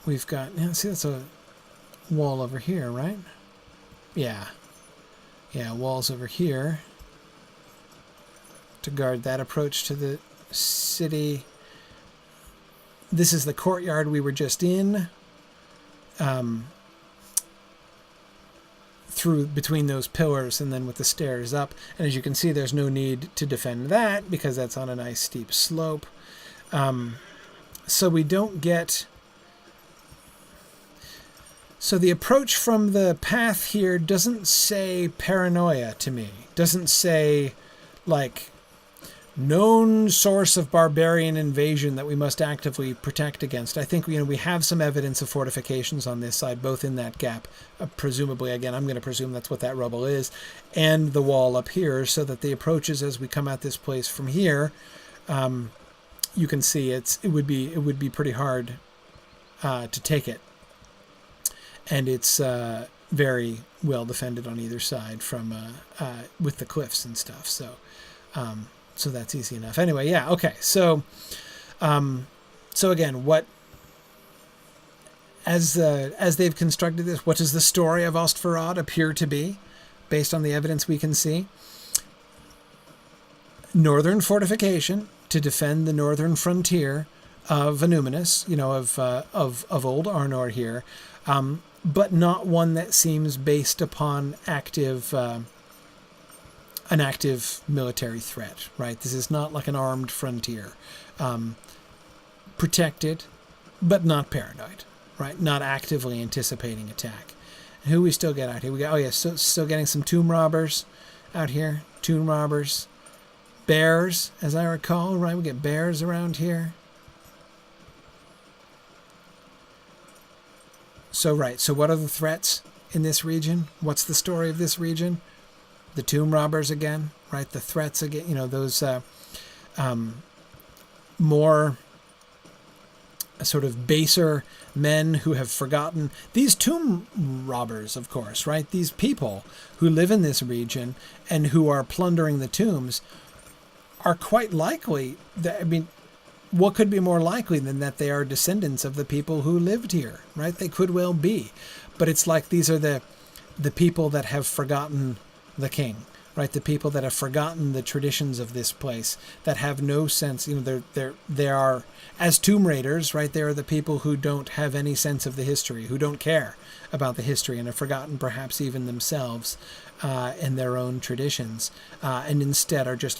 We've got, see, that's a wall over here, right? Yeah, walls over here to guard that approach to the city. This is the courtyard we were just in, through between those pillars and then with the stairs up. And as you can see, there's no need to defend that because that's on a nice steep slope. So we don't get... So the approach from the path here doesn't say paranoia to me. Doesn't say, like, known source of barbarian invasion that we must actively protect against. I think, we have some evidence of fortifications on this side, both in that gap, presumably, again, I'm going to presume that's what that rubble is, and the wall up here, so that the approaches as we come at this place from here, you can see it would be pretty hard to take it. And it's very well defended on either side from with the cliffs and stuff. So so that's easy enough. Anyway, yeah, okay. So so again, what as they've constructed this, what does the story of Ostvarad appear to be, based on the evidence we can see? Northern fortification to defend the northern frontier of Anuminus, of old Arnor here. But not one that seems based upon an active military threat, right? This is not like an armed frontier. Protected, but not paranoid, right? Not actively anticipating attack. And who we still get out here? We got, still getting some tomb robbers out here. Tomb robbers. Bears, as I recall, right? We get bears around here. So what are the threats in this region? What's the story of this region? The tomb robbers again, right? The threats again, those more sort of baser men who have forgotten. These tomb robbers, of course, right? These people who live in this region and who are plundering the tombs are quite likely, what could be more likely than that they are descendants of the people who lived here, right? They could well be. But it's like these are the people that have forgotten the king, right? The people that have forgotten the traditions of this place, that have no sense, they are, as tomb raiders, right? They are the people who don't have any sense of the history, who don't care about the history and have forgotten perhaps even themselves and their own traditions, and instead are just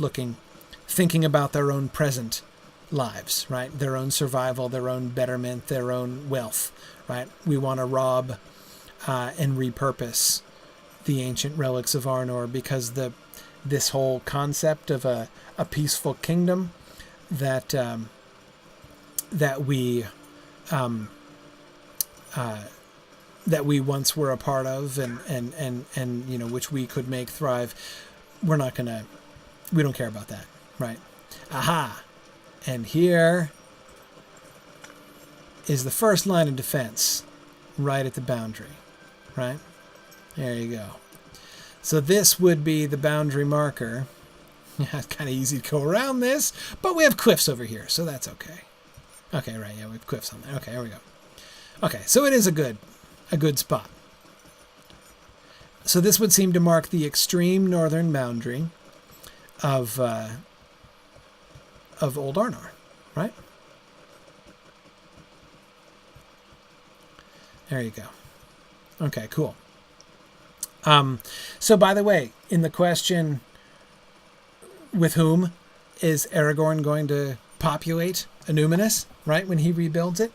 thinking about their own present lives, right? Their own survival, their own betterment, their own wealth, right? We want to rob and repurpose the ancient relics of Arnor because this whole concept of a peaceful kingdom that we once were a part of and which we could make thrive, we don't care about that, right? Aha! And here is the first line of defense, right at the boundary, right? There you go. So this would be the boundary marker. Yeah, it's kind of easy to go around this, but we have cliffs over here, so that's okay. Okay, right, yeah, we have cliffs on there. Okay, here we go. Okay, so it is a good spot. So this would seem to mark the extreme northern boundary of Old Arnor, right? There you go. Okay, cool. So by the way, in the question, with whom is Aragorn going to populate Anuminus, right, when he rebuilds it?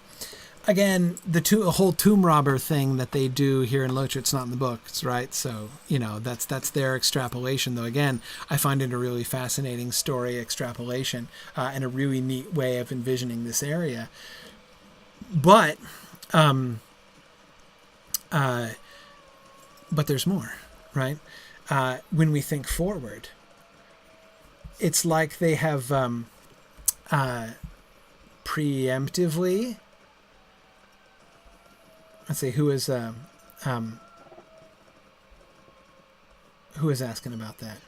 Again, the whole tomb robber thing that they do here in Lothar, it's not in the books, right? So, that's their extrapolation, though. Again, I find it a really fascinating story extrapolation and a really neat way of envisioning this area. But there's more, right? When we think forward, it's like they have preemptively. Let's see who is asking about that.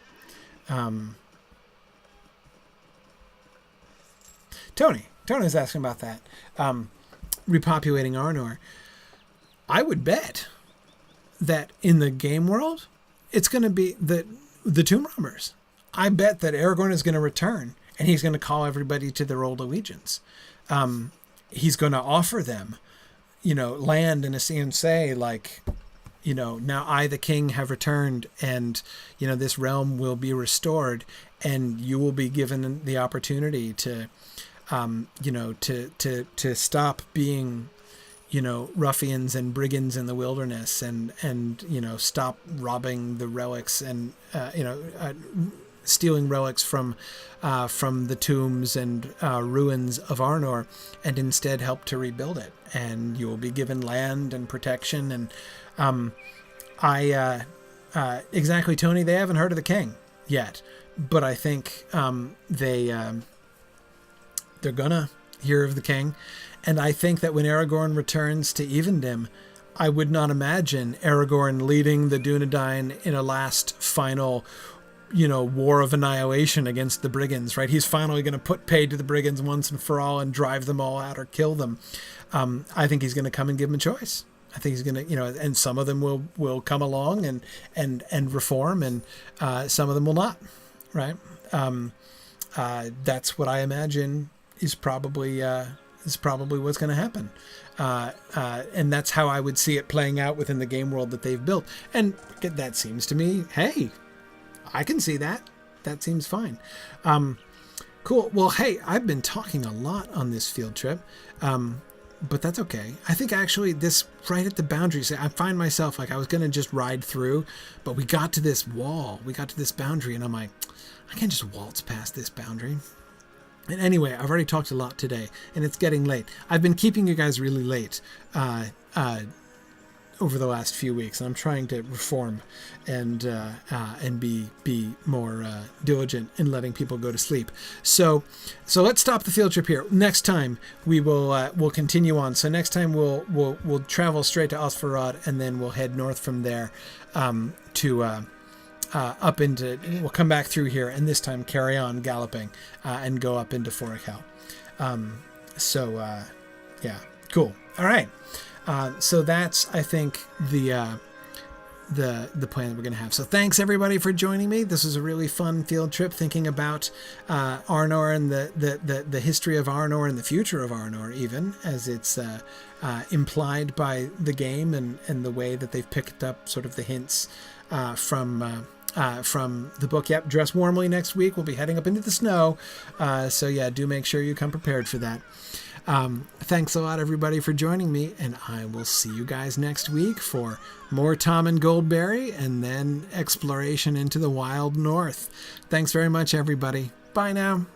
Tony's asking about that. Repopulating Arnor. I would bet that in the game world, it's going to be the Tomb Robbers. I bet that Aragorn is going to return, and he's going to call everybody to their old allegiance. He's going to offer them, land and a sea, and say, like, now I, the king, have returned, and, this realm will be restored, and you will be given the opportunity to, to stop being, ruffians and brigands in the wilderness, and stop robbing the relics and, stealing relics from the tombs and ruins of Arnor, and instead help to rebuild it. And you will be given land and protection. And exactly, Tony, they haven't heard of the king yet, but I think they're gonna hear of the king. And I think that when Aragorn returns to Evendim, I would not imagine Aragorn leading the Dunedain in a last final, war of annihilation against the brigands, right? He's finally going to put paid to the brigands once and for all and drive them all out or kill them. I think he's going to come and give them a choice. I think he's going to, and some of them will come along and reform, and some of them will not, right? That's what I imagine is probably what's going to happen. And that's how I would see it playing out within the game world that they've built. And that seems to me, hey, I can see that. That seems fine. Cool. Well, hey, I've been talking a lot on this field trip, but that's okay. I think actually this right at the boundary, I find myself like I was going to just ride through, but we got to this wall. We got to this boundary, and I'm like, I can't just waltz past this boundary. And anyway, I've already talked a lot today, and it's getting late. I've been keeping you guys really late over the last few weeks, and I'm trying to reform and be more diligent in letting people go to sleep. So let's stop the field trip here. Next time we'll continue on. So next time we'll travel straight to Osferrod, and then we'll head north from there to. We'll come back through here, and this time carry on galloping and go up into Foricel. Yeah, cool. All right. So that's, I think, the plan that we're going to have. So thanks everybody for joining me. This was a really fun field trip thinking about Arnor and the history of Arnor and the future of Arnor, even as it's implied by the game and the way that they've picked up sort of the hints from the book. Yep, dress warmly next week. We'll be heading up into the snow. So yeah, do make sure you come prepared for that. Thanks a lot, everybody, for joining me, and I will see you guys next week for more Tom and Goldberry, and then exploration into the wild north. Thanks very much, everybody. Bye now.